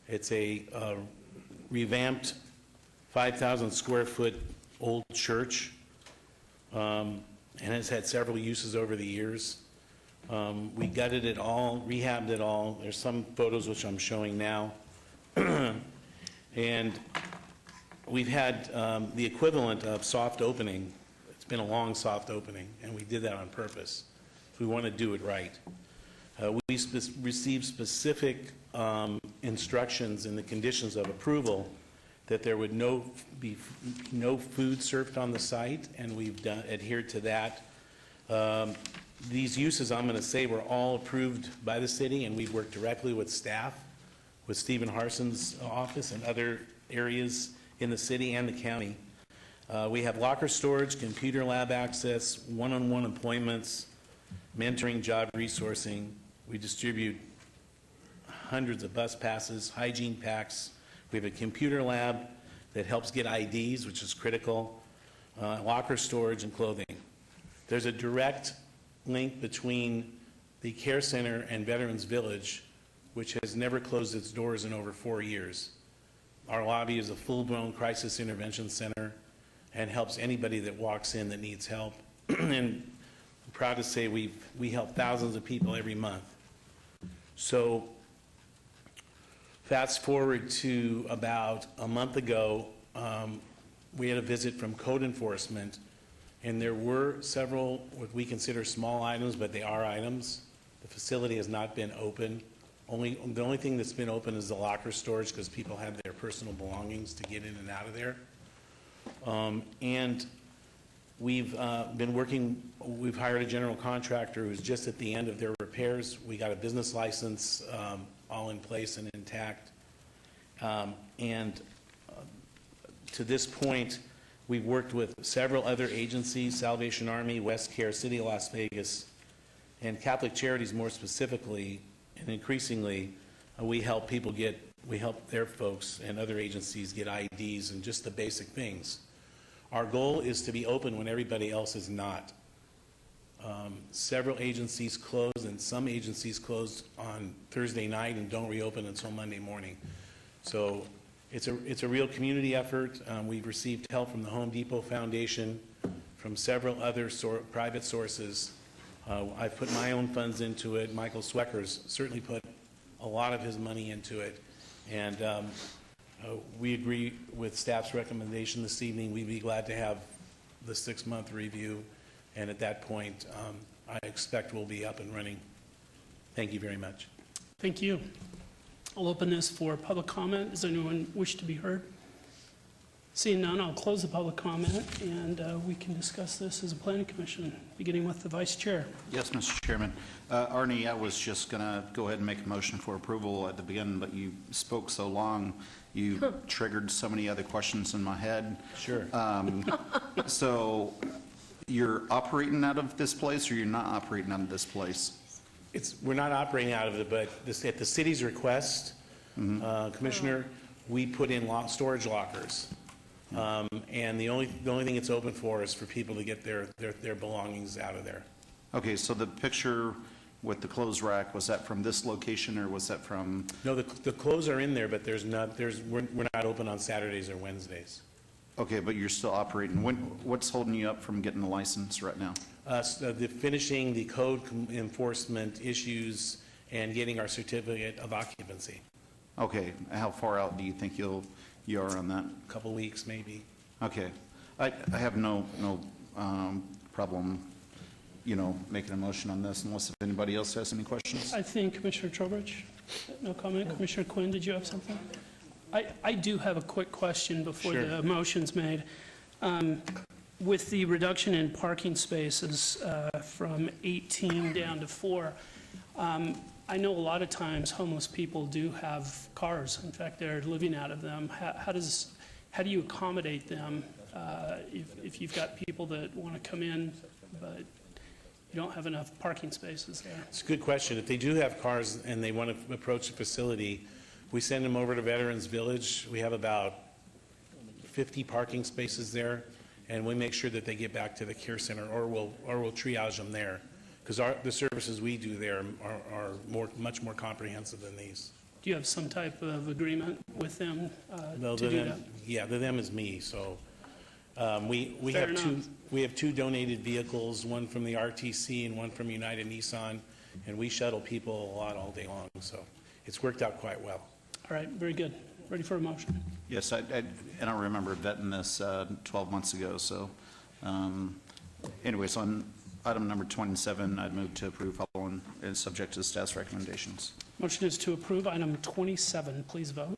It's a revamped 5,000 square foot old church, and has had several uses over the years. We gutted it all, rehabbed it all. There's some photos which I'm showing now. And we've had the equivalent of soft opening. It's been a long soft opening, and we did that on purpose. We want to do it right. We received specific instructions in the conditions of approval that there would be no food served on the site, and we've adhered to that. These uses, I'm going to say, were all approved by the city, and we've worked directly with staff, with Stephen Harson's office and other areas in the city and the county. We have locker storage, computer lab access, one-on-one appointments, mentoring, job resourcing. We distribute hundreds of bus passes, hygiene packs. We have a computer lab that helps get IDs, which is critical, locker storage, and clothing. There's a direct link between the Care Center and Veterans Village, which has never closed its doors in over 4 years. Our lobby is a full-blown crisis intervention center and helps anybody that walks in that needs help. And I'm proud to say we help thousands of people every month. So fast forward to about a month ago, we had a visit from code enforcement, and there were several what we consider small items, but they are items. The facility has not been open. The only thing that's been open is the locker storage, because people have their personal belongings to get in and out of there. And we've been working, we've hired a general contractor who's just at the end of their repairs. We got a business license all in place and intact. To this point, we've worked with several other agencies, Salvation Army, West Care, City of Las Vegas, and Catholic Charities more specifically, and increasingly, we help their folks and other agencies get IDs and just the basic things. Our goal is to be open when everybody else is not. Several agencies closed, and some agencies closed on Thursday night and don't reopen until Monday morning. So it's a real community effort. We've received help from the Home Depot Foundation, from several other private sources. I've put my own funds into it. Michael Swecker's certainly put a lot of his money into it. And we agree with staff's recommendation this evening. We'd be glad to have the 6-month review. And at that point, I expect we'll be up and running. Thank you very much. Thank you. I'll open this for public comment. Does anyone wish to be heard? Seeing none, I'll close the public comment, and we can discuss this as a planning commission, beginning with the vice chair. Yes, Mr. Chairman. Arnie, I was just going to go ahead and make a motion for approval at the beginning, but you spoke so long, you triggered so many other questions in my head. Sure. So you're operating out of this place, or you're not operating out of this place? We're not operating out of it, but at the city's request, Commissioner, we put in storage lockers. And the only thing it's open for is for people to get their belongings out of there. Okay, so the picture with the clothes rack, was that from this location, or was that from? No, the clothes are in there, but we're not open on Saturdays or Wednesdays. Okay, but you're still operating. What's holding you up from getting the license right now? Finishing the code enforcement issues and getting our certificate of occupancy. Okay, how far out do you think you are on that? A couple weeks, maybe. Okay, I have no problem, making a motion on this, unless if anybody else has any questions. I think Commissioner Trowbridge, no comment. No. Commissioner Quinn, did you have something? I do have a quick question before the motion's made. With the reduction in parking spaces from 18 down to 4, I know a lot of times homeless people do have cars. In fact, they're living out of them. How do you accommodate them if you've got people that want to come in, but you don't have enough parking spaces there? It's a good question. If they do have cars and they want to approach the facility, we send them over to Veterans Village. We have about 50 parking spaces there, and we make sure that they get back to the care center, or we'll triage them there, because the services we do there are much more comprehensive than these. Do you have some type of agreement with them No, to do that? Yeah, the them is me. So we have two donated vehicles, one from the RTC and one from United Nissan, and we shuttle people a lot all day long. So it's worked out quite well. All right, very good. Ready for a motion? Yes, and I remember vetting this 12 months ago. So anyways, on item number 27, I'd move to approve following and subject to the staff's recommendations. Motion is to approve item 27. Please vote.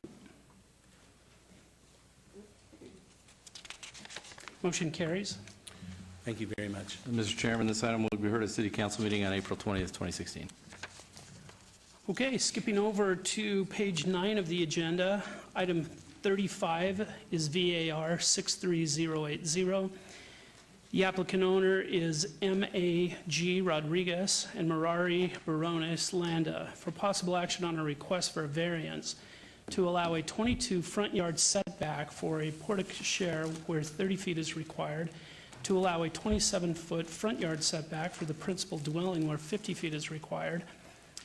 Motion carries. Thank you very much. Mr. Chairman, this item will be heard at City Council meeting on April 20th, 2016. Okay, skipping over to page 9 of the agenda, item 35 is VAR 63080. The applicant owner is M.A.G. Rodriguez and Merari Barones Landa for possible action on a request for a variance to allow a 22 front yard setback for a portico where 30 feet is required, to allow a 27-foot front yard setback for the principal dwelling where 50 feet is required,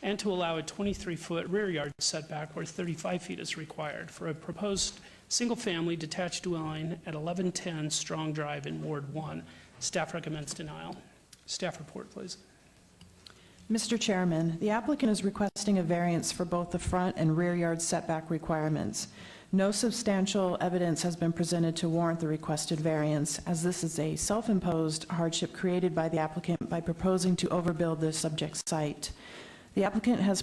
and to allow a 23-foot rear yard setback where 35 feet is required for a proposed single-family detached dwelling at 1110 Strong Drive in Ward 1. Staff recommends denial. Staff report, please. Mr. Chairman, the applicant is requesting a variance for both the front and rear yard setback requirements. No substantial evidence has been presented to warrant the requested variance, as this is a self-imposed hardship created by the applicant by proposing to overbuild the subject site. The applicant has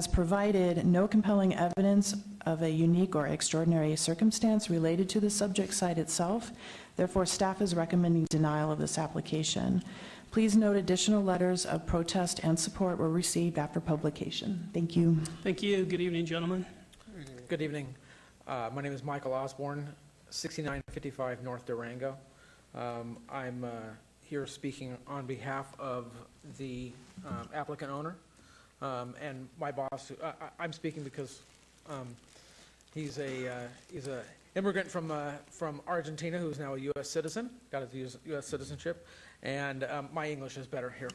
provided no compelling evidence of a unique or extraordinary circumstance related to the subject site itself. Therefore, staff is recommending denial of this application. Please note additional letters of protest and support were received after publication. Thank you. Thank you. Good evening, gentlemen. Good evening. My name is Michael Osborne, 6955 North Durango. I'm here speaking on behalf of the applicant owner and my boss. I'm speaking because he's a immigrant from Argentina who's now a U.S. citizen, got his U.S. citizenship, and my English is better here.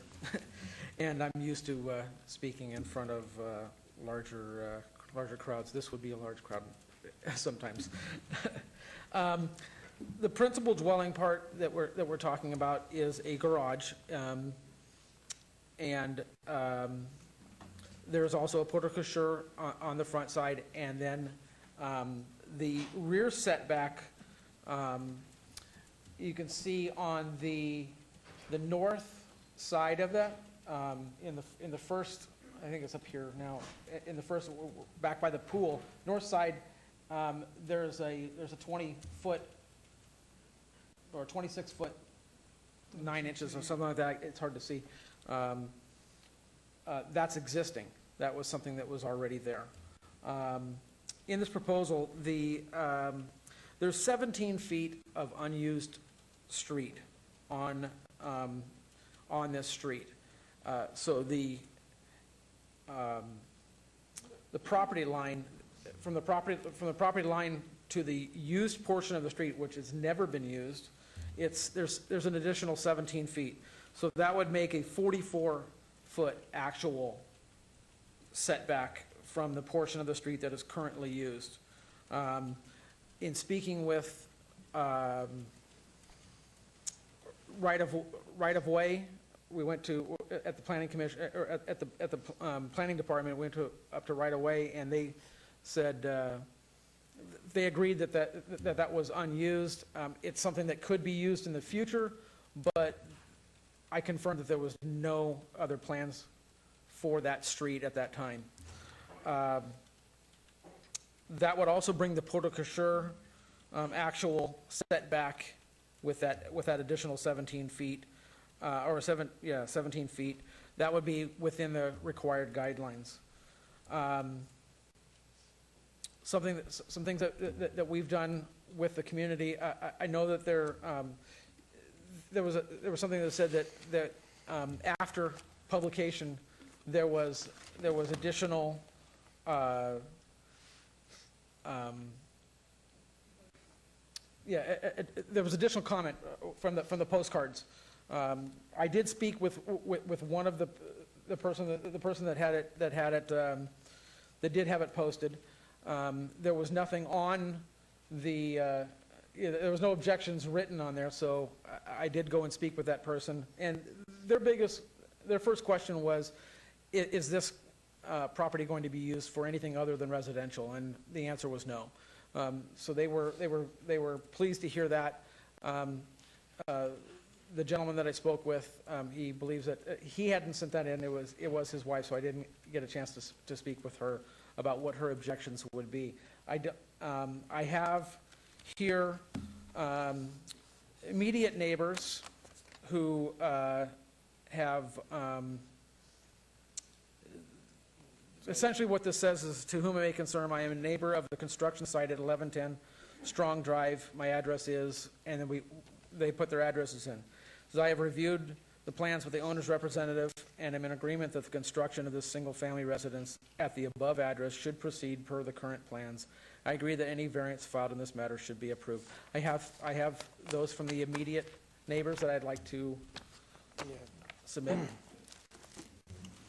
And I'm used to speaking in front of larger crowds. This would be a large crowd sometimes. The principal dwelling part that we're talking about is a garage, and there's also a porte-cochere on the front side, and then the rear setback, you can see on the north side of that, in the first, I think it's up here now, in the first, back by the pool, north side, there's a 20-foot or 26-foot 9 inches or something like that. It's hard to see. That's existing. That was something that was already there. In this proposal, there's 17 feet of unused street on this street. So the property line, from the property line to the used portion of the street, which has never been used, there's an additional 17 feet. So that would make a 44-foot actual setback from the portion of the street that is currently used. In speaking with right of way, we went to at the planning commission or at the planning department. We went up to right of way, and they said they agreed that was unused. It's something that could be used in the future, but I confirmed that there was no other plans for that street at that time. That would also bring the porte-cochere actual setback with that additional 17 feet, 17 feet. That would be within the required guidelines. Some things that we've done with the community. I know that there was something that said that after publication there was additional there was additional comment from the postcards. I did speak with one of the person that had it that did have it posted. There was nothing on the there was no objections written on there, so I did go and speak with that person, and their first question was, is this property going to be used for anything other than residential? And the answer was no. So they were pleased to hear that. The gentleman that I spoke with, he believes that he hadn't sent that in. It was his wife, so I didn't get a chance to speak with her about what her objections would be. I have here immediate neighbors who have essentially what this says is, to whom it may concern, I am a neighbor of the construction site at 1110 Strong Drive. My address is, and then they put their addresses in. So I have reviewed the plans with the owner's representative and am in agreement that the construction of this single-family residence at the above address should proceed per the current plans. I agree that any variance filed in this matter should be approved. I have those from the immediate neighbors that I'd like to submit.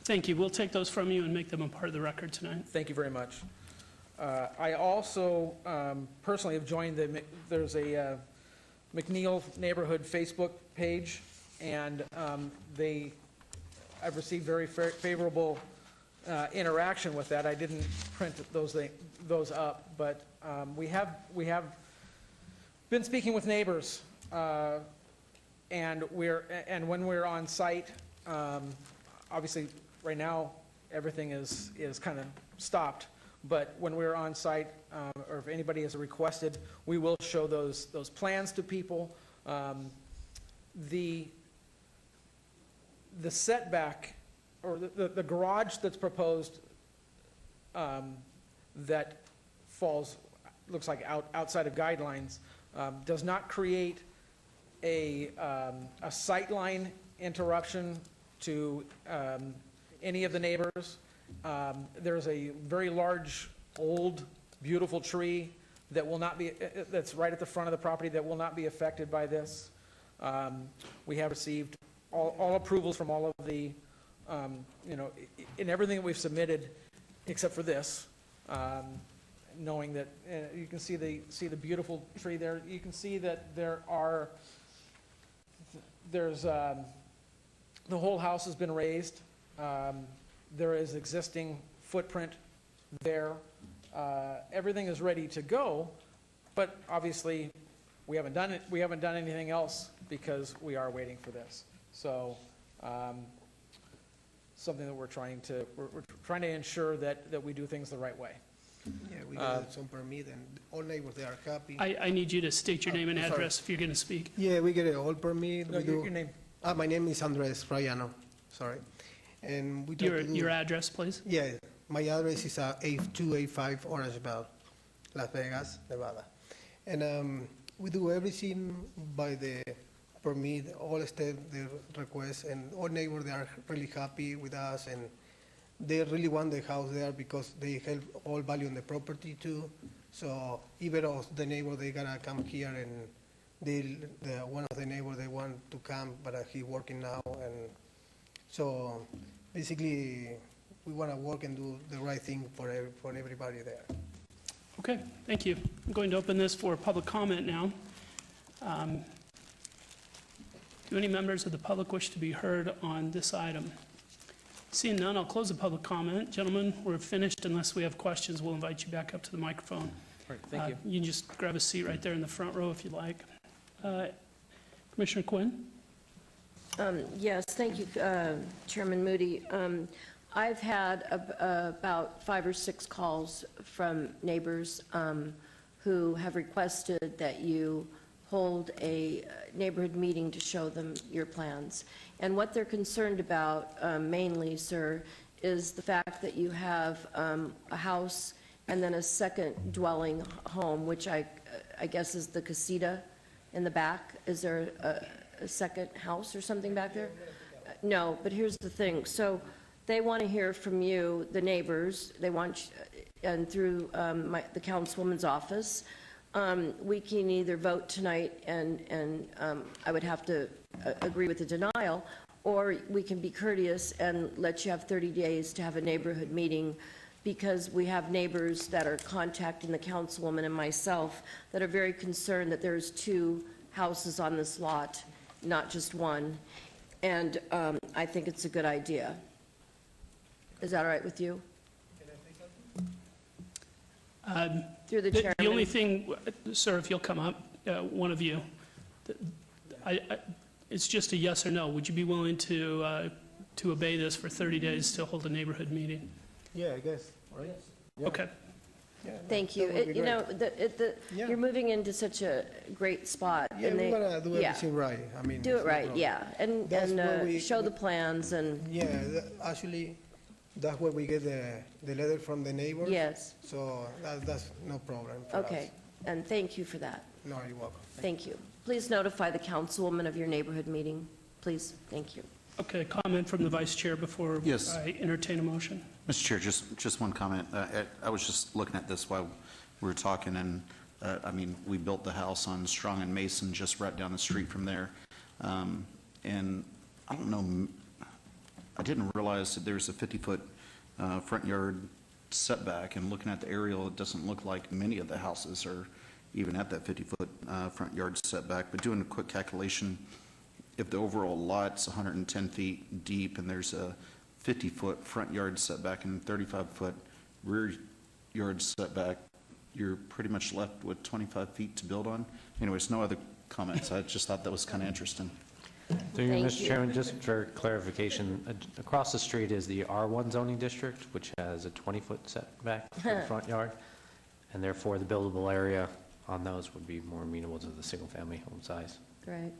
Thank you. We'll take those from you and make them a part of the record tonight. Thank you very much. I also personally have joined there's a McNeil Neighborhood Facebook page, and I've received very favorable interaction with that. I didn't print those up, but we have been speaking with neighbors, and when we're on site, obviously right now everything is kind of stopped. But when we're on site, or if anybody has requested, we will show those plans to people. The setback, or the garage that's proposed, that looks like outside of guidelines, does not create a sightline interruption to any of the neighbors. There's a very large, old, beautiful tree that will not be, that's right at the front of the property, that will not be affected by this. We have received all approvals from all of the, in everything that we've submitted, except for this. knowing that, you can see the beautiful tree there. You can see that there's, the whole house has been raised. There is existing footprint there. Everything is ready to go, but obviously, we haven't done it. We haven't done anything else because we are waiting for this. So, something that we're trying to ensure that we do things the right way. Yeah, we got some permit and all neighbors, they are happy. I need you to state your name and sorry. address if you're going to speak. Yeah, we get a all permit. No, We your do- name. My name is Andres Frayano, sorry. And we try to do- Your address, please? Yeah, my address is 8285 Orange Belt, Las Vegas, Nevada. And we do everything by the permit, all step, the request, and all neighbors, they are really happy with us, and they really want the house there because they help all value on the property too. So even if the neighbor, they gonna come here and one of the neighbors, they want to come, but he working now, and so basically, we want to work and do the right thing for everybody there. Okay, thank you. I'm going to open this for public comment now. Do any members of the public wish to be heard on this item? Seeing none, I'll close the public comment. Gentlemen, we're finished. Unless we have questions, we'll invite you back up to the microphone. All right, thank you. You can just grab a seat right there in the front row if you'd like. Commissioner Quinn? Yes, thank you, Chairman Moody. I've had about 5 or 6 calls from neighbors who have requested that you hold a neighborhood meeting to show them your plans. And what they're concerned about mainly, sir, is the fact that you have a house and then a second dwelling home, which I guess is the casita in the back. Is there a second house or something back there? No, but here's the thing. So they want to hear from you, the neighbors. They want, and through the councilwoman's office, we can either vote tonight and I would have to agree with the denial, or we can be courteous and let you have 30 days to have a neighborhood meeting, because we have neighbors that are contacting the councilwoman and myself that are very concerned that there's 2 houses on this lot, not just one. And I think it's a good idea. Is that all right with you? Through the chairman. The only thing, sir, if you'll come up, one of you, it's just a yes or no. Would you be willing to obey this for 30 days to hold a neighborhood meeting? Yeah, I guess, right? Yeah. Okay. Yeah, Thank you. that would be You know, great. you're moving into such a great spot. Yeah, and we want to do yeah. everything right. I mean, Do it's it no right, problem. yeah. And That's where we- show the plans and, Yeah, actually, that's where we get the letter from the neighbors. yes, So that's no problem for us. okay. And thank you for that. No, you're welcome. Thank you. Please notify the councilwoman of your neighborhood meeting, please. Thank you. Okay, comment from the vice chair before Yes. I entertain a motion. Mr. Chair, just one comment. I was just looking at this while we were talking, and, I mean, we built the house on Strong and Mason just right down the street from there. And I don't know, I didn't realize that there's a 50-foot front yard setback, and looking at the aerial, it doesn't look like many of the houses are even at that 50-foot front yard setback. But doing a quick calculation, if the overall lot's 110 feet deep and there's a 50-foot front yard setback and 35-foot rear yard setback, you're pretty much left with 25 feet to build on. Anyways, no other comments. I just thought that was kind of interesting. Through you, Thank Mr. you. Chairman, just for clarification, across the street is the R1 zoning district, which has a 20-foot setback for the front yard, and therefore the buildable area on those would be more amenable to the single-family home size. Right.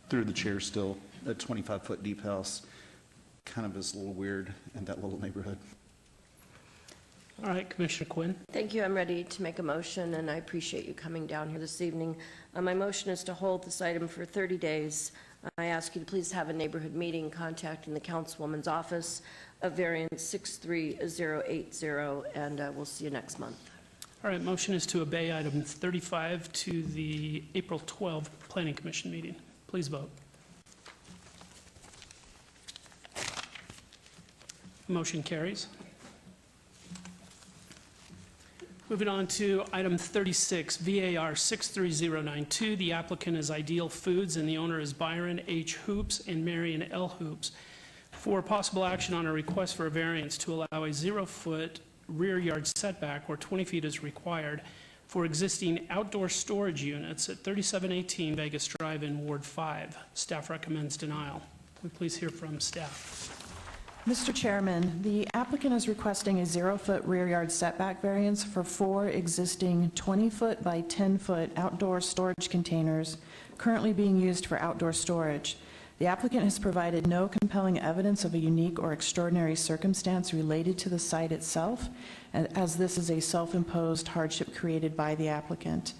Through the chair still, a 25-foot deep house kind of is a little weird in that little neighborhood. All right, Commissioner Quinn. Thank you. I'm ready to make a motion, and I appreciate you coming down here this evening. My motion is to hold this item for 30 days. I ask you to please have a neighborhood meeting contacting the councilwoman's office of variance 63080, and we'll see you next month. All right, motion is to obey item 35 to the April 12 Planning Commission meeting. Please vote. Motion carries. Moving on to item 36, VAR 63092. The applicant is Ideal Foods and the owner is Byron H. Hoops and Marion L. Hoops. For possible action on a request for a variance to allow a 0-foot rear yard setback where 20 feet is required for existing outdoor storage units at 3718 Vegas Drive in Ward 5. Staff recommends denial. Can we please hear from staff? Mr. Chairman, the applicant is requesting a 0-foot rear yard setback variance for 4 existing 20-foot by 10-foot outdoor storage containers currently being used for outdoor storage. The applicant has provided no compelling evidence of a unique or extraordinary circumstance related to the site itself, as this is a self-imposed hardship created by the applicant.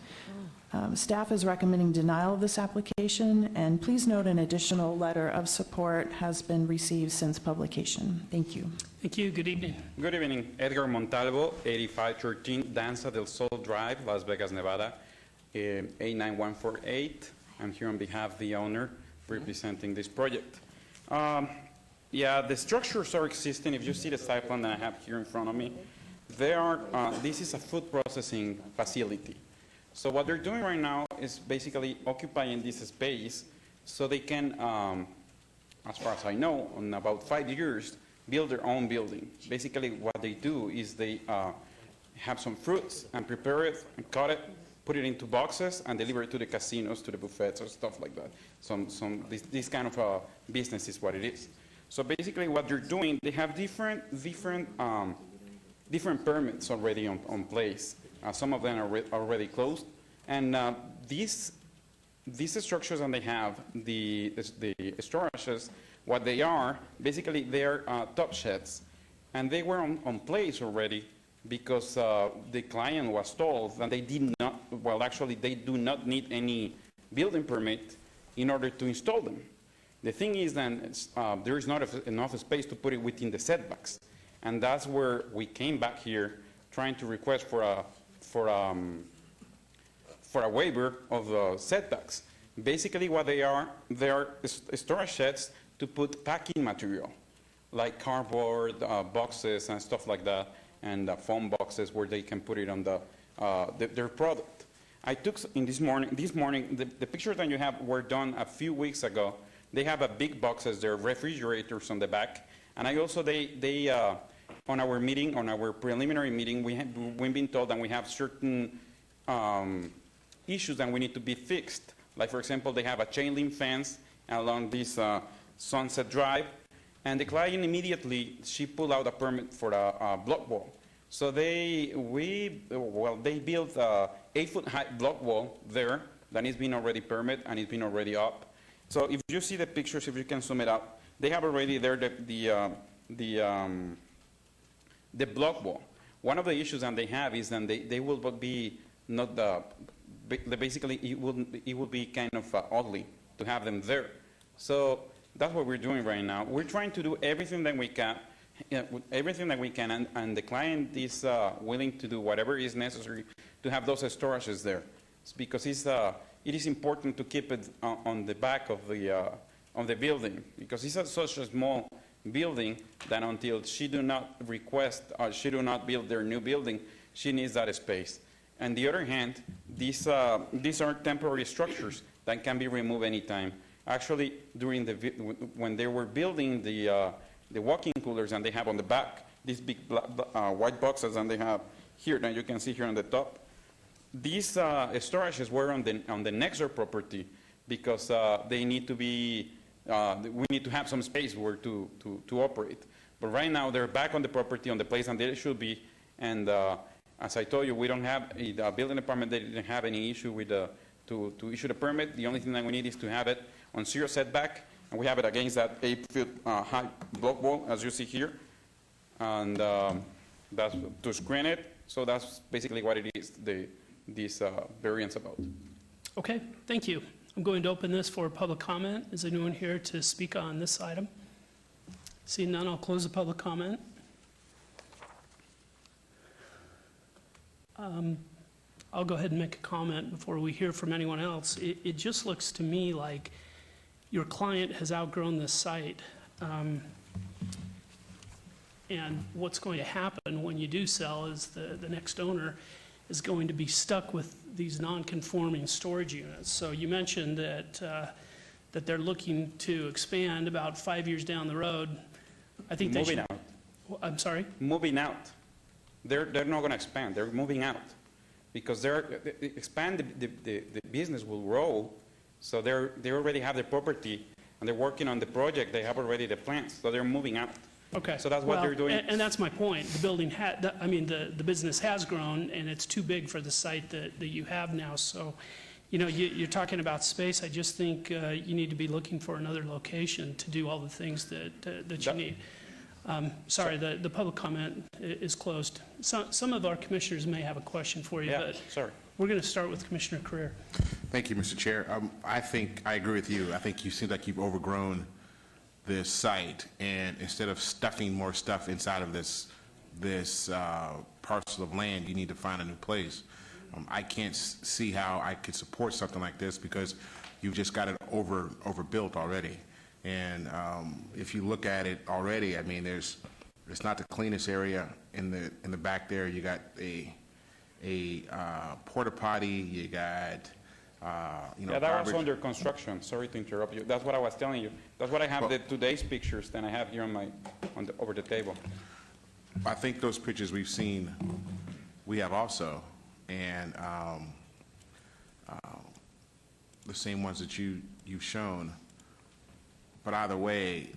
Staff is recommending denial of this application, and please note an additional letter of support has been received since publication. Thank you. Thank you. Good evening. Good evening. Edgar Montalvo, 8513 Danza del Sol Drive, Las Vegas, Nevada, 89148. I'm here on behalf of the owner representing this project. Yeah, the structures are existing. If you see the site plan that I have here in front of me, this is a food processing facility. So what they're doing right now is basically occupying this space so they can, as far as I know, in about 5 years, build their own building. Basically what they do is they have some fruits and prepare it and cut it, put it into boxes and deliver it to the casinos, to the buffets or stuff like that. This kind of business is what it is. So basically what they're doing, they have different permits already on place. Some of them are already closed. And these structures that they have, the storages, what they are, basically they're top sheds. And they were on place already because the client was told that they did not, well actually they do not need any building permit in order to install them. The thing is that there is not enough space to put it within the setbacks. And that's where we came back here trying to request for a waiver of setbacks. Basically what they are storage sheds to put packing material, like cardboard boxes and stuff like that, and foam boxes where they can put it on their product. I took this morning, the pictures that you have were done a few weeks ago. They have a big boxes, they're refrigerators on the back, and I also, on our meeting, on our preliminary meeting, we've been told that we have certain issues that we need to be fixed. Like for example, they have a chain link fence along this Sunset Drive, and the client immediately, she pulled out a permit for a block wall. So they built a 8-foot high block wall there that is being already permitted and it's been already up. So if you see the pictures, if you can zoom it up, they have already there the block wall. One of the issues that they have is that they will be not basically it will be kind of ugly to have them there. So that's what we're doing right now. We're trying to do everything that we can, and the client is willing to do whatever is necessary to have those storages there. It's because it is important to keep it on the back of the building, because it's such a small building that until she do not request or she do not build their new building, she needs that space. On the other hand, these are temporary structures that can be removed anytime. Actually, when they were building the walk-in coolers and they have on the back these big white boxes and they have here that you can see here on the top, these storages were on the Nexer property because they need to be. We need to have some space where to operate. But right now they're back on the property, on the place and they should be. And as I told you, we don't have the building department. They didn't have any issue with to issue the permit. The only thing that we need is to have it on 0 setback, and we have it against that 8-foot high block wall, as you see here, and that's to screen it. So that's basically what it is. This variance about. Okay, thank you. I'm going to open this for public comment. Is anyone here to speak on this item? Seeing none, I'll close the public comment. I'll go ahead and make a comment before we hear from anyone else. It just looks to me like your client has outgrown this site. And what's going to happen when you do sell is the next owner is going to be stuck with these non-conforming storage units. So you mentioned that they're looking to expand about 5 years down the road. I think they should. Moving out. I'm sorry? Moving out. They're not going to expand. They're moving out because they expand the business will grow. So they already have the property and they're working on the project. They have already the plans. So they're moving out. Okay. So that's what they're doing. And that's my point. The building the business has grown, and it's too big for the site that you have now. So, you're talking about space. I just think you need to be looking for another location to do all the things that you need. Sorry, the public comment is closed. Some of our commissioners may have a question for you, but sorry. We're going to start with Commissioner Carrera. Thank you, Mr. Chair. I agree with you. I think you seem like you've overgrown this site, and instead of stuffing more stuff inside of this parcel of land, you need to find a new place. I can't see how I could support something like this because you've just got it overbuilt already. And if you look at it already, I mean, it's not the cleanest area in the back there. You got a porta potty. You got that garbage. was under construction. Sorry to interrupt you. That's what I was telling you. That's what I have today's pictures that I have here over the table. I think those pictures we've seen, we have also, and the same ones that you've shown. But either way,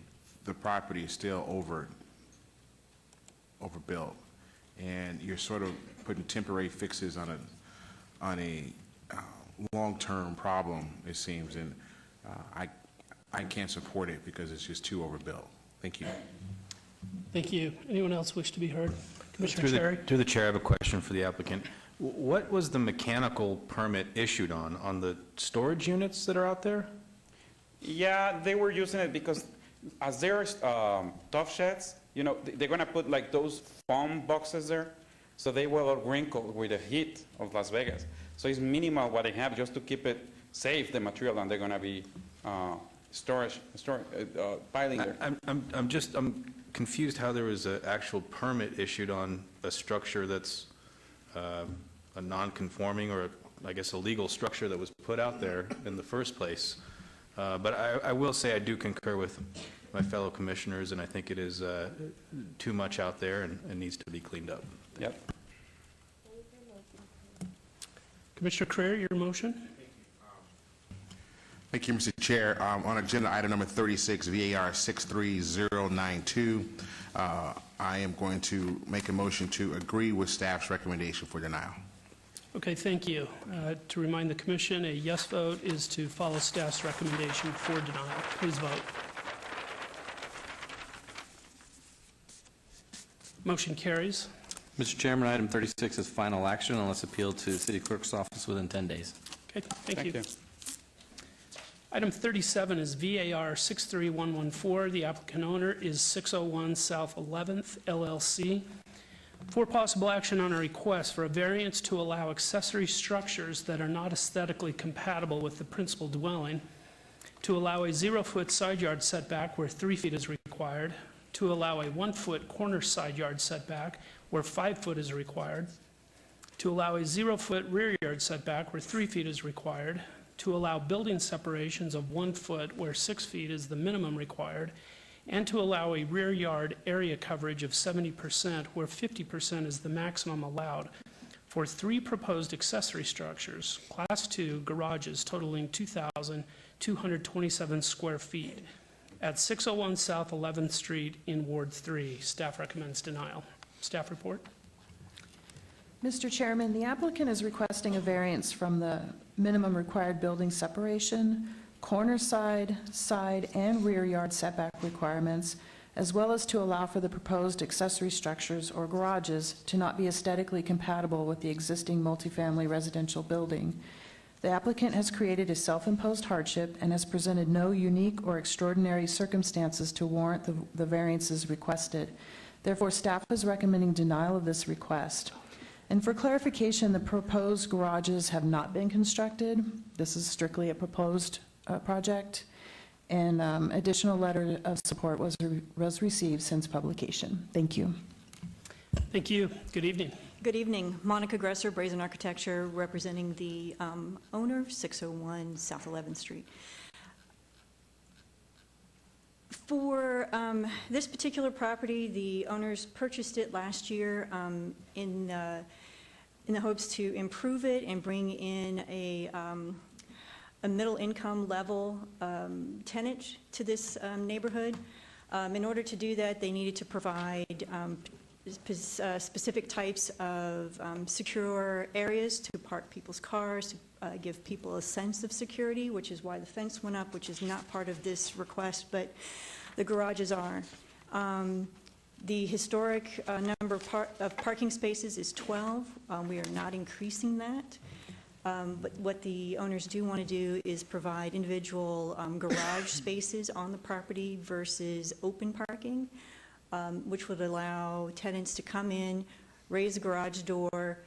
the property is still overbuilt, and you're sort of putting temporary fixes on a long-term problem, it seems, and I can't support it because it's just too overbuilt. Thank you. Thank you. Anyone else wish to be heard? Commissioner Cherry? Through the chair, I have a question for the applicant. What was the mechanical permit issued on the storage units that are out there? Yeah, they were using it because as there's tough sheds, they're going to put like those foam boxes there, so they will wrinkle with the heat of Las Vegas. So it's minimal what they have just to keep it safe, the material, and they're going to be piling there. I'm confused how there was an actual permit issued on a structure that's a non-conforming or I guess a legal structure that was put out there in the first place. But I will say I do concur with my fellow commissioners, and I think it is too much out there and needs to be cleaned up. Yep. Commissioner Carrera, your motion? Thank you, Mr. Chair. On agenda item number 36, VAR 63092, I am going to make a motion to agree with staff's recommendation for denial. Okay, thank you. To remind the commission, a yes vote is to follow staff's recommendation for denial. Please vote. Motion carries. Mr. Chairman, item 36 is final action unless appealed to City Clerk's office within 10 days. Okay, thank you. Item 37 is VAR 63114. The applicant owner is 601 South 11th LLC. For possible action on a request for a variance to allow accessory structures that are not aesthetically compatible with the principal dwelling, to allow a 0-foot side yard setback where 3 feet is required, to allow a 1-foot corner side yard setback where 5 foot is required, to allow a 0-foot rear yard setback where 3 feet is required, to allow building separations of 1 foot where 6 feet is the minimum required, and to allow a rear yard area coverage of 70% where 50% is the maximum allowed for 3 proposed accessory structures, Class 2 garages totaling 2,227 square feet at 601 South 11th Street in Ward 3. Staff recommends denial. Staff report. Mr. Chairman, the applicant is requesting a variance from the minimum required building separation, corner side, and rear yard setback requirements, as well as to allow for the proposed accessory structures or garages to not be aesthetically compatible with the existing multifamily residential building. The applicant has created a self-imposed hardship and has presented no unique or extraordinary circumstances to warrant the variances requested. Therefore, staff is recommending denial of this request. And for clarification, the proposed garages have not been constructed. This is strictly a proposed project. and additional letter of support was received since publication. Thank you. Thank you. Good evening. Good evening. Monica Gresser, Brazen Architecture, representing the owner, 601 South 11th Street. For this particular property, the owners purchased it last year in the hopes to improve it and bring in a middle income level tenant to this neighborhood. In order to do that, they needed to provide specific types of secure areas to park people's cars, to give people a sense of security, which is why the fence went up, which is not part of this request, but the garages are. The historic number of parking spaces is 12. We are not increasing that. But what the owners do want to do is provide individual garage spaces on the property versus open parking, which would allow tenants to come in, raise the garage door,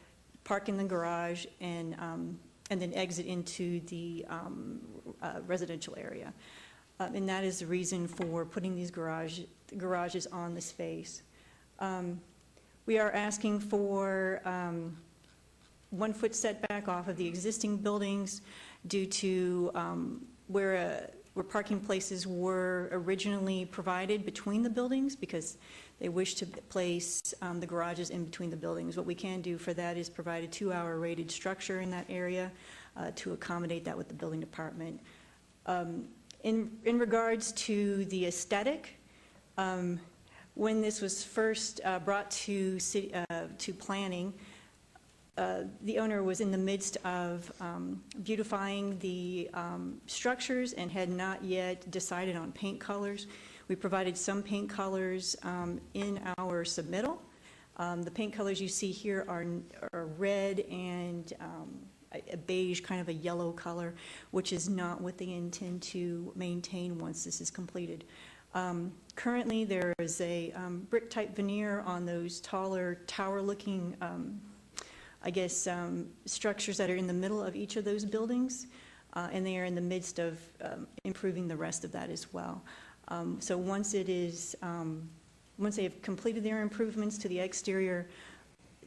park in the garage, and then exit into the residential area. And that is the reason for putting these garages on the space. We are asking for 1 foot setback off of the existing buildings due to where parking places were originally provided between the buildings, because they wish to place the garages in between the buildings. What we can do for that is provide a 2-hour rated structure in that area to accommodate that with the building department. In regards to the aesthetic, when this was first brought to planning, the owner was in the midst of beautifying the structures and had not yet decided on paint colors. We provided some paint colors in our submittal. The paint colors you see here are red and a beige, kind of a yellow color, which is not what they intend to maintain once this is completed. Currently, there is a brick-type veneer on those taller tower-looking structures that are in the middle of each of those buildings, and they are in the midst of improving the rest of that as well. So once they have completed their improvements to the exterior,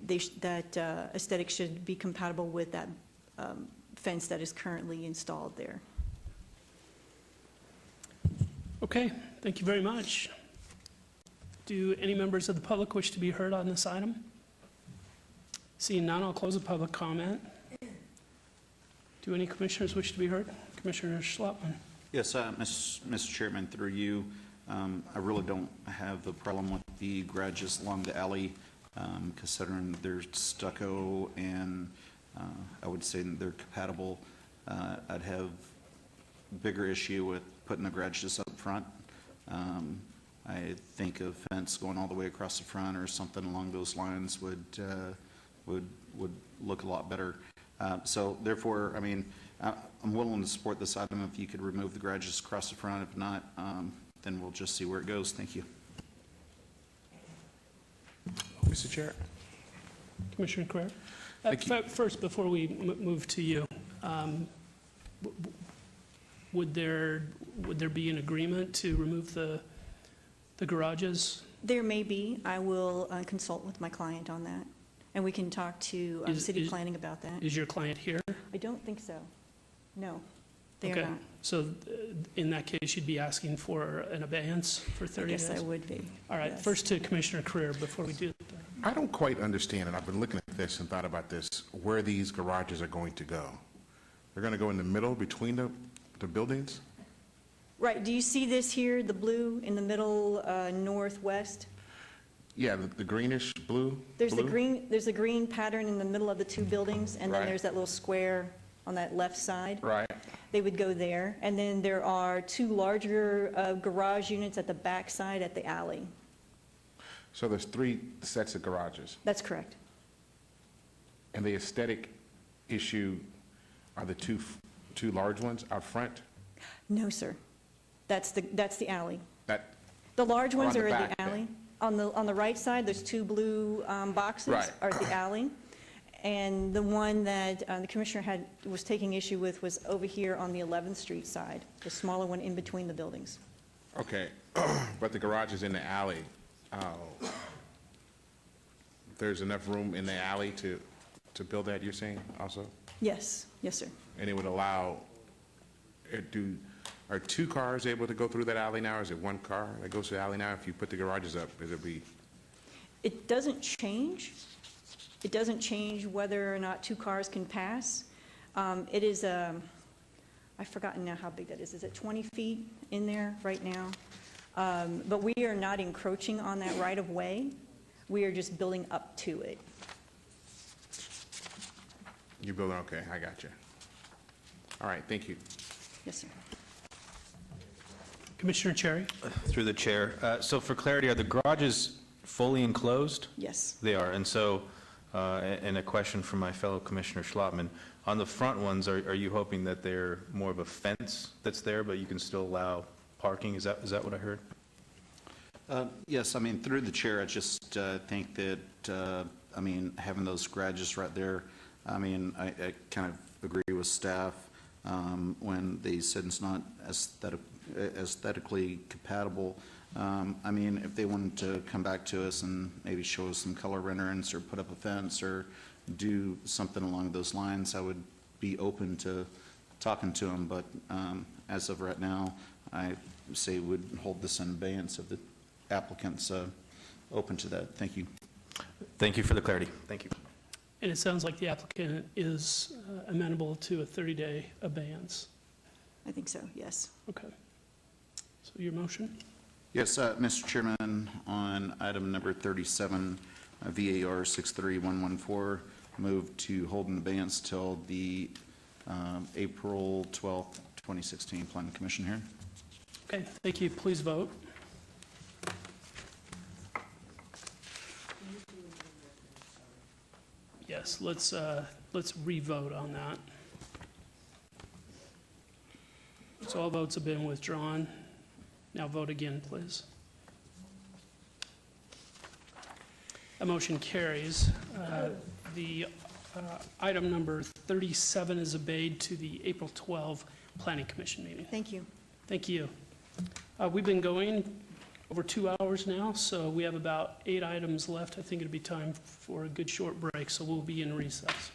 that aesthetic should be compatible with that fence that is currently installed there. Okay, thank you very much. Do any members of the public wish to be heard on this item? Seeing none, I'll close the public comment. Do any commissioners wish to be heard? Commissioner Schlottman. Yes, Mr. Chairman, through you, I really don't have a problem with the garages along the alley, considering they're stucco and I would say they're compatible. I'd have a bigger issue with putting the garages up front. I think a fence going all the way across the front or something along those lines would look a lot better. So therefore, I mean, I'm willing to support this item if you could remove the garages across the front. If not, then we'll just see where it goes. Thank you. Mr. Chair. Commissioner Carrera. First, before we move to you, would there be an agreement to remove the garages? There may be. I will consult with my client on that, and we can talk to city planning about that. Is your client here? I don't think so. No, they are not. So in that case, you'd be asking for an abeyance for 30 days? Yes, I would be. All right, yes. First to Commissioner Carrera before we do that. I don't quite understand, and I've been looking at this and thought about this, where these garages are going to go. They're going to go in the middle between the buildings? Right. Do you see this here, the blue in the middle northwest? Yeah, the greenish blue? There's a green pattern in the middle of the two buildings, and then there's that little square on that left side. Right. They would go there. And then there are two larger garage units at the back side at the alley. So there's 3 sets of garages. That's correct. And the aesthetic issue are the two large ones out front? No, sir. That's the alley. That The large ones on the are back at the alley. On the right side, there's 2 blue boxes Right. are at the alley. And the one that the commissioner was taking issue with was over here on the 11th Street side, the smaller one in between the buildings. Okay, but the garage is in the alley. There's enough room in the alley to build that, you're saying, also? Yes, yes, sir. And it would allow, are two cars able to go through that alley now, or is it one car that goes to the alley now? If you put the garages up, is it be? It doesn't change. It doesn't change whether or not two cars can pass. It is, I've forgotten now how big that is. Is it 20 feet in there right now? But we are not encroaching on that right-of-way. We are just building up to it. You build, okay, I got you. All right, thank you. Yes, sir. Commissioner Cherry? Through the chair. So for clarity, are the garages fully enclosed? Yes. They are. And so, and a question from my fellow Commissioner Schlotman, on the front ones, are you hoping that they're more of a fence that's there, but you can still allow parking? Is that what I heard? Yes, I mean, through the chair, I just think that, I mean, having those garages right there, I mean, I kind of agree with staff when they said it's not aesthetically compatible. I mean, if they wanted to come back to us and maybe show us some color renderings or put up a fence or do something along those lines, I would be open to talking to them. But as of right now, I say would hold this in abeyance if the applicant's open to that. Thank you. Thank you for the clarity. Thank you. And it sounds like the applicant is amenable to a 30-day abeyance. I think so, yes. Okay. So your motion? Yes, Mr. Chairman, on item number 37, VAR 63114, move to hold in abeyance till the April 12th, 2016 Planning Commission hearing. Okay, thank you. Please vote. Yes, let's re-vote on that. So all votes have been withdrawn. Now vote again, please. A motion carries. The item number 37 is obeyed to the April 12 Planning Commission meeting. Thank you. Thank you. We've been going over 2 hours now, so we have about 8 items left. I think it'll be time for a good short break, so we'll be in recess.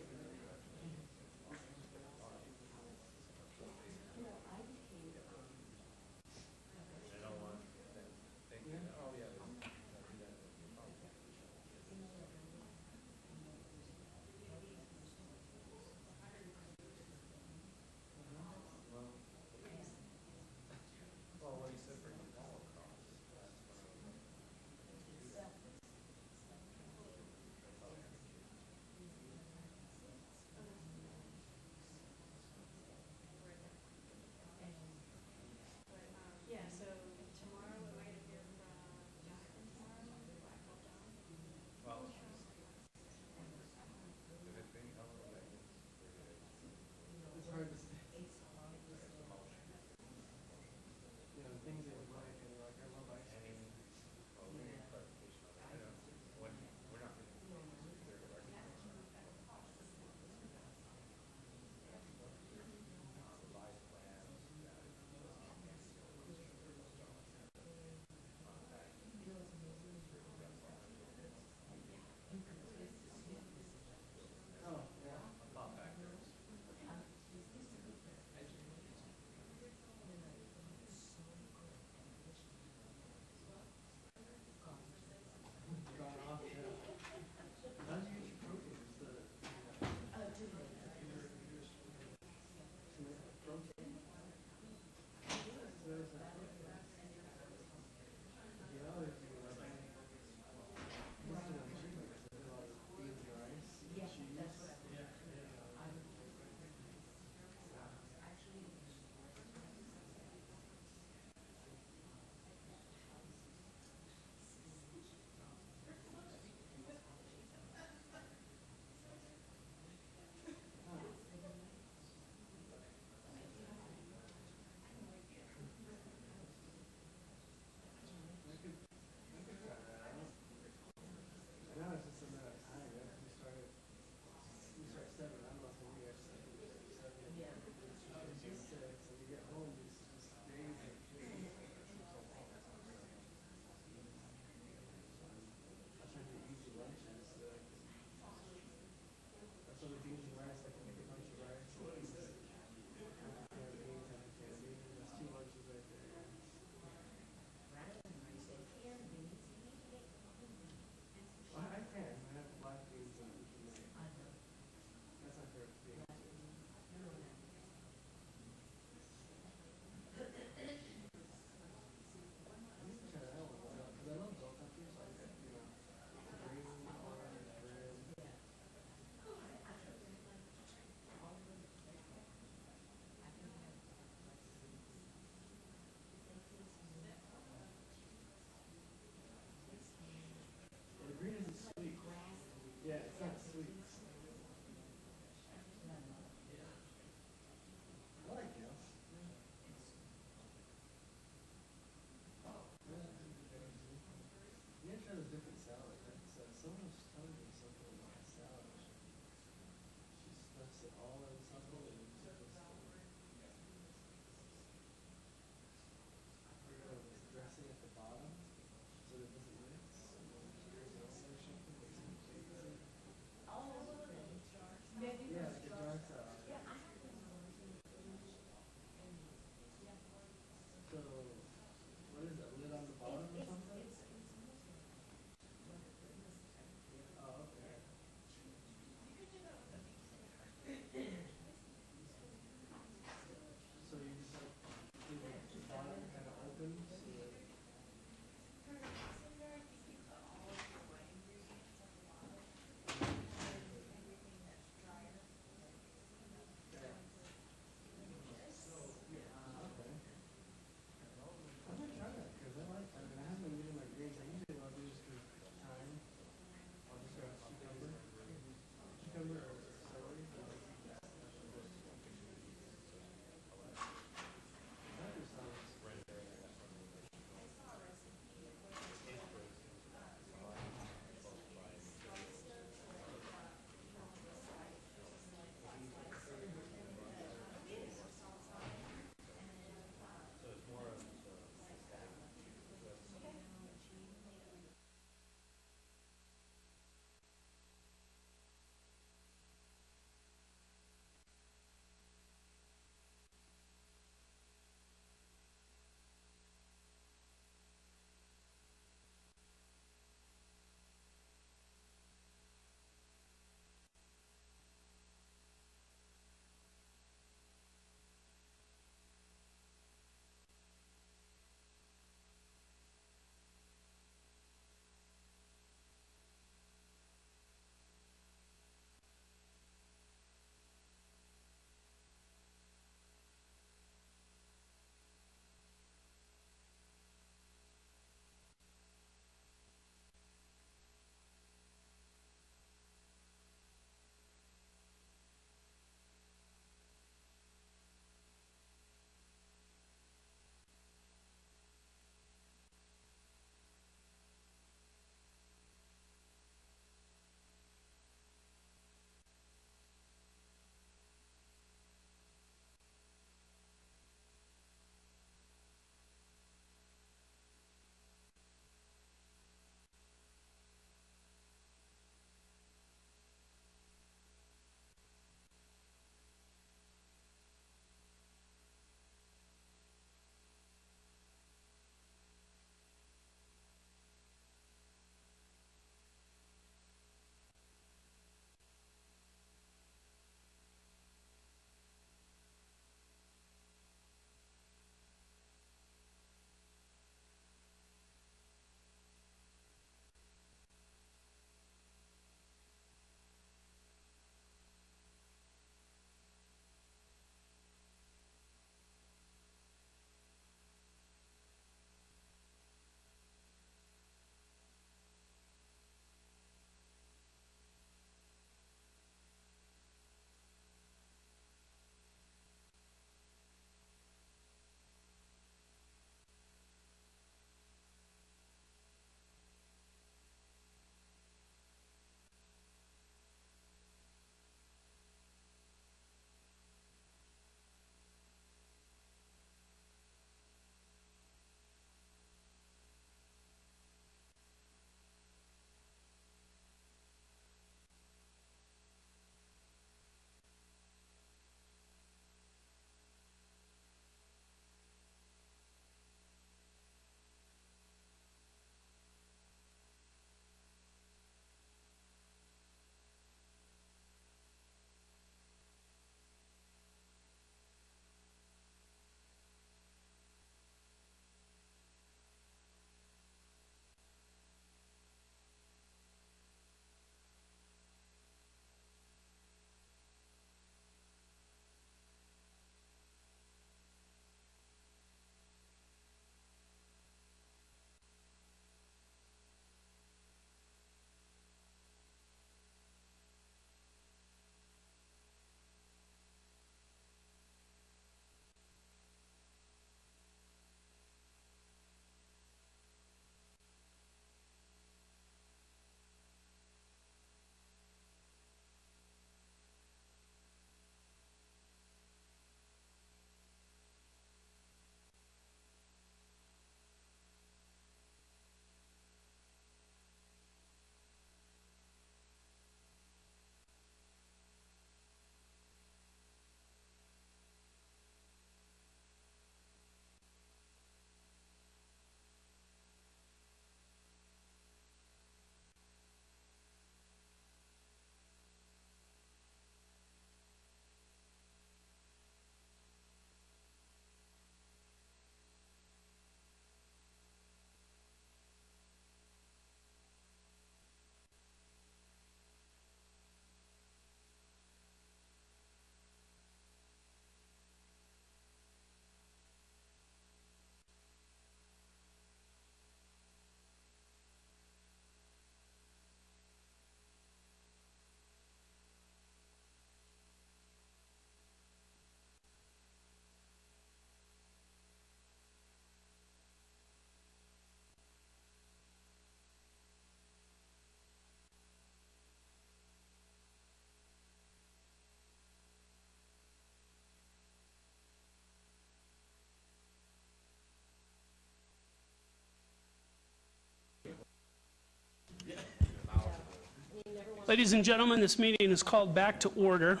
Ladies and gentlemen, this meeting is called back to order.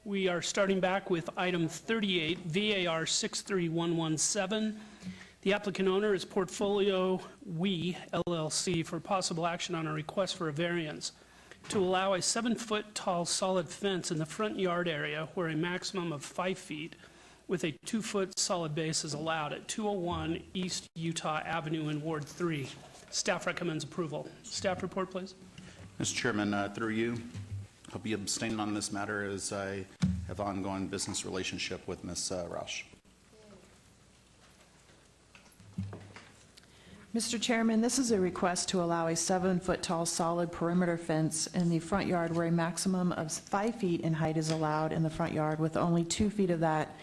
We are starting back with item 38, VAR 63117. The applicant owner is Portfolio We LLC for possible action on a request for a variance to allow a 7-foot tall solid fence in the front yard area where a maximum of 5 feet with a 2-foot solid base is allowed at 201 East Utah Avenue in Ward 3. Staff recommends approval. Staff report, please. Mr. Chairman, through you, I'll be abstaining on this matter as I have ongoing business relationship with Ms. Roush. Mr. Chairman, this is a request to allow a 7-foot tall solid perimeter fence in the front yard where a maximum of 5 feet in height is allowed in the front yard, with only 2 feet of that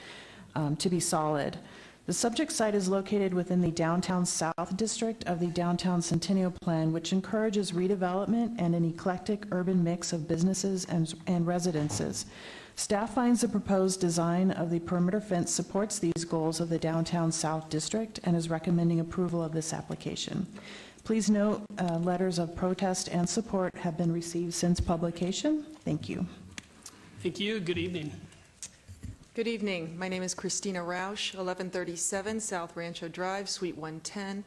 to be solid. The subject site is located within the Downtown South District of the Downtown Centennial Plan, which encourages redevelopment and an eclectic urban mix of businesses and residences. Staff finds the proposed design of the perimeter fence supports these goals of the Downtown South District and is recommending approval of this application. Please note, letters of protest and support have been received since publication. Thank you. Thank you. Good evening. Good evening. My name is Christina Roush, 1137 South Rancho Drive, Suite 110,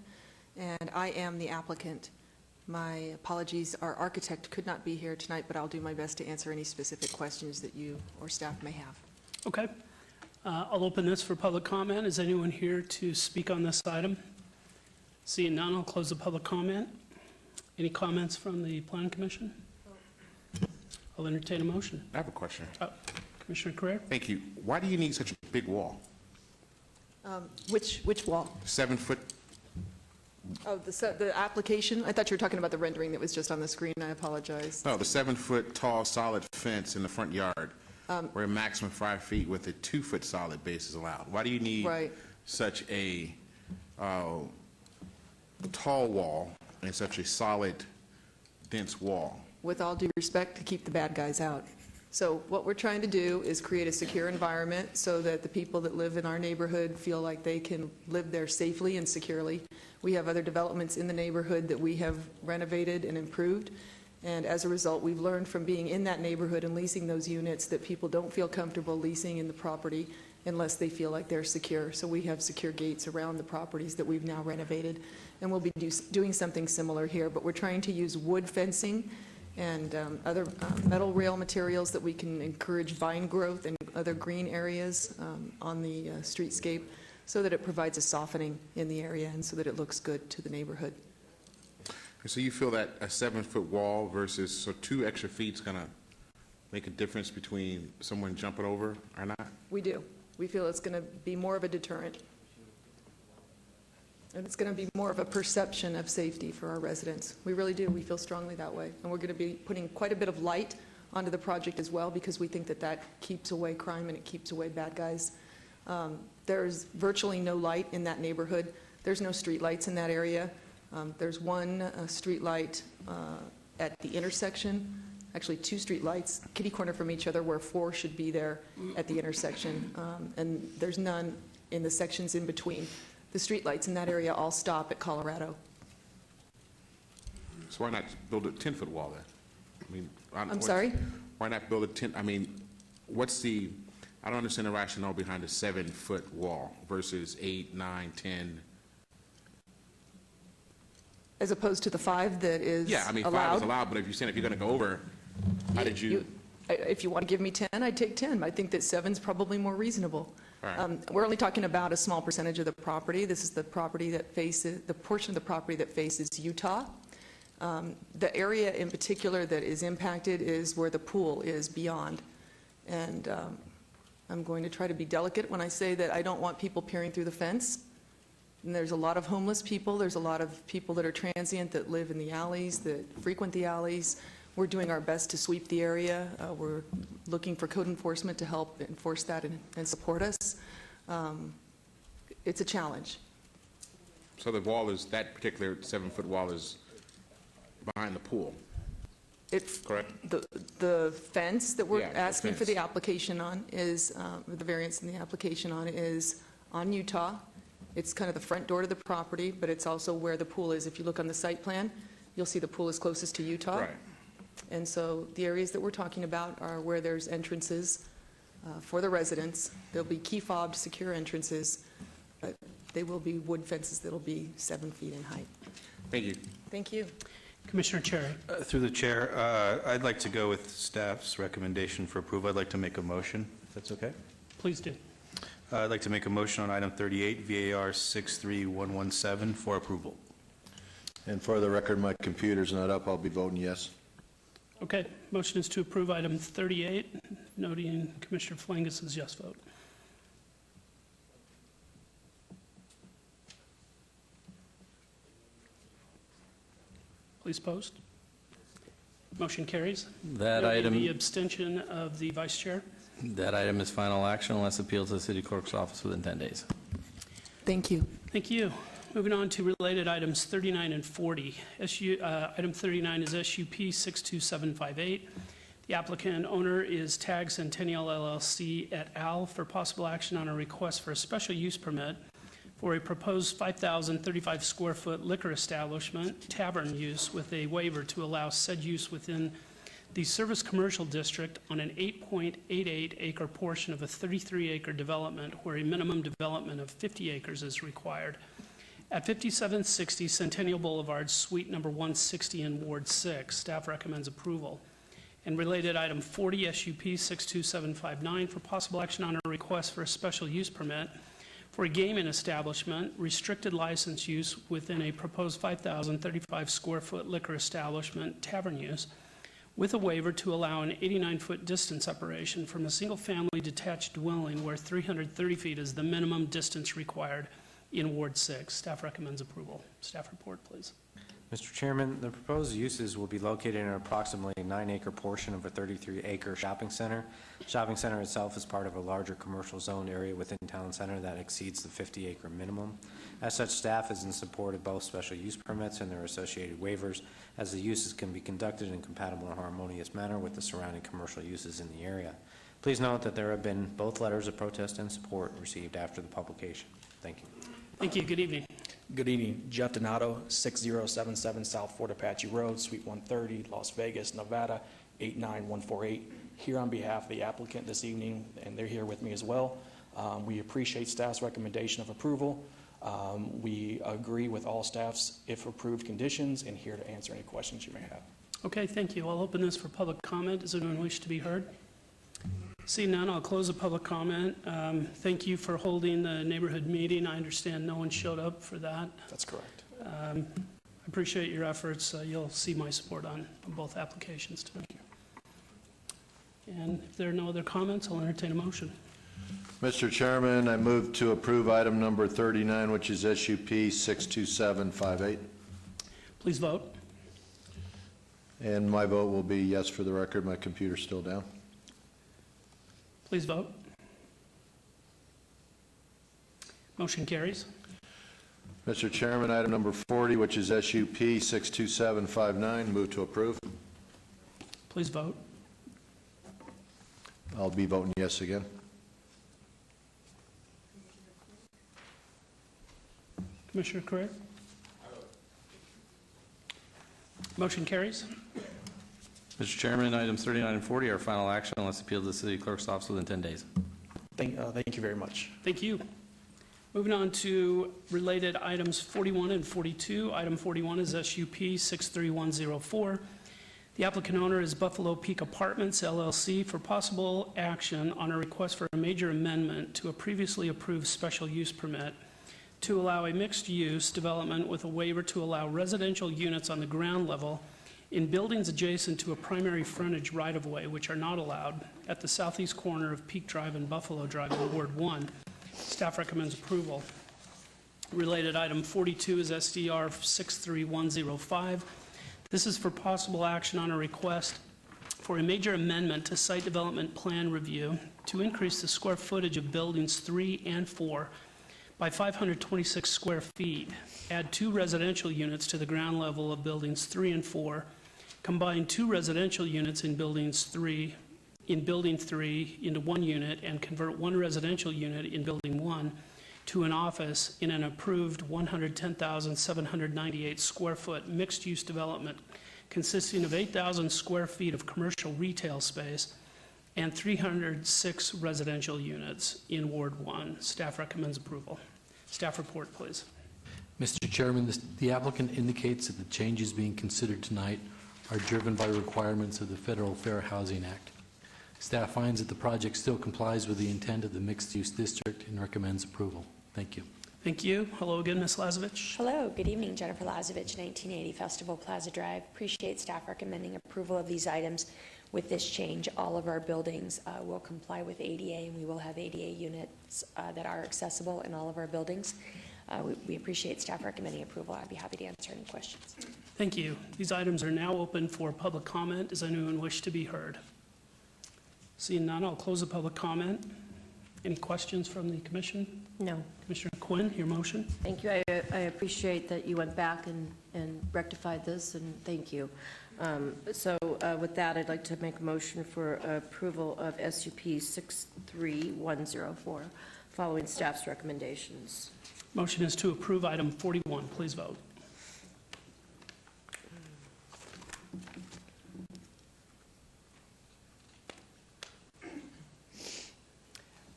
and I am the applicant. My apologies, our architect could not be here tonight, but I'll do my best to answer any specific questions that you or staff may have. Okay. I'll open this for public comment. Is anyone here to speak on this item? Seeing none, I'll close the public comment. Any comments from the Planning Commission? I'll entertain a motion. I have a question. Commissioner Carrera? Thank you. Why do you need such a big wall? Which wall? 7-foot? Oh, the application? I thought you were talking about the rendering that was just on the screen. I apologize. No, the 7-foot tall solid fence in the front yard where a maximum 5 feet with a 2-foot solid base is allowed. Why do you need such a tall wall and such a solid, dense wall? With all due respect, to keep the bad guys out. So what we're trying to do is create a secure environment so that the people that live in our neighborhood feel like they can live there safely and securely. We have other developments in the neighborhood that we have renovated and improved. And as a result, we've learned from being in that neighborhood and leasing those units that people don't feel comfortable leasing in the property unless they feel like they're secure. So we have secure gates around the properties that we've now renovated. And we'll be doing something similar here, but we're trying to use wood fencing and other metal rail materials that we can encourage vine growth and other green areas on the streetscape so that it provides a softening in the area and so that it looks good to the neighborhood. So you feel that a 7-foot wall versus 2 extra feet is going to make a difference between someone jumping over or not? We do. We feel it's going to be more of a deterrent. And it's going to be more of a perception of safety for our residents. We really do. We feel strongly that way. And we're going to be putting quite a bit of light onto the project as well because we think that that keeps away crime and it keeps away bad guys. There's virtually no light in that neighborhood. There's no street lights in that area. There's one street light at the intersection, actually 2 street lights, kitty corner from each other where 4 should be there at the intersection. And there's none in the sections in between. The streetlights in that area all stop at Colorado. So why not build a 10-foot wall then? I mean, I'm sorry? Why not build a 10? I mean, I don't understand the rationale behind a 7-foot wall versus 8, 9, 10. As opposed to the 5 that is allowed? Yeah, I mean, 5 is allowed, but if you're saying if you're going to go over, how did you? If you want to give me 10, I'd take 10. I think that 7's probably more reasonable. Right. We're only talking about a small percentage of the property. This is the property that faces, the portion of the property that faces Utah. The area in particular that is impacted is where the pool is beyond. And I'm going to try to be delicate when I say that I don't want people peering through the fence. And there's a lot of homeless people. There's a lot of people that are transient that live in the alleys, that frequent the alleys. We're doing our best to sweep the area. We're looking for code enforcement to help enforce that and support us. It's a challenge. So the wall is, that particular 7-foot wall is behind the pool? It's correct. The fence that we're Yeah, the asking for fence. the application on is, the variance in the application on is on Utah. It's kind of the front door to the property, but it's also where the pool is. If you look on the site plan, you'll see the pool is closest to Utah. Right. And so the areas that we're talking about are where there's entrances for the residents. There'll be key fobbed, secure entrances, but they will be wood fences that'll be 7 feet in height. Thank you. Thank you. Commissioner Cherry. Through the chair, I'd like to go with staff's recommendation for approval. I'd like to make a motion, if that's okay. Please do. I'd like to make a motion on item 38, VAR 63117, for approval. And for the record, my computer's not up. I'll be voting yes. Okay, motion is to approve item 38, noting Commissioner Flangus's yes vote. Please post. Motion carries. That Noting item- the abstention of the vice chair. That item is final action unless appealed to the city clerk's office within 10 days. Thank you. Thank you. Moving on to related items 39 and 40. Item 39 is SUP 62758. The applicant and owner is TAG Centennial LLC et al. For possible action on a request for a special use permit for a proposed 5,035 square foot liquor establishment, tavern use, with a waiver to allow said use within the Service Commercial District on an 8.88 acre portion of a 33 acre development where a minimum development of 50 acres is required. At 5760 Centennial Boulevard, Suite number 160 in Ward 6, staff recommends approval. And related item 40, SUP 62759, for possible action on a request for a special use permit for a gaming establishment, restricted license use within a proposed 5,035 square foot liquor establishment, tavern use, with a waiver to allow an 89-foot distance separation from a single-family detached dwelling where 330 feet is the minimum distance required in Ward 6. Staff recommends approval. Staff report, please. Mr. Chairman, the proposed uses will be located in an approximately 9-acre portion of a 33-acre shopping center. The shopping center itself is part of a larger commercial zone area within town center that exceeds the 50-acre minimum. As such, staff is in support of both special use permits and their associated waivers, as the uses can be conducted in a compatible and harmonious manner with the surrounding commercial uses in the area. Please note that there have been both letters of protest and support received after the publication. Thank you. Thank you. Good evening. Good evening. Jeff Donato, 6077 South Fort Apache Road, Suite 130, Las Vegas, Nevada, 89148. Here on behalf of the applicant this evening, and they're here with me as well. We appreciate staff's recommendation of approval. We agree with all staff's, if approved, conditions, and here to answer any questions you may have. Okay, thank you. I'll open this for public comment. Does anyone wish to be heard? Seeing none, I'll close the public comment. Thank you for holding the neighborhood meeting. I understand no one showed up for that. That's correct. I appreciate your efforts. You'll see my support on both applications tonight. And if there are no other comments, I'll entertain a motion. Mr. Chairman, I move to approve item number 39, which is SUP 62758. Please vote. And my vote will be yes for the record. My computer's still down. Please vote. Motion carries. Mr. Chairman, item number 40, which is SUP 62759, move to approve. Please vote. I'll be voting yes again. Commissioner Craig? Motion carries. Mr. Chairman, items 39 and 40 are final action unless appealed to the city clerk's office within 10 days. Thank you very much. Thank you. Moving on to related items 41 and 42. Item 41 is SUP 63104. The applicant owner is Buffalo Peak Apartments, LLC, for possible action on a request for a major amendment to a previously approved special use permit to allow a mixed-use development with a waiver to allow residential units on the ground level in buildings adjacent to a primary frontage right-of-way, which are not allowed, at the southeast corner of Peak Drive and Buffalo Drive in Ward 1. Staff recommends approval. Related item 42 is SDR 63105. This is for possible action on a request for a major amendment to site development plan review to increase the square footage of buildings 3 and 4 by 526 square feet, add 2 residential units to the ground level of buildings 3 and 4, combine 2 residential units in building 3 into 1 unit, and convert 1 residential unit in building 1 to an office in an approved 110,798 square foot mixed-use development consisting of 8,000 square feet of commercial retail space and 306 residential units in Ward 1. Staff recommends approval. Staff report, please. Mr. Chairman, the applicant indicates that the changes being considered tonight are driven by requirements of the Federal Fair Housing Act. Staff finds that the project still complies with the intent of the mixed-use district and recommends approval. Thank you. Thank you. Hello again, Ms. Lazovich. Hello, good evening. Jennifer Lazovich, 1980 Festival Plaza Drive. Appreciate staff recommending approval of these items. With this change, all of our buildings will comply with ADA, and we will have ADA units that are accessible in all of our buildings. We appreciate staff recommending approval. I'd be happy to answer any questions. Thank you. These items are now open for public comment. Does anyone wish to be heard? Seeing none, I'll close the public comment. Any questions from the commission? No. Commissioner Quinn, your motion. Thank you. I appreciate that you went back and rectified this, and thank you. With that, I'd like to make a motion for approval of SUP 63104, following staff's recommendations. Motion is to approve item 41. Please vote.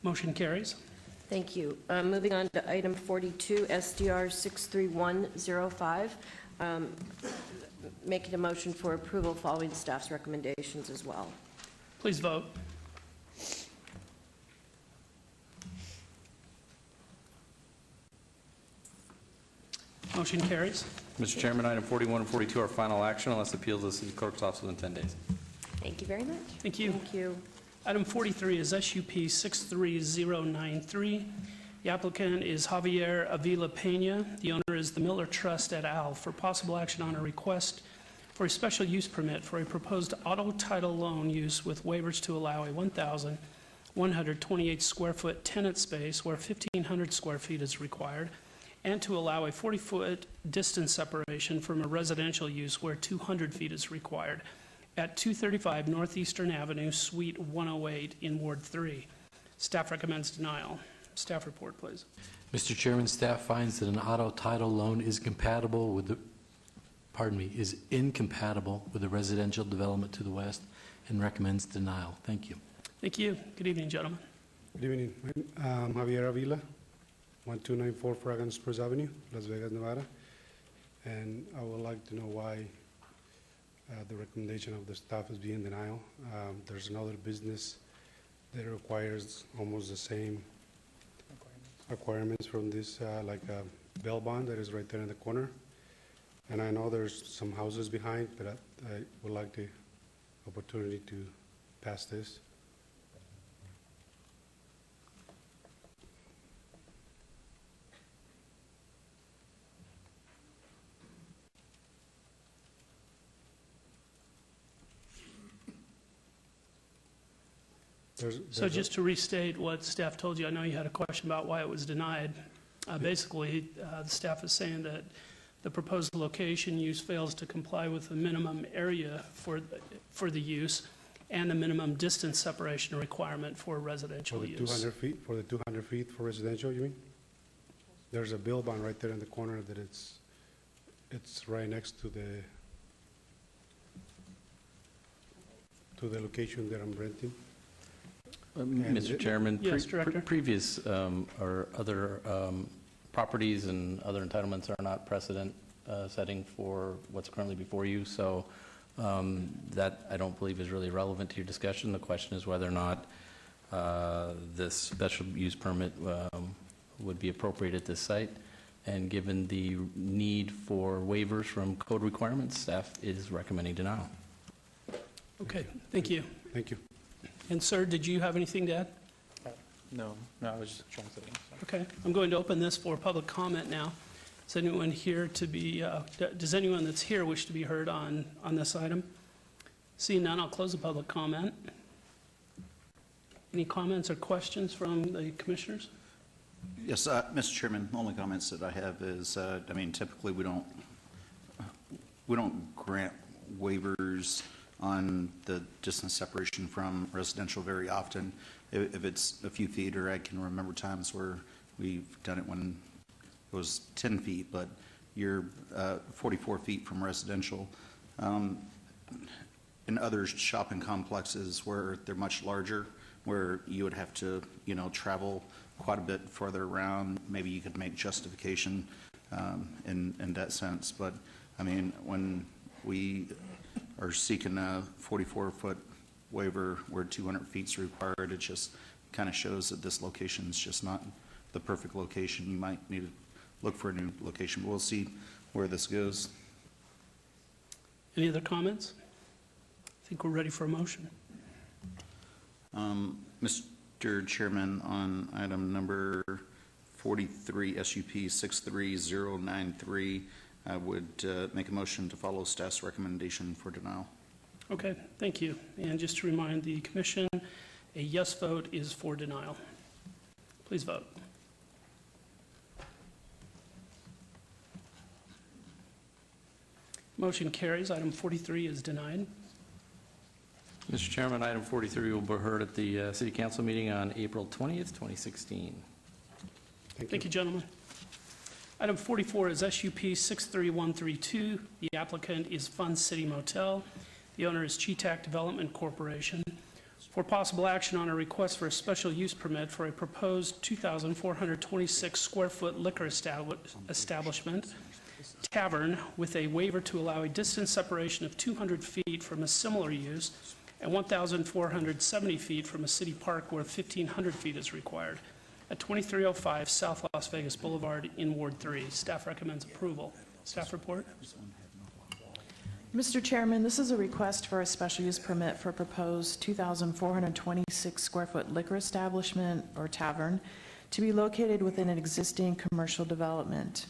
Motion carries. Thank you. Moving on to item 42, SDR 63105. Making a motion for approval following staff's recommendations as well. Please vote. Motion carries. Mr. Chairman, item 41 and 42 are final action unless appealed to the city clerk's office within 10 days. Thank you very much. Thank you. Thank you. Item 43 is SUP 63093. The applicant is Javier Avila Pena. The owner is the Miller Trust et al. For possible action on a request for a special use permit for a proposed auto title loan use with waivers to allow a 1,128 square foot tenant space where 1,500 square feet is required, and to allow a 40-foot distance separation from a residential use where 200 feet is required at 235 Northeastern Avenue, Suite 108 in Ward 3. Staff recommends denial. Staff report, please. Mr. Chairman, staff finds that an auto title loan is incompatible with the residential development to the west and recommends denial. Thank you. Thank you. Good evening, gentlemen. Good evening. I'm Javier Avila, 1294 Fragrance Spruce Avenue, Las Vegas, Nevada. And I would like to know why the recommendation of the staff is being denial. There's another business that requires almost the same requirements from this, like a bail bond that is right there in the corner. And I know there's some houses behind, but I would like the opportunity to pass this. So just to restate what staff told you, I know you had a question about why it was denied. Basically, the staff is saying that the proposed location use fails to comply with the minimum area for the use and the minimum distance separation requirement for residential use. 200 feet, for the 200 feet for residential, you mean? There's a bill bond right there in the corner that it's right next to the location that I'm renting. Mr. Chairman, Yes, Director. previous or other properties and other entitlements are not precedent setting for what's currently before you, so that I don't believe is really relevant to your discussion. The question is whether or not this special use permit would be appropriate at this site, and given the need for waivers from code requirements, staff is recommending denial. Okay, thank you. Thank you. And sir, did you have anything to add? No, I was just trying to say. Okay, I'm going to open this for public comment now. Is anyone here to be, does anyone that's here wish to be heard on this item? Seeing none, I'll close the public comment. Any comments or questions from the commissioners? Yes, Mr. Chairman, the only comments that I have is, I mean, typically we don't grant waivers on the distance separation from residential very often. If it's a few feet, or I can remember times where we've done it when it was 10 feet, but you're 44 feet from residential. in other shopping complexes where they're much larger, where you would have to, travel quite a bit further around, maybe you could make justification in that sense. But, I mean, when we are seeking a 44-foot waiver where 200 feet is required, it just kind of shows that this location is just not the perfect location. You might need to look for a new location, but we'll see where this goes. Any other comments? I think we're ready for a motion. Mr. Chairman, on item number 43, SUP 63093, I would make a motion to follow staff's recommendation for denial. Okay, thank you. And just to remind the commission, a yes vote is for denial. Please vote. Motion carries. Item 43 is denied. Mr. Chairman, item 43 will be heard at the City Council meeting on April 20th, 2016. Thank you, gentlemen. Item 44 is SUP 63132. The applicant is Fun City Motel. The owner is Cheetah Development Corporation. For possible action on a request for a special use permit for a proposed 2,426 square foot liquor establishment, tavern, with a waiver to allow a distance separation of 200 feet from a similar use and 1,470 feet from a city park where 1,500 feet is required, at 2305 South Las Vegas Boulevard in Ward 3. Staff recommends approval. Staff report. Mr. Chairman, this is a request for a special use permit for a proposed 2,426 square foot liquor establishment or tavern to be located within an existing commercial development.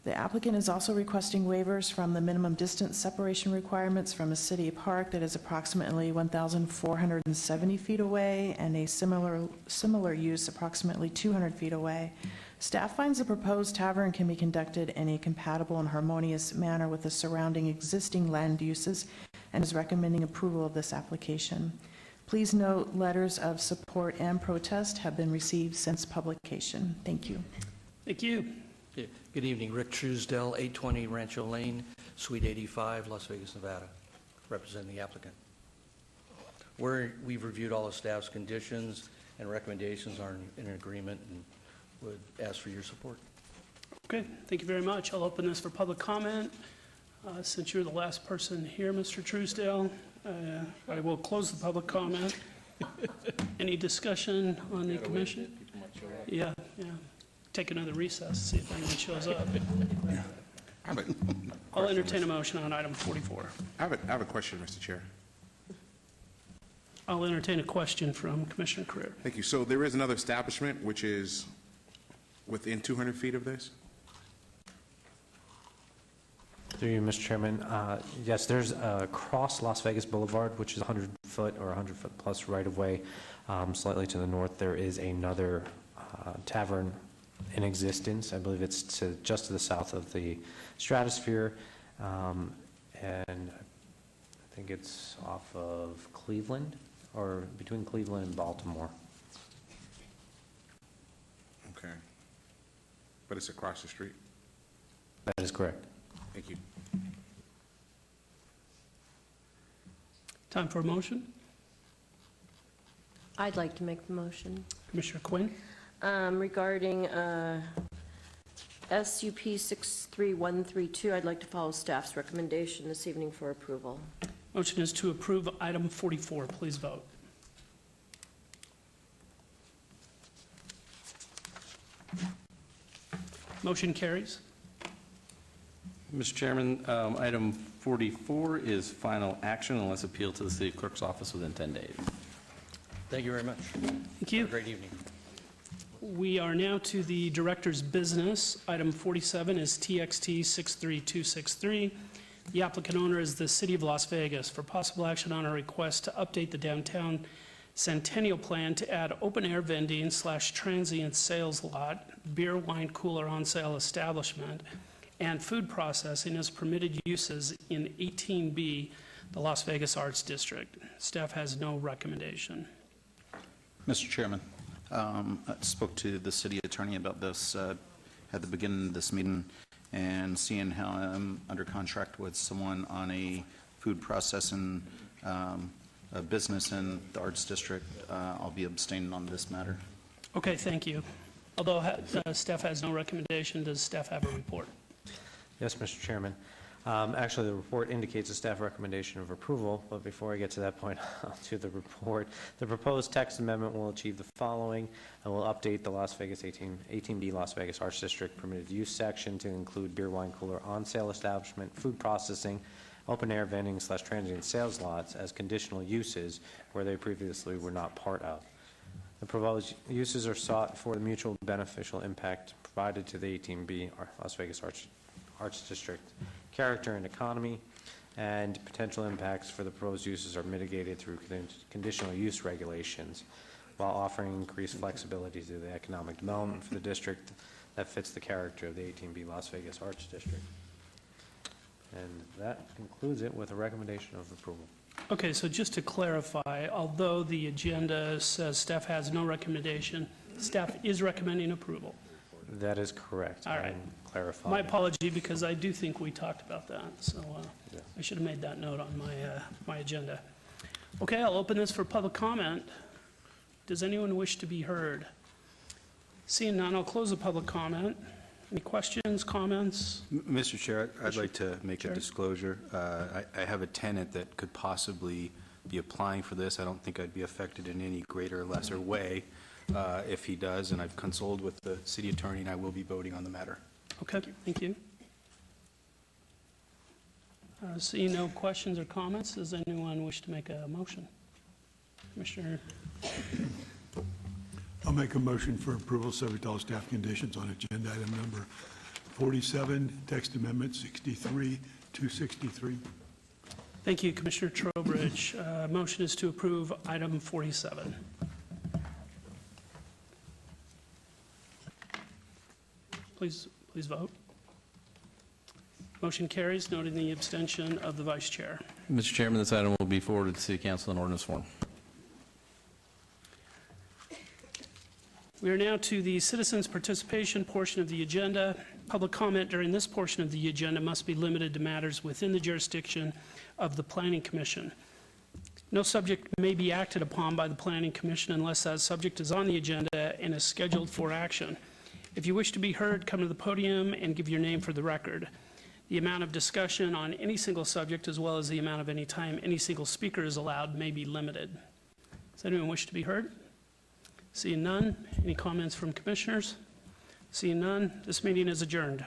The applicant is also requesting waivers from the minimum distance separation requirements from a city park that is approximately 1,470 feet away and a similar use approximately 200 feet away. Staff finds the proposed tavern can be conducted in a compatible and harmonious manner with the surrounding existing land uses and is recommending approval of this application. Please note letters of support and protest have been received since publication. Thank you. Thank you. Good evening, Rick Truesdell, 820 Rancho Lane, Suite 85, Las Vegas, Nevada, representing the applicant. We've reviewed all the staff's conditions and recommendations are in agreement and would ask for your support. Okay, thank you very much. I'll open this for public comment. Since you're the last person here, Mr. Truesdale, I will close the public comment. Any discussion on the commission? Yeah. Take another recess, see if anyone shows up. I'll entertain a motion on item 44. I have a question, Mr. Chair. I'll entertain a question from Commissioner Carrera. Thank you. So there is another establishment which is within 200 feet of this? Through you, Mr. Chairman. Yes, there's across Las Vegas Boulevard, which is 100-foot or 100-foot plus right-of-way. Slightly to the north, there is another tavern in existence. I believe it's just to the south of the Stratosphere, and I think it's off of Cleveland, or between Cleveland and Baltimore. Okay. But it's across the street? That is correct. Thank you. Time for a motion. I'd like to make the motion. Commissioner Quinn. Regarding SUP 63132, I'd like to follow staff's recommendation this evening for approval. Motion is to approve item 44. Please vote. Motion carries. Mr. Chairman, item 44 is final action unless appealed to the City Clerk's office within 10 days. Thank you very much. Thank you. Have a great evening. We are now to the Director's Business. Item 47 is TXT 63263. The applicant owner is the City of Las Vegas. For possible action on a request to update the downtown Centennial Plan to add open-air vending / transient sales lot, beer, wine cooler on sale establishment, and food processing as permitted uses in 18B, the Las Vegas Arts District. Staff has no recommendation. Mr. Chairman, I spoke to the city attorney about this at the beginning of this meeting, and seeing how I'm under contract with someone on a food processing a business in the Arts District, I'll be abstaining on this matter. Okay, thank you. Although staff has no recommendation, does staff have a report? Yes, Mr. Chairman. Actually, the report indicates a staff recommendation of approval, but before I get to that point, I'll do the report. The proposed text amendment will achieve the following, and will update the Las Vegas 18B Las Vegas Arts District permitted use section to include beer, wine cooler, on-sale establishment, food processing, open-air vending / transient sales lots as conditional uses where they previously were not part of. The proposed uses are sought for the mutual beneficial impact provided to the 18B Las Vegas Arts District character and economy, and potential impacts for the proposed uses are mitigated through conditional use regulations while offering increased flexibility to the economic development for the district that fits the character of the 18B Las Vegas Arts District. And that concludes it with a recommendation of approval. Okay, so just to clarify, although the agenda says staff has no recommendation, staff is recommending approval. That is correct. All right. Clarify. My apology, because I do think we talked about that, so Yes. I should have made that note on my agenda. Okay, I'll open this for public comment. Does anyone wish to be heard? Seeing none, I'll close the public comment. Any questions, comments? Mr. Chair, I'd like to make Sure. a disclosure. I have a tenant that could possibly be applying for this. I don't think I'd be affected in any greater or lesser way if he does, and I've consulted with the city attorney, and I will be voting on the matter. Okay, thank you. Seeing no questions or comments, does anyone wish to make a motion? Commissioner? I'll make a motion for approval subject to all staff conditions on agenda item number 47, text amendment 63-263. Thank you, Commissioner Trowbridge. Motion is to approve item 47. Please vote. Motion carries, noting the abstention of the Vice Chair. Mr. Chairman, this item will be forwarded to City Council in ordinance form. We are now to the citizens' participation portion of the agenda. Public comment during this portion of the agenda must be limited to matters within the jurisdiction of the Planning Commission. No subject may be acted upon by the Planning Commission unless that subject is on the agenda and is scheduled for action. If you wish to be heard, come to the podium and give your name for the record. The amount of discussion on any single subject, as well as the amount of any time any single speaker is allowed, may be limited. Does anyone wish to be heard? Seeing none, any comments from commissioners? Seeing none, this meeting is adjourned.